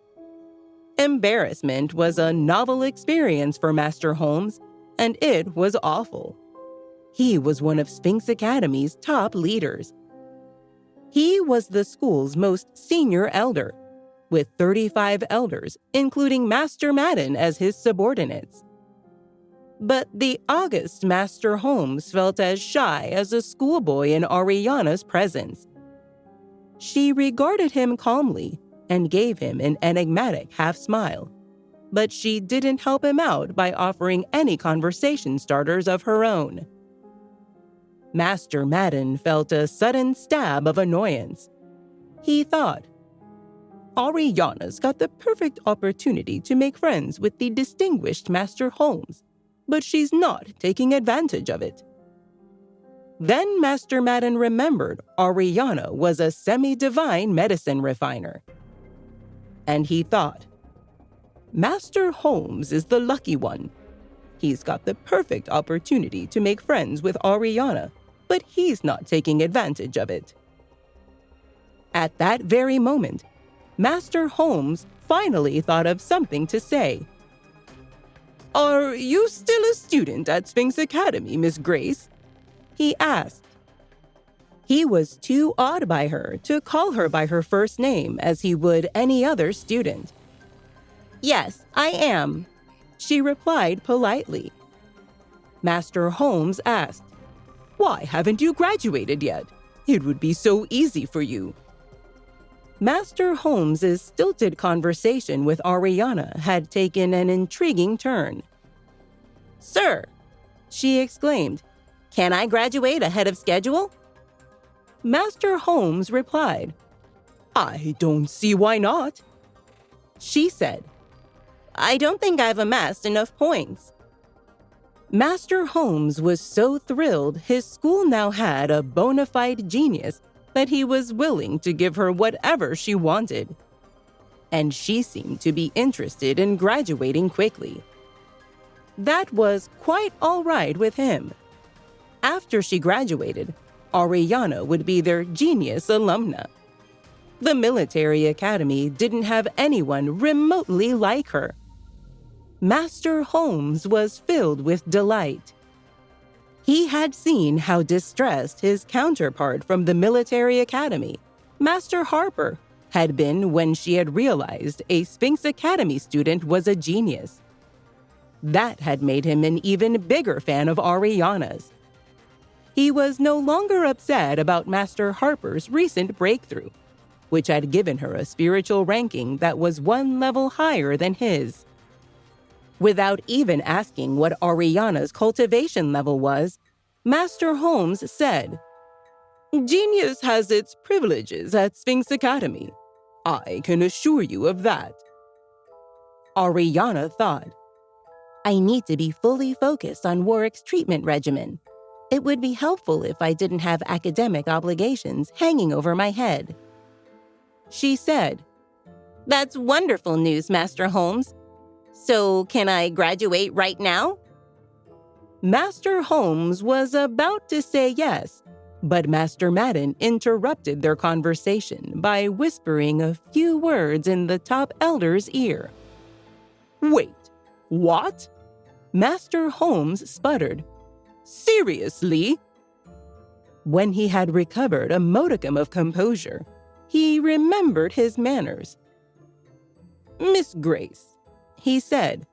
S1: Embarrassment was a novel experience for Master Holmes, and it was awful. He was one of Sphinx Academy's top leaders. He was the school's most senior elder, with 35 elders, including Master Madden as his subordinates. But the august Master Holmes felt as shy as a schoolboy in Ariana's presence. She regarded him calmly and gave him an enigmatic half-smile, but she didn't help him out by offering any conversation starters of her own. Master Madden felt a sudden stab of annoyance. He thought, Ariana's got the perfect opportunity to make friends with the distinguished Master Holmes, but she's not taking advantage of it. Then Master Madden remembered Ariana was a semi-divine medicine refiner. And he thought, Master Holmes is the lucky one. He's got the perfect opportunity to make friends with Ariana, but he's not taking advantage of it. At that very moment, Master Holmes finally thought of something to say. Are you still a student at Sphinx Academy, Miss Grace? He asked. He was too awed by her to call her by her first name as he would any other student. Yes, I am, she replied politely. Master Holmes asked, Why haven't you graduated yet? It would be so easy for you. Master Holmes's stilted conversation with Ariana had taken an intriguing turn. Sir, she exclaimed, can I graduate ahead of schedule? Master Holmes replied, I don't see why not. She said, I don't think I've amassed enough points. Master Holmes was so thrilled his school now had a bona fide genius that he was willing to give her whatever she wanted. And she seemed to be interested in graduating quickly. That was quite all right with him. After she graduated, Ariana would be their genius alumna. The military academy didn't have anyone remotely like her. Master Holmes was filled with delight. He had seen how distressed his counterpart from the military academy, Master Harper, had been when she had realized a Sphinx Academy student was a genius. That had made him an even bigger fan of Ariana's. He was no longer upset about Master Harper's recent breakthrough, which had given her a spiritual ranking that was one level higher than his. Without even asking what Ariana's cultivation level was, Master Holmes said, "Genius has its privileges at Sphinx Academy. I can assure you of that." Ariana thought, "I need to be fully focused on Warwick's treatment regimen. It would be helpful if I didn't have academic obligations hanging over my head." She said, "That's wonderful news, Master Holmes. So can I graduate right now?" Master Holmes was about to say yes, but Master Madden interrupted their conversation by whispering a few words in the top elder's ear. "Wait, what?" Master Holmes sputtered. "Seriously?" When he had recovered a modicum of composure, he remembered his manners. "Miss Grace," he said,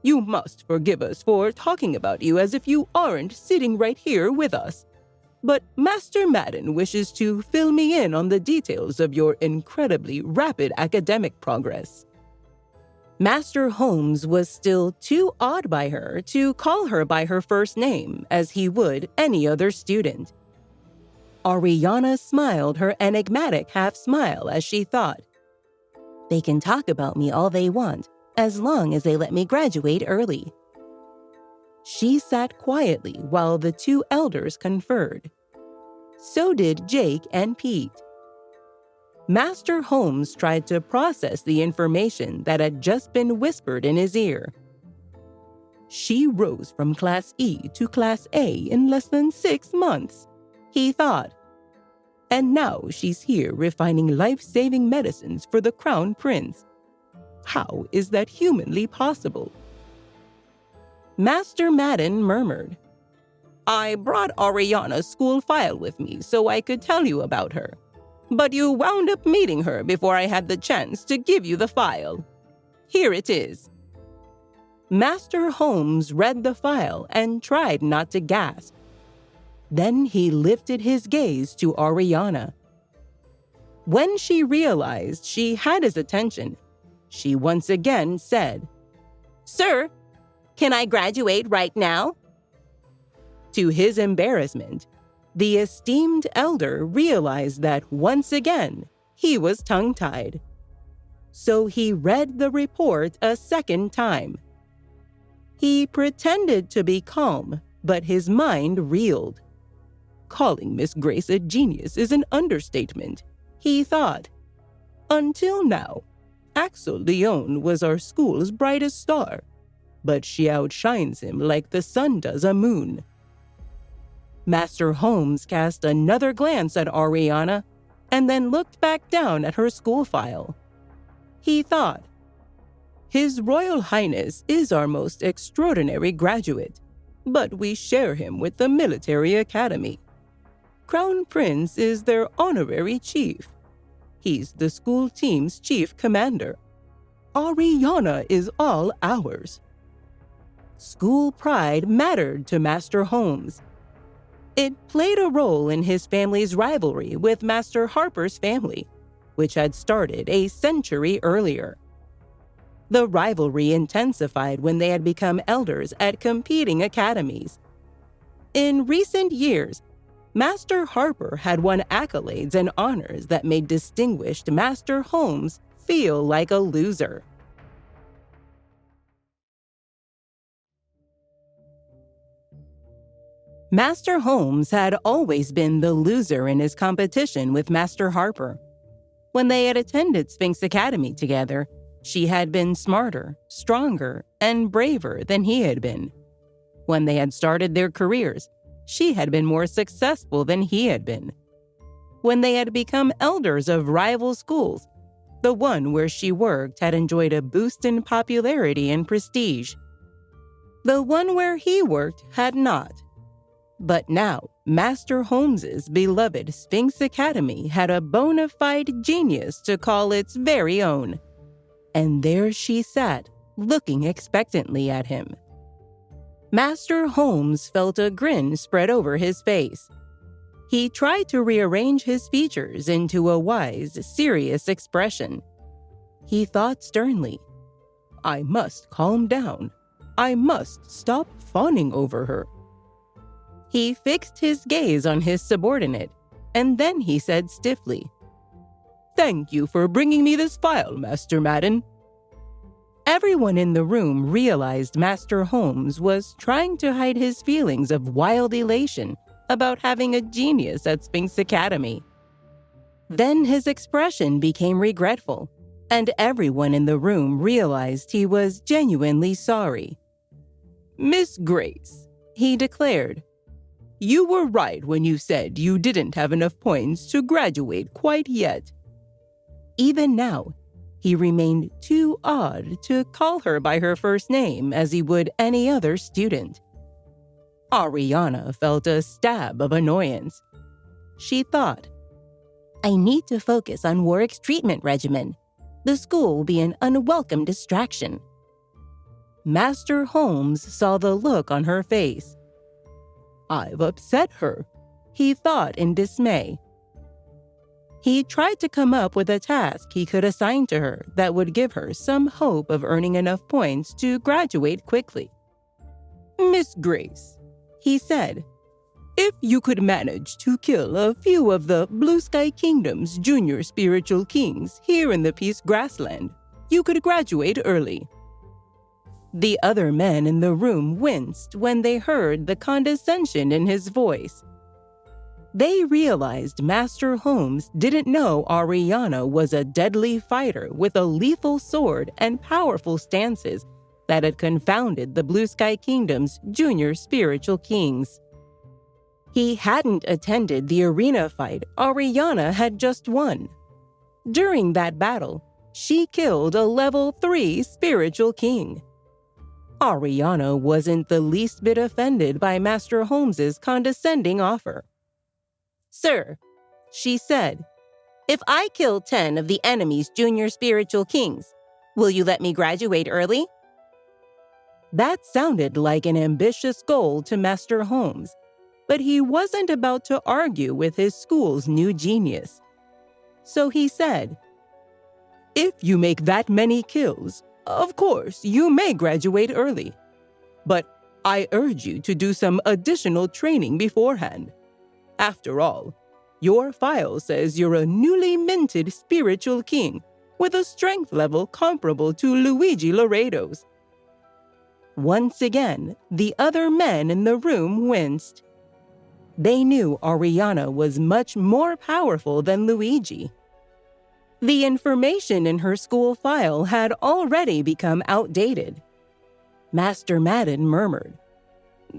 S1: "you must forgive us for talking about you as if you aren't sitting right here with us. But Master Madden wishes to fill me in on the details of your incredibly rapid academic progress." Master Holmes was still too awed by her to call her by her first name as he would any other student. Ariana smiled her enigmatic half-smile as she thought, "They can talk about me all they want, as long as they let me graduate early." She sat quietly while the two elders conferred. So did Jake and Pete. Master Holmes tried to process the information that had just been whispered in his ear. "She rose from Class E to Class A in less than 6 months," he thought. "And now she's here refining life-saving medicines for the Crown Prince. How is that humanly possible?" Master Madden murmured, "I brought Ariana's school file with me so I could tell you about her. But you wound up meeting her before I had the chance to give you the file. Here it is." Master Holmes read the file and tried not to gasp. Then he lifted his gaze to Ariana. When she realized she had his attention, she once again said, "Sir, can I graduate right now?" To his embarrassment, the esteemed elder realized that once again he was tongue-tied. So he read the report a second time. He pretended to be calm, but his mind reeled. Calling Miss Grace a genius is an understatement, he thought. Until now, Axel Leon was our school's brightest star, but she outshines him like the sun does a moon. Master Holmes cast another glance at Ariana and then looked back down at her school file. He thought, "His Royal Highness is our most extraordinary graduate, but we share him with the military academy. Crown Prince is their honorary chief. He's the school team's chief commander. Ariana is all ours." School pride mattered to Master Holmes. It played a role in his family's rivalry with Master Harper's family, which had started a century earlier. The rivalry intensified when they had become elders at competing academies. In recent years, Master Harper had won accolades and honors that made distinguished Master Holmes feel like a loser. Master Holmes had always been the loser in his competition with Master Harper. When they had attended Sphinx Academy together, she had been smarter, stronger, and braver than he had been. When they had started their careers, she had been more successful than he had been. When they had become elders of rival schools, the one where she worked had enjoyed a boost in popularity and prestige. The one where he worked had not. But now, Master Holmes's beloved Sphinx Academy had a bona fide genius to call its very own. And there she sat, looking expectantly at him. Master Holmes felt a grin spread over his face. He tried to rearrange his features into a wise, serious expression. He thought sternly, "I must calm down. I must stop fawning over her." He fixed his gaze on his subordinate, and then he said stiffly, "Thank you for bringing me this file, Master Madden." Everyone in the room realized Master Holmes was trying to hide his feelings of wild elation about having a genius at Sphinx Academy. Then his expression became regretful, and everyone in the room realized he was genuinely sorry. "Miss Grace," he declared, "you were right when you said you didn't have enough points to graduate quite yet." Even now, he remained too awed to call her by her first name as he would any other student. Ariana felt a stab of annoyance. She thought, "I need to focus on Warwick's treatment regimen. The school will be an unwelcome distraction." Master Holmes saw the look on her face. "I've upset her," he thought in dismay. He tried to come up with a task he could assign to her that would give her some hope of earning enough points to graduate quickly. "Miss Grace," he said, "if you could manage to kill a few of the Blue Sky Kingdom's junior spiritual kings here in the Peace Grassland, you could graduate early." The other men in the room winced when they heard the condescension in his voice. They realized Master Holmes didn't know Ariana was a deadly fighter with a lethal sword and powerful stances that had confounded the Blue Sky Kingdom's junior spiritual kings. He hadn't attended the arena fight Ariana had just won. During that battle, she killed a level 3 spiritual king. Ariana wasn't the least bit offended by Master Holmes's condescending offer. "Sir," she said, "if I kill 10 of the enemy's junior spiritual kings, will you let me graduate early?" That sounded like an ambitious goal to Master Holmes, but he wasn't about to argue with his school's new genius. So he said, "If you make that many kills, of course you may graduate early. But I urge you to do some additional training beforehand. After all, your file says you're a newly minted spiritual king with a strength level comparable to Luigi Laredo's." Once again, the other men in the room winced. They knew Ariana was much more powerful than Luigi. The information in her school file had already become outdated. Master Madden murmured,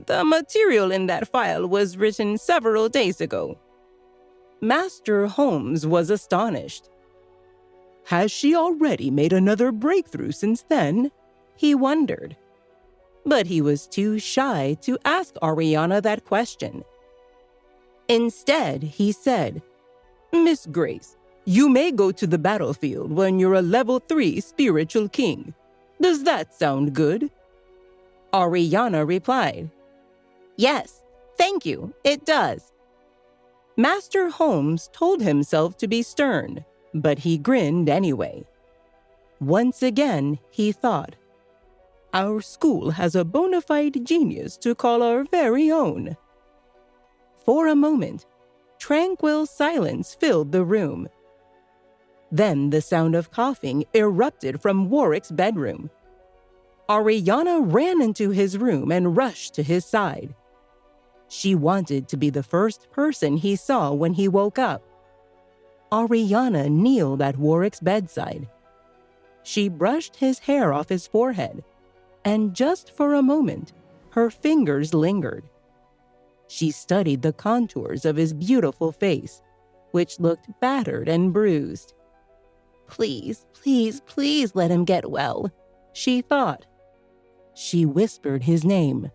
S1: "The material in that file was written several days ago." Master Holmes was astonished. "Has she already made another breakthrough since then?" he wondered. But he was too shy to ask Ariana that question. Instead, he said, "Miss Grace, you may go to the battlefield when you're a level 3 spiritual king. Does that sound good?" Ariana replied, "Yes, thank you, it does." Master Holmes told himself to be stern, but he grinned anyway. Once again, he thought, "Our school has a bona fide genius to call our very own." For a moment, tranquil silence filled the room. Then the sound of coughing erupted from Warwick's bedroom. Ariana ran into his room and rushed to his side. She wanted to be the first person he saw when he woke up. Ariana kneeled at Warwick's bedside. She brushed his hair off his forehead, and just for a moment, her fingers lingered. She studied the contours of his beautiful face, which looked battered and bruised. "Please, please, please let him get well," she thought. She whispered his name.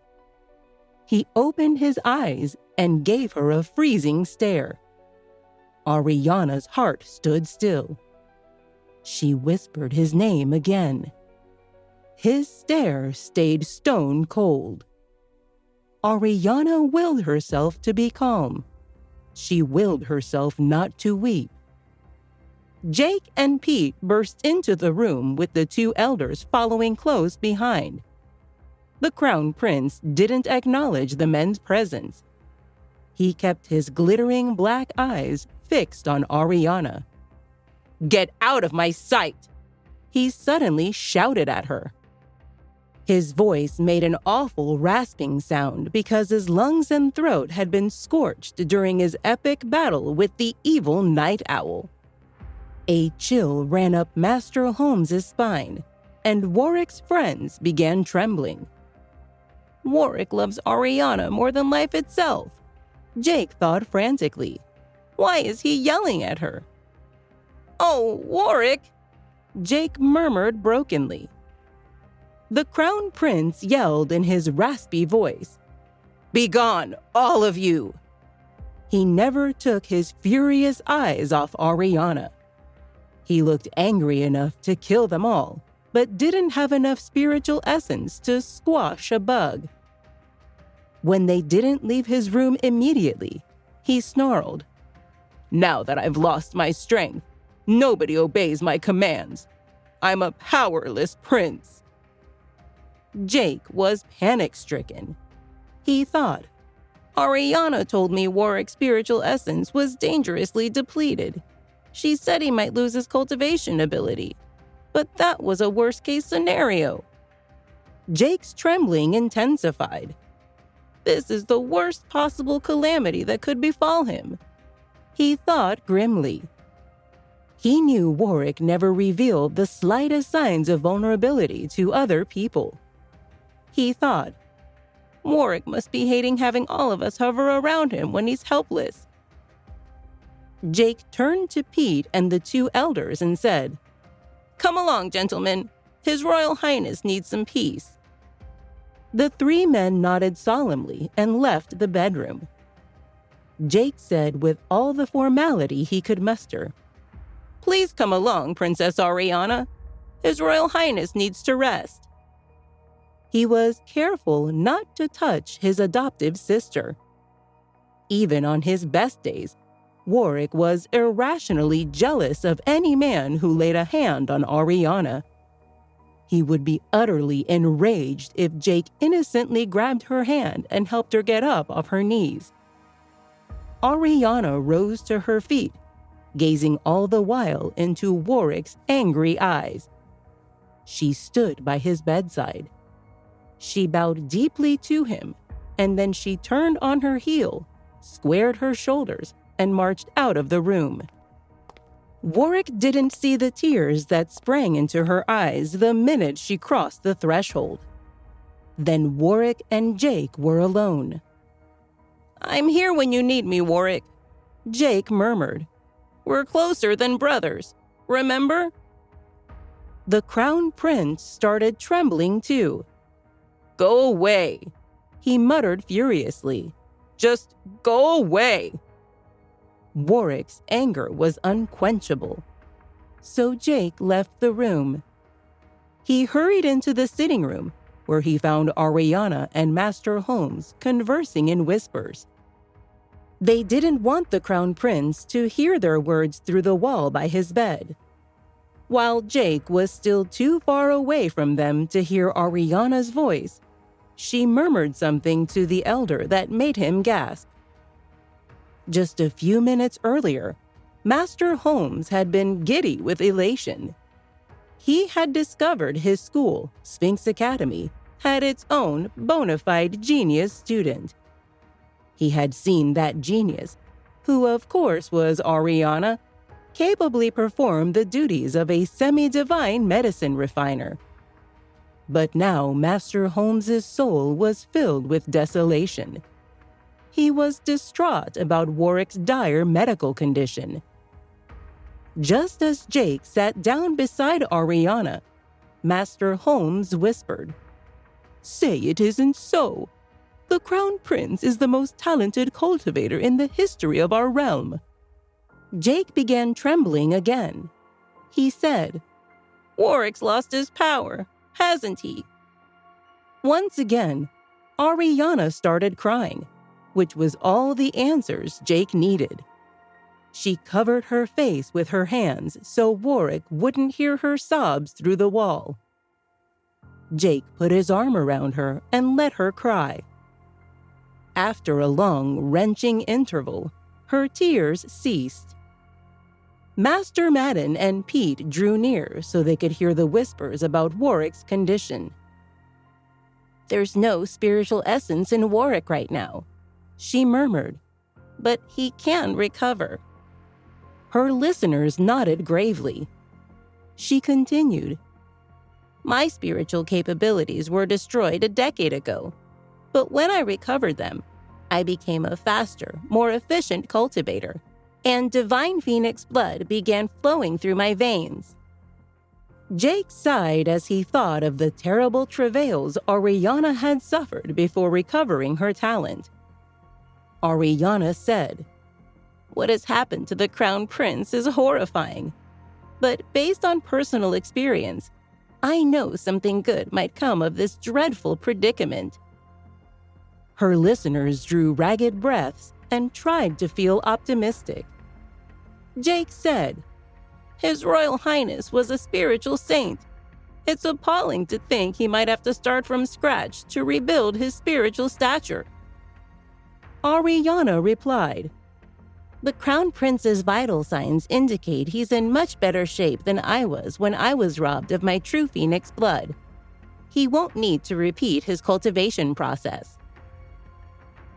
S1: He opened his eyes and gave her a freezing stare. Ariana's heart stood still. She whispered his name again. His stare stayed stone cold. Ariana willed herself to be calm. She willed herself not to weep. Jake and Pete burst into the room with the two elders following close behind. The Crown Prince didn't acknowledge the men's presence, He kept his glittering black eyes fixed on Ariana. "Get out of my sight!" he suddenly shouted at her. His voice made an awful rasping sound because his lungs and throat had been scorched during his epic battle with the evil night owl. A chill ran up Master Holmes's spine, and Warwick's friends began trembling. Warwick loves Ariana more than life itself, Jake thought frantically. Why is he yelling at her? "Oh, Warwick!" Jake murmured brokenly. The Crown Prince yelled in his raspy voice, "Begone, all of you!" He never took his furious eyes off Ariana. He looked angry enough to kill them all, but didn't have enough spiritual essence to squash a bug. When they didn't leave his room immediately, he snarled, "Now that I've lost my strength, nobody obeys my commands. I'm a powerless prince." Jake was panic-stricken. He thought, Ariana told me Warwick's spiritual essence was dangerously depleted. She said he might lose his cultivation ability, but that was a worst-case scenario. Jake's trembling intensified. This is the worst possible calamity that could befall him, he thought grimly. He knew Warwick never revealed the slightest signs of vulnerability to other people. He thought, Warwick must be hating having all of us hover around him when he's helpless. Jake turned to Pete and the two elders and said, "Come along, gentlemen. His Royal Highness needs some peace." The three men nodded solemnly and left the bedroom. Jake said with all the formality he could muster, "Please come along, Princess Ariana. His Royal Highness needs to rest." He was careful not to touch his adoptive sister. Even on his best days, Warwick was irrationally jealous of any man who laid a hand on Ariana. He would be utterly enraged if Jake innocently grabbed her hand and helped her get up off her knees. Ariana rose to her feet, gazing all the while into Warwick's angry eyes. She stood by his bedside. She bowed deeply to him, and then she turned on her heel, squared her shoulders, and marched out of the room. Warwick didn't see the tears that sprang into her eyes the minute she crossed the threshold. Then Warwick and Jake were alone. "I'm here when you need me, Warwick," Jake murmured. "We're closer than brothers, remember?" The Crown Prince started trembling too. "Go away," he muttered furiously. "Just go away." Warwick's anger was unquenchable, so Jake left the room. He hurried into the sitting room, where he found Ariana and Master Holmes conversing in whispers. They didn't want the Crown Prince to hear their words through the wall by his bed. While Jake was still too far away from them to hear Ariana's voice, she murmured something to the elder that made him gasp. Just a few minutes earlier, Master Holmes had been giddy with elation. He had discovered his school, Sphinx Academy, had its own bona fide genius student. He had seen that genius, who of course was Ariana, capably perform the duties of a semi-divine medicine refiner. But now Master Holmes's soul was filled with desolation. He was distraught about Warwick's dire medical condition. Just as Jake sat down beside Ariana, Master Holmes whispered, "Say it isn't so. The Crown Prince is the most talented cultivator in the history of our realm." Jake began trembling again. He said, "Warwick's lost his power, hasn't he?" Once again, Ariana started crying, which was all the answers Jake needed. She covered her face with her hands so Warwick wouldn't hear her sobs through the wall. Jake put his arm around her and let her cry. after a long, wrenching interval, her tears ceased. Master Madden and Pete drew near so they could hear the whispers about Warwick's condition. "There's no spiritual essence in Warwick right now," she murmured, "but he can recover." Her listeners nodded gravely. She continued, "My spiritual capabilities were destroyed a decade ago, but when I recovered them, I became a faster, more efficient cultivator, and divine phoenix blood began flowing through my veins." Jake sighed as he thought of the terrible travails Ariana had suffered before recovering her talent. Ariana said, "What has happened to the Crown Prince is horrifying, but based on personal experience, I know something good might come of this dreadful predicament." Her listeners drew ragged breaths and tried to feel optimistic. Jake said, "His Royal Highness was a spiritual saint. It's appalling to think he might have to start from scratch to rebuild his spiritual stature." Ariana replied, "The Crown Prince's vital signs indicate he's in much better shape than I was when I was robbed of my true phoenix blood. He won't need to repeat his cultivation process."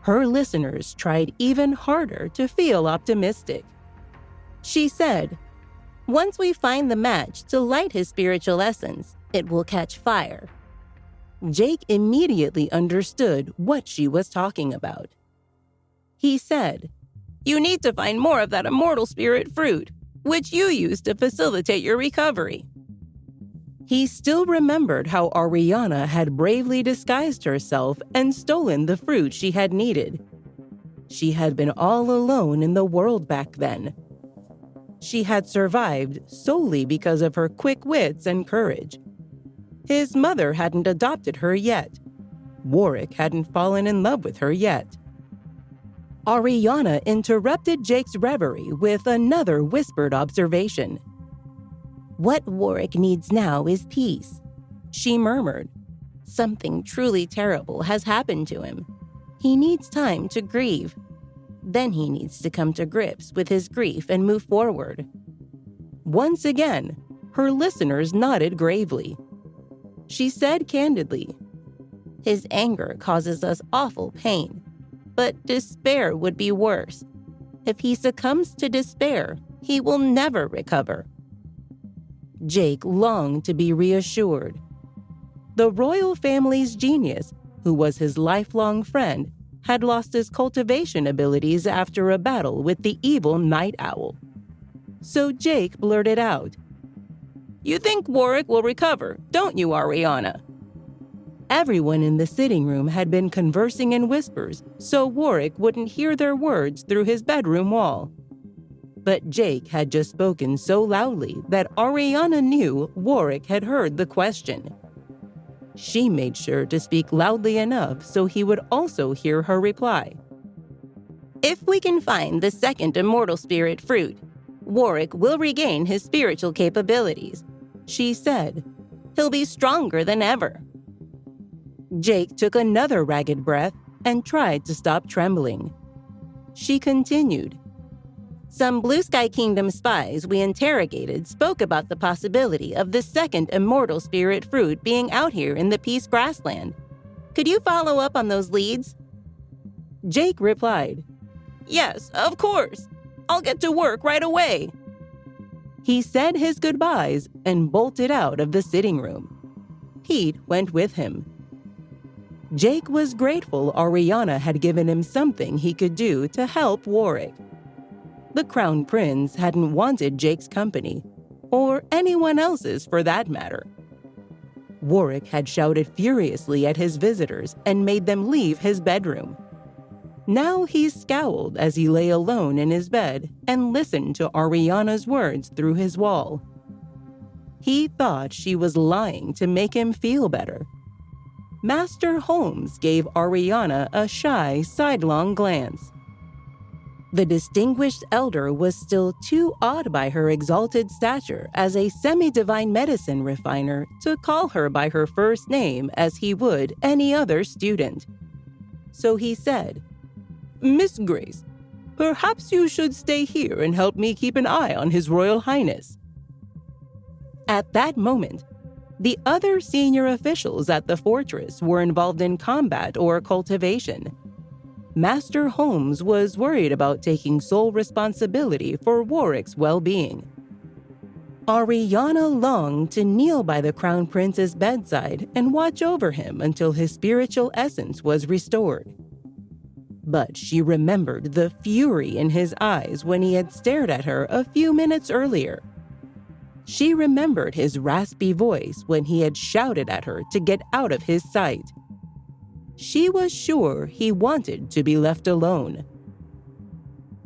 S1: Her listeners tried even harder to feel optimistic. She said, "Once we find the match to light his spiritual essence, it will catch fire." Jake immediately understood what she was talking about. He said, "You need to find more of that immortal spirit fruit, which you use to facilitate your recovery." He still remembered how Ariana had bravely disguised herself and stolen the fruit she had needed. She had been all alone in the world back then. She had survived solely because of her quick wits and courage. His mother hadn't adopted her yet. Warwick hadn't fallen in love with her yet. Ariana interrupted Jake's reverie with another whispered observation. "What Warwick needs now is peace," she murmured. "Something truly terrible has happened to him. He needs time to grieve. Then he needs to come to grips with his grief and move forward." Once again, her listeners nodded gravely. She said candidly, "His anger causes us awful pain, but despair would be worse. If he succumbs to despair, he will never recover." Jake longed to be reassured. The royal family's genius, who was his lifelong friend, had lost his cultivation abilities after a battle with the evil night owl. So Jake blurted out, "You think Warwick will recover, don't you, Ariana?" Everyone in the sitting room had been conversing in whispers, so Warwick wouldn't hear their words through his bedroom wall. But Jake had just spoken so loudly that Ariana knew Warwick had heard the question. She made sure to speak loudly enough so he would also hear her reply. "If we can find the second immortal spirit fruit, Warwick will regain his spiritual capabilities," she said. "He'll be stronger than ever." Jake took another ragged breath and tried to stop trembling. She continued, "Some Blue Sky Kingdom spies we interrogated spoke about the possibility of the second immortal spirit fruit being out here in the Peace Grassland. Could you follow up on those leads?" Jake replied, "Yes, of course. I'll get to work right away." He said his goodbyes and bolted out of the sitting room. Pete went with him. Jake was grateful Ariana had given him something he could do to help Warwick. The Crown Prince hadn't wanted Jake's company, or anyone else's for that matter. Warwick had shouted furiously at his visitors and made them leave his bedroom. Now he scowled as he lay alone in his bed and listened to Ariana's words through his wall. He thought she was lying to make him feel better. Master Holmes gave Ariana a shy, sidelong glance. The distinguished elder was still too awed by her exalted stature as a semi-divine medicine refiner to call her by her first name as he would any other student. So he said, Miss Grace, perhaps you should stay here and help me keep an eye on His Royal Highness." At that moment, the other senior officials at the fortress were involved in combat or cultivation. Master Holmes was worried about taking sole responsibility for Warwick's well-being. Ariana longed to kneel by the Crown Prince's bedside and watch over him until his spiritual essence was restored. But she remembered the fury in his eyes when he had stared at her a few minutes earlier. She remembered his raspy voice when he had shouted at her to get out of his sight. She was sure he wanted to be left alone.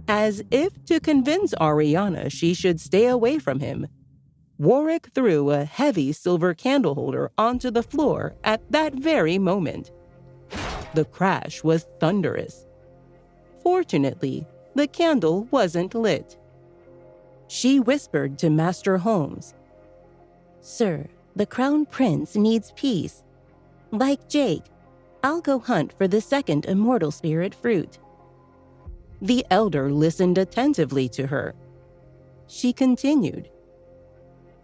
S1: As if to convince Ariana she should stay away from him, Warwick threw a heavy silver candle holder onto the floor at that very moment. The crash was thunderous. Fortunately, the candle wasn't lit. She whispered to Master Holmes, "Sir, the Crown Prince needs peace. Like Jake, I'll go hunt for the second immortal spirit fruit." The elder listened attentively to her. She continued,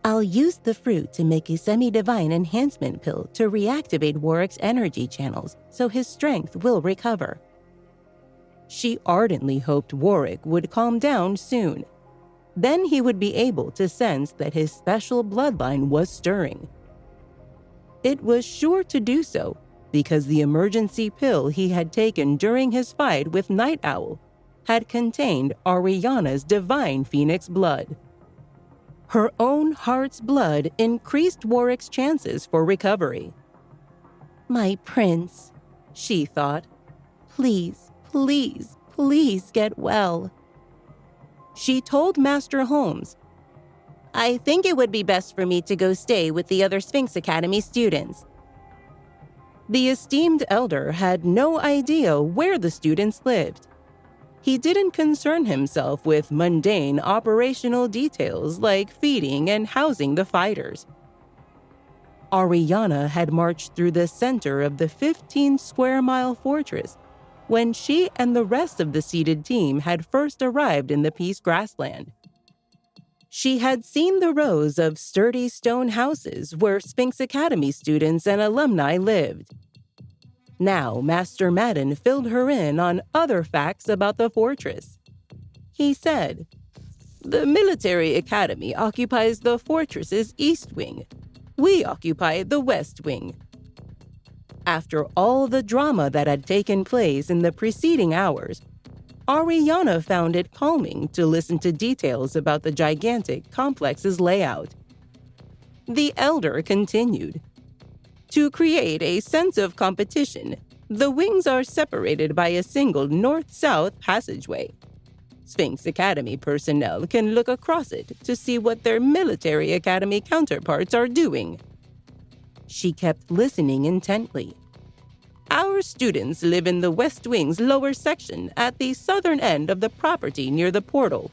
S1: "I'll use the fruit to make a semi-divine enhancement pill to reactivate Warwick's energy channels so his strength will recover." She ardently hoped Warwick would calm down soon. Then he would be able to sense that his special bloodline was stirring. It was sure to do so because the emergency pill he had taken during his fight with Night Owl had contained Ariana's divine phoenix blood. Her own heart's blood increased Warwick's chances for recovery. "My prince," she thought, "please, please, please get well." She told Master Holmes, "I think it would be best for me to go stay with the other Sphinx Academy students." The esteemed elder had no idea where the students lived. He didn't concern himself with mundane operational details like feeding and housing the fighters. Ariana had marched through the center of the 15-square-mile fortress when she and the rest of the seated team had first arrived in the Peace Grassland. She had seen the rows of sturdy stone houses where Sphinx Academy students and alumni lived. Now, Master Madden filled her in on other facts about the fortress. He said, "The military academy occupies the fortress's east wing. We occupy the west wing." After all the drama that had taken place in the preceding hours, Ariana found it calming to listen to details about the gigantic complex's layout. The elder continued, "To create a sense of competition, the wings are separated by a single north-south passageway. Sphinx Academy personnel can look across it to see what their military academy counterparts are doing." She kept listening intently. "Our students live in the West Wing's lower section at the southern end of the property near the portal.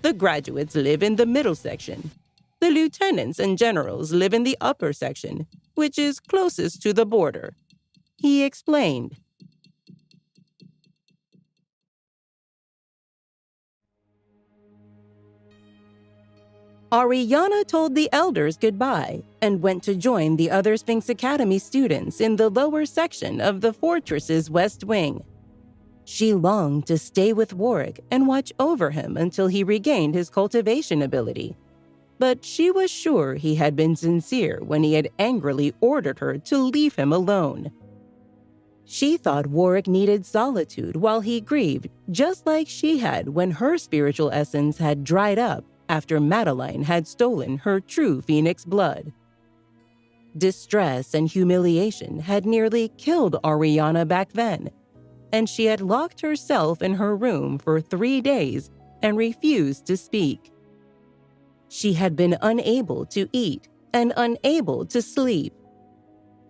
S1: The graduates live in the middle section. The lieutenants and generals live in the upper section, which is closest to the border," he explained. Ariana told the elders goodbye and went to join the other Sphinx Academy students in the lower section of the fortress's west wing. She longed to stay with Warwick and watch over him until he regained his cultivation ability. But she was sure he had been sincere when he had angrily ordered her to leave him alone. She thought Warwick needed solitude while he grieved, just like she had when her spiritual essence had dried up after Madeline had stolen her true phoenix blood. Distress and humiliation had nearly killed Ariana back then, and she had locked herself in her room for 3 days and refused to speak. She had been unable to eat and unable to sleep.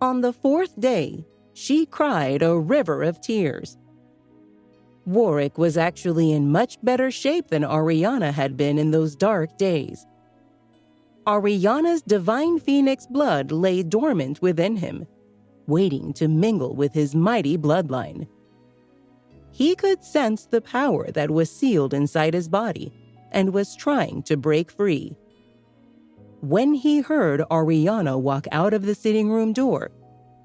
S1: On the 4th day, she cried a river of tears. Warwick was actually in much better shape than Ariana had been in those dark days. Ariana's divine phoenix blood lay dormant within him, waiting to mingle with his mighty bloodline. He could sense the power that was sealed inside his body and was trying to break free. When he heard Ariana walk out of the sitting room door,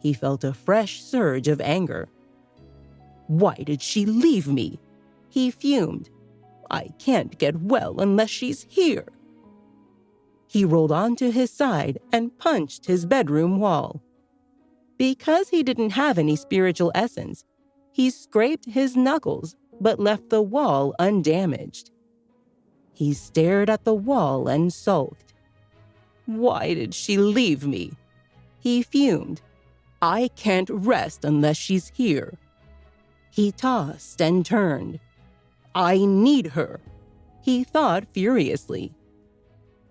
S1: he felt a fresh surge of anger. "Why did she leave me?" he fumed. "I can't get well unless she's here." He rolled onto his side and punched his bedroom wall. Because he didn't have any spiritual essence, he scraped his knuckles but left the wall undamaged. He stared at the wall and sulked. "Why did she leave me?" he fumed. "I can't rest unless she's here." He tossed and turned. "I need her," he thought furiously.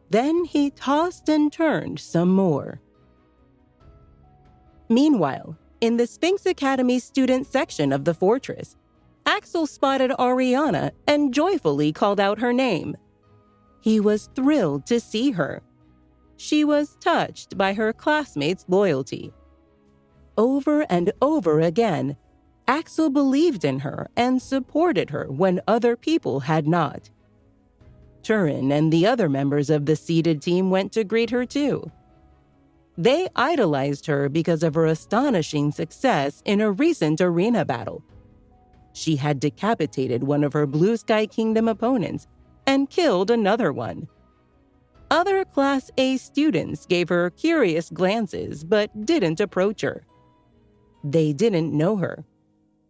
S1: Then he tossed and turned some more. Meanwhile, in the Sphinx Academy student section of the fortress, Axel spotted Ariana and joyfully called out her name. He was thrilled to see her. She was touched by her classmates' loyalty. Over and over again, Axel believed in her and supported her when other people had not. Turin and the other members of the seeded team went to greet her too. They idolized her because of her astonishing success in a recent arena battle. She had decapitated one of her Blue Sky Kingdom opponents and killed another one. Other Class A students gave her curious glances but didn't approach her. They didn't know her.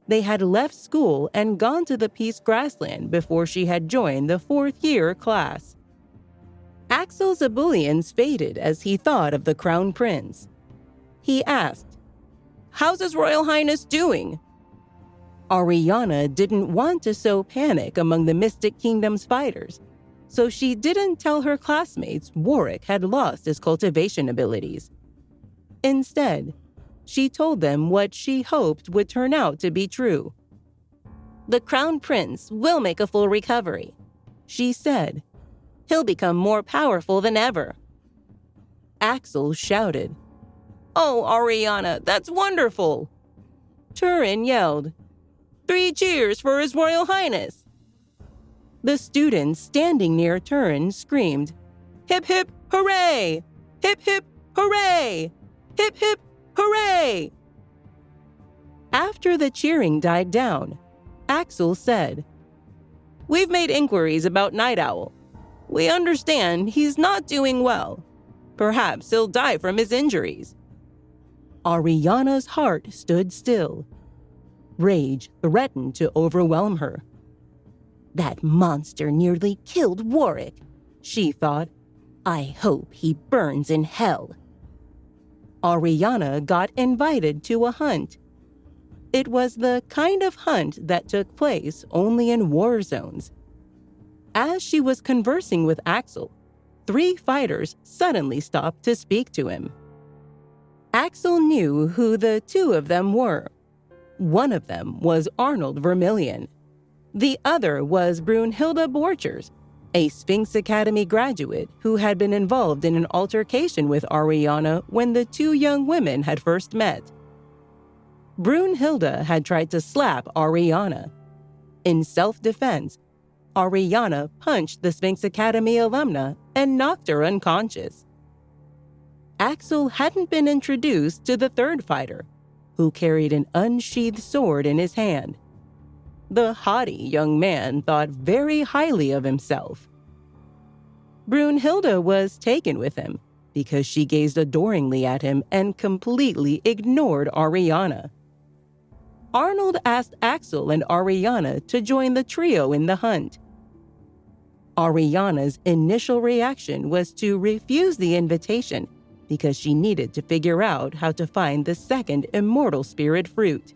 S1: They had left school and gone to the Peace Grassland before she had joined the fourth-year class. Axel's ebullience faded as he thought of the Crown Prince. He asked, "How's His Royal Highness doing?" Ariana didn't want to sow panic among the Mystic Kingdom's fighters, so she didn't tell her classmates Warwick had lost his cultivation abilities. Instead, she told them what she hoped would turn out to be true. "The Crown Prince will make a full recovery," she said. "He'll become more powerful than ever." Axel shouted, "Oh, Ariana, that's wonderful!" Turin yelled, "3 cheers for His Royal Highness!" The students standing near Turin screamed, "Hip hip hooray! Hip hip hooray! Hip hip hooray!" After the cheering died down, Axel said, "We've made inquiries about Night Owl. We understand he's not doing well. Perhaps he'll die from his injuries." Ariana's heart stood still. Rage threatened to overwhelm her. "That monster nearly killed Warwick," she thought. "I hope he burns in hell." Ariana got invited to a hunt. It was the kind of hunt that took place only in war zones. As she was conversing with Axel, 3 fighters suddenly stopped to speak to him. Axel knew who the 2 of them were. One of them was Arnold Vermillion. The other was Brunhilde Borchers, a Sphinx Academy graduate who had been involved in an altercation with Ariana when the 2 young women had first met. Brunhilde had tried to slap Ariana. In self-defense, Ariana punched the Sphinx Academy alumna and knocked her unconscious. Axel hadn't been introduced to the 3rd fighter, who carried an unsheathed sword in his hand. The haughty young man thought very highly of himself. Brunhilde was taken with him because she gazed adoringly at him and completely ignored Ariana. Arnold asked Axel and Ariana to join the trio in the hunt. Ariana's initial reaction was to refuse the invitation because she needed to figure out how to find the second immortal spirit fruit.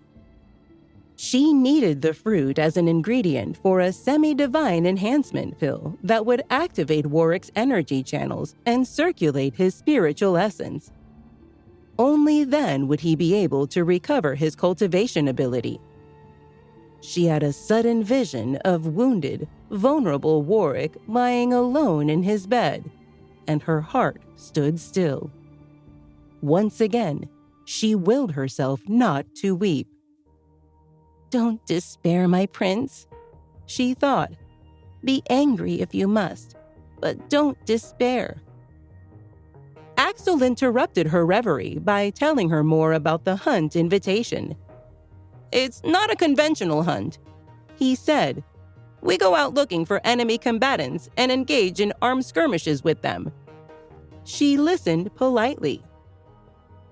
S1: She needed the fruit as an ingredient for a semi-divine enhancement pill that would activate Warwick's energy channels and circulate his spiritual essence. Only then would he be able to recover his cultivation ability. She had a sudden vision of wounded, vulnerable Warwick lying alone in his bed, and her heart stood still. Once again, she willed herself not to weep. Don't despair, my prince, she thought. Be angry if you must, but don't despair. Axel interrupted her reverie by telling her more about the hunt invitation. It's not a conventional hunt, he said. We go out looking for enemy combatants and engage in armed skirmishes with them. She listened politely.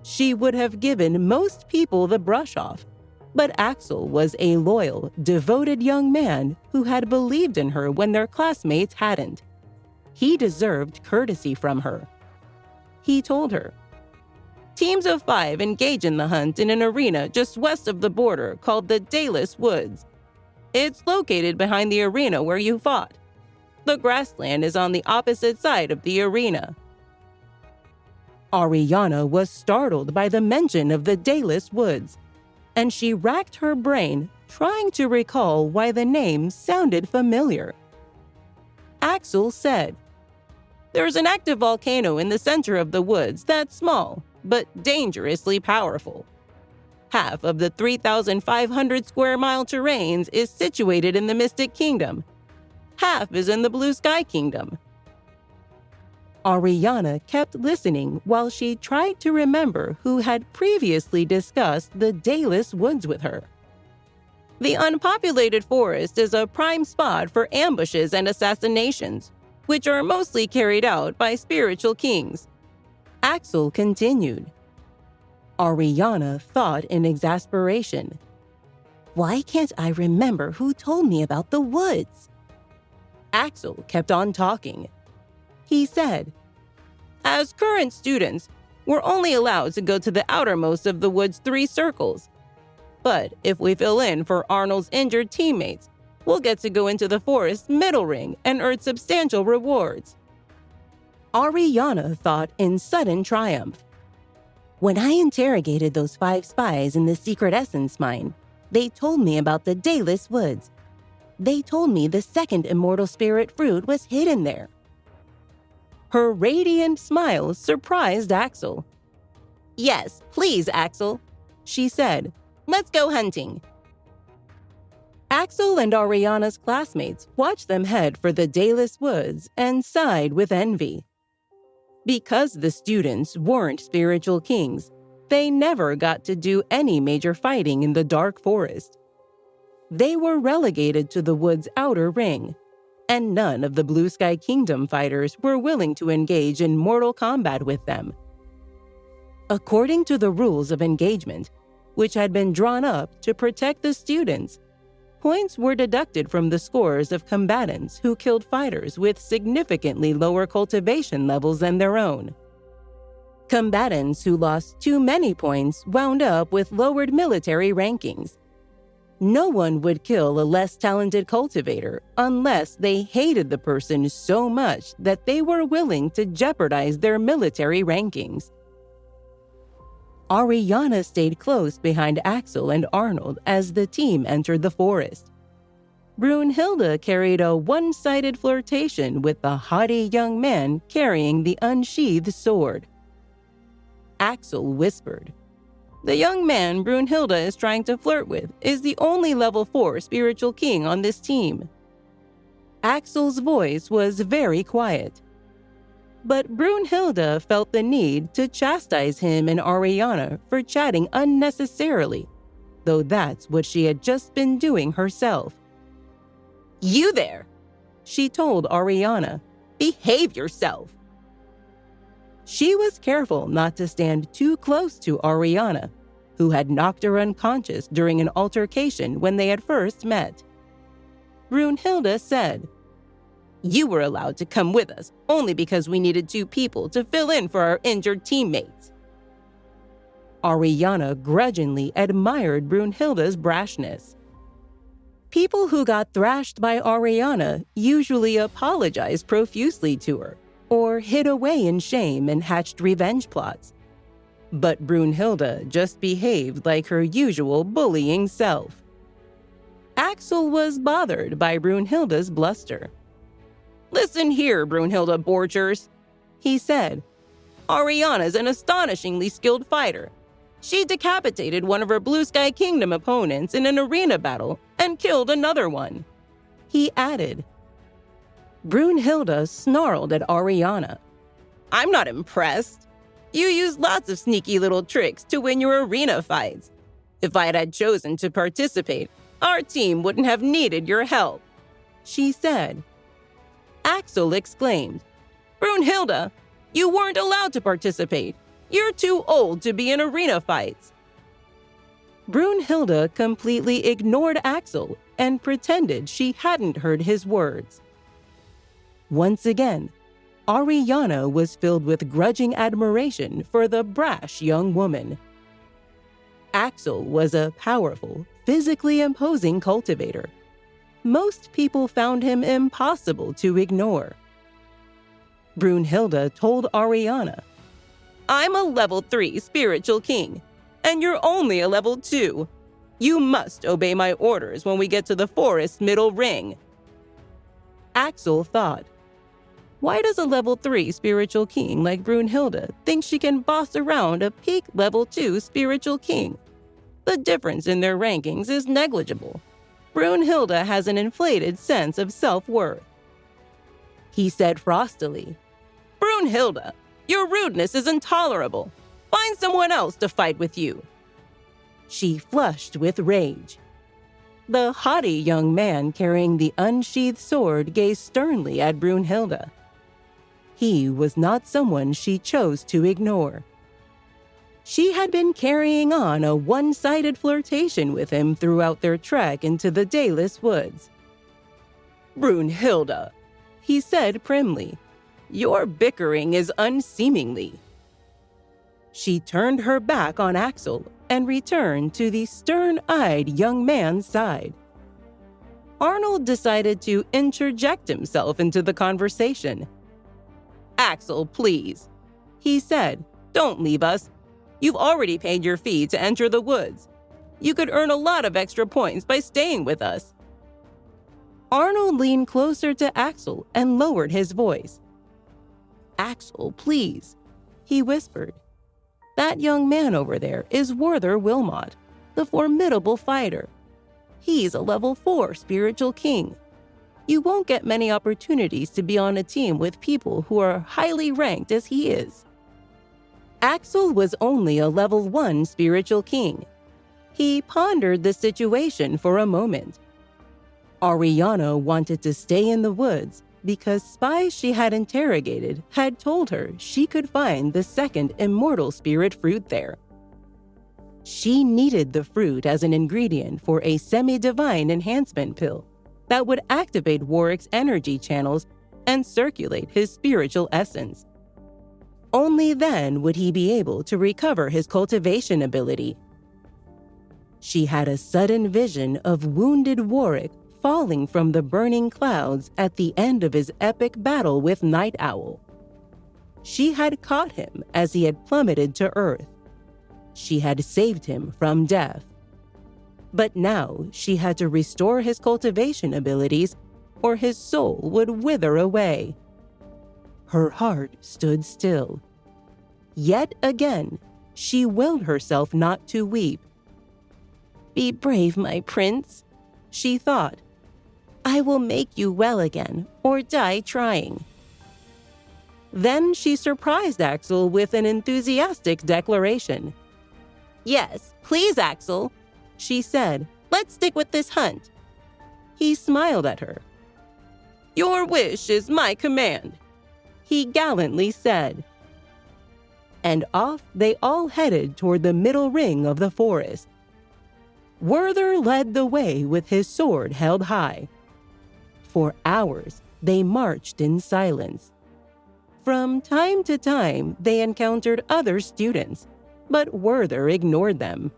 S1: She would have given most people the brush off, but Axel was a loyal, devoted young man who had believed in her when their classmates hadn't. He deserved courtesy from her. He told her, Teams of 5 engage in the hunt in an arena just west of the border called the Dayless Woods. It's located behind the arena where you fought. The grassland is on the opposite side of the arena. Ariana was startled by the mention of the Dayless Woods, and she racked her brain trying to recall why the name sounded familiar. Axel said, There's an active volcano in the center of the woods that's small, but dangerously powerful. Half of the 3,500 square mile terrains is situated in the Mystic Kingdom. Half is in the Blue Sky Kingdom. Ariana kept listening while she tried to remember who had previously discussed the Dayless Woods with her. The unpopulated forest is a prime spot for ambushes and assassinations, which are mostly carried out by spiritual kings. Axel continued. Ariana thought in exasperation. Why can't I remember who told me about the woods? Axel kept on talking. He said, As current students, we're only allowed to go to the outermost of the wood's 3 circles. But if we fill in for Arnold's injured teammates, we'll get to go into the forest's middle ring and earn substantial rewards. Ariana thought in sudden triumph. When I interrogated those 5 spies in the secret essence mine, they told me about the Dayless Woods. They told me the second immortal spirit fruit was hidden there. Her radiant smile surprised Axel. Yes, please, Axel, she said. Let's go hunting. Axel and Ariana's classmates watched them head for the Dayless Woods and sighed with envy. Because the students weren't spiritual kings, they never got to do any major fighting in the dark forest. They were relegated to the wood's outer ring, and none of the Blue Sky Kingdom fighters were willing to engage in mortal combat with them. According to the rules of engagement, which had been drawn up to protect the students, points were deducted from the scores of combatants who killed fighters with significantly lower cultivation levels than their own. Combatants who lost too many points wound up with lowered military rankings. No one would kill a less talented cultivator unless they hated the person so much that they were willing to jeopardize their military rankings. Ariana stayed close behind Axel and Arnold as the team entered the forest. Brunhilde carried a one-sided flirtation with the haughty young man carrying the unsheathed sword. Axel whispered, The young man Brunhilde is trying to flirt with is the only level 4 spiritual king on this team. Axel's voice was very quiet. But Brunhilde felt the need to chastise him and Ariana for chatting unnecessarily, though that's what she had just been doing herself. You there, she told Ariana. Behave yourself. She was careful not to stand too close to Ariana, who had knocked her unconscious during an altercation when they had first met. Brunhilde said, You were allowed to come with us only because we needed 2 people to fill in for our injured teammates. Ariana grudgingly admired Brunhilde's brashness. People who got thrashed by Ariana usually apologized profusely to her, or hid away in shame and hatched revenge plots. But Brunhilde just behaved like her usual bullying self. Axel was bothered by Brunhilde's bluster. Listen here, Brunhilde Borchers, he said. Ariana's an astonishingly skilled fighter. She decapitated one of her Blue Sky Kingdom opponents in an arena battle and killed another one," he added. Brunhilde snarled at Ariana. "I'm not impressed. You used lots of sneaky little tricks to win your arena fights. If I had chosen to participate, our team wouldn't have needed your help," she said. Axel exclaimed, "Brunhilde, you weren't allowed to participate. You're too old to be in arena fights." Brunhilde completely ignored Axel and pretended she hadn't heard his words. Once again, Ariana was filled with grudging admiration for the brash young woman. Axel was a powerful, physically imposing cultivator. Most people found him impossible to ignore. Brunhilde told Ariana, "I'm a level 3 spiritual king, and you're only a level 2. You must obey my orders when we get to the forest's middle ring." Axel thought, why does a level 3 spiritual king like Brunhilde think she can boss around a peak level 2 spiritual king? The difference in their rankings is negligible. Brunhilde has an inflated sense of self-worth. He said frostily, "Brunhilde, your rudeness is intolerable. Find someone else to fight with you." She flushed with rage. The haughty young man carrying the unsheathed sword gazed sternly at Brunhilde. He was not someone she chose to ignore. She had been carrying on a one-sided flirtation with him throughout their trek into the dayless woods. "Brunhilde," he said primly, "your bickering is unseemly." She turned her back on Axel and returned to the stern-eyed young man's side. Arnold decided to interject himself into the conversation. "Axel, please," he said, "don't leave us. You've already paid your fee to enter the woods. You could earn a lot of extra points by staying with us." Arnold leaned closer to Axel and lowered his voice. "Axel, please," he whispered. "That young man over there is Werther Wilmot, the formidable fighter. He's a level 4 spiritual king. You won't get many opportunities to be on a team with people who are highly ranked as he is." Axel was only a level 1 spiritual king. He pondered the situation for a moment. Ariana wanted to stay in the woods because spies she had interrogated had told her she could find the second immortal spirit fruit there. She needed the fruit as an ingredient for a semi-divine enhancement pill that would activate Warwick's energy channels and circulate his spiritual essence. Only then would he be able to recover his cultivation ability. She had a sudden vision of wounded Warwick falling from the burning clouds at the end of his epic battle with Night Owl. She had caught him as he had plummeted to earth. She had saved him from death. But now she had to restore his cultivation abilities, or his soul would wither away. Her heart stood still. Yet again, she willed herself not to weep. "Be brave, my prince," she thought. "I will make you well again, or die trying." Then she surprised Axel with an enthusiastic declaration. "Yes, please, Axel," she said. "Let's stick with this hunt." He smiled at her. "Your wish is my command," he gallantly said. And off they all headed toward the middle ring of the forest. Werther led the way with his sword held high. For hours, they marched in silence. From time to time, they encountered other students, but Werther ignored them.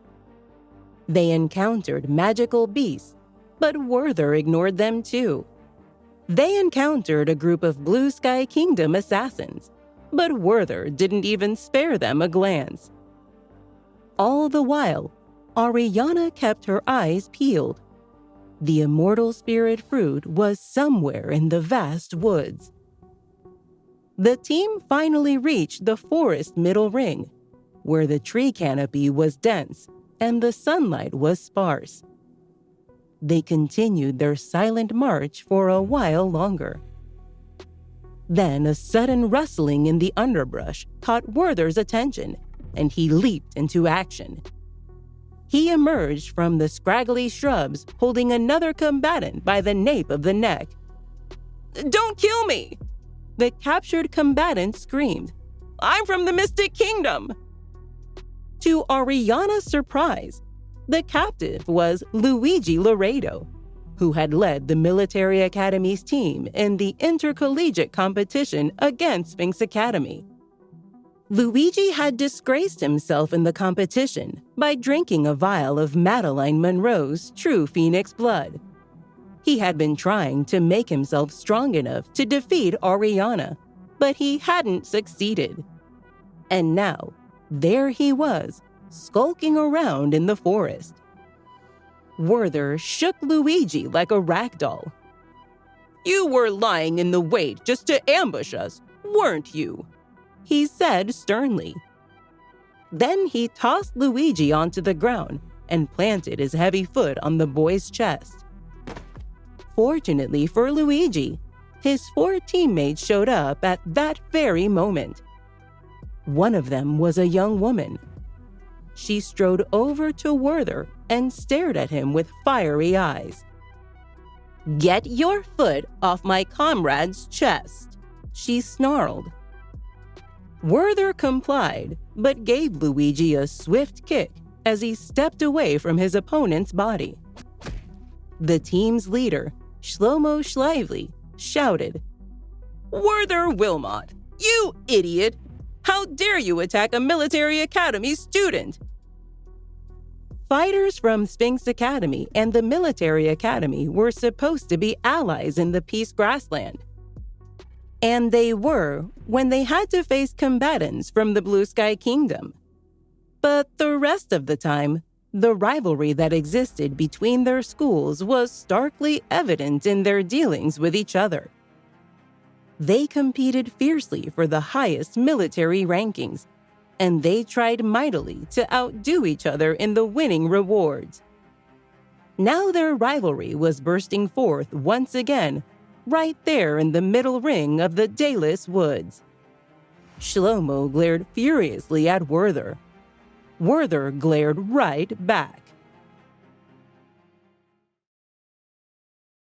S1: They encountered magical beasts, but Werther ignored them too. They encountered a group of Blue Sky Kingdom assassins, but Werther didn't even spare them a glance. All the while, Ariana kept her eyes peeled. The immortal spirit fruit was somewhere in the vast woods. The team finally reached the forest middle ring. where the tree canopy was dense and the sunlight was sparse. They continued their silent march for a while longer. Then a sudden rustling in the underbrush caught Werther's attention, and he leaped into action. He emerged from the scraggly shrubs holding another combatant by the nape of the neck. "Don't kill me!" the captured combatant screamed. "I'm from the Mystic Kingdom!" To Ariana's surprise, the captive was Luigi Laredo, who had led the military academy's team in the intercollegiate competition against Sphinx Academy. Luigi had disgraced himself in the competition by drinking a vial of Madeline Monroe's true Phoenix blood. He had been trying to make himself strong enough to defeat Ariana, but he hadn't succeeded. And now, there he was, skulking around in the forest. Werther shook Luigi like a rag doll. "You were lying in the wait just to ambush us, weren't you?" he said sternly. Then he tossed Luigi onto the ground and planted his heavy foot on the boy's chest. Fortunately for Luigi, his 4 teammates showed up at that very moment. One of them was a young woman. She strode over to Werther and stared at him with fiery eyes. "Get your foot off my comrade's chest," she snarled. Werther complied, but gave Luigi a swift kick as he stepped away from his opponent's body. The team's leader, Shlomo Shlively, shouted, "Werther Wilmot, you idiot! How dare you attack a military academy student?" Fighters from Sphinx Academy and the military academy were supposed to be allies in the Peace Grassland. And they were when they had to face combatants from the Blue Sky Kingdom. But the rest of the time, the rivalry that existed between their schools was starkly evident in their dealings with each other. They competed fiercely for the highest military rankings, and they tried mightily to outdo each other in the winning rewards. Now their rivalry was bursting forth once again, right there in the middle ring of the Dayless Woods. Shlomo glared furiously at Werther. Werther glared right back.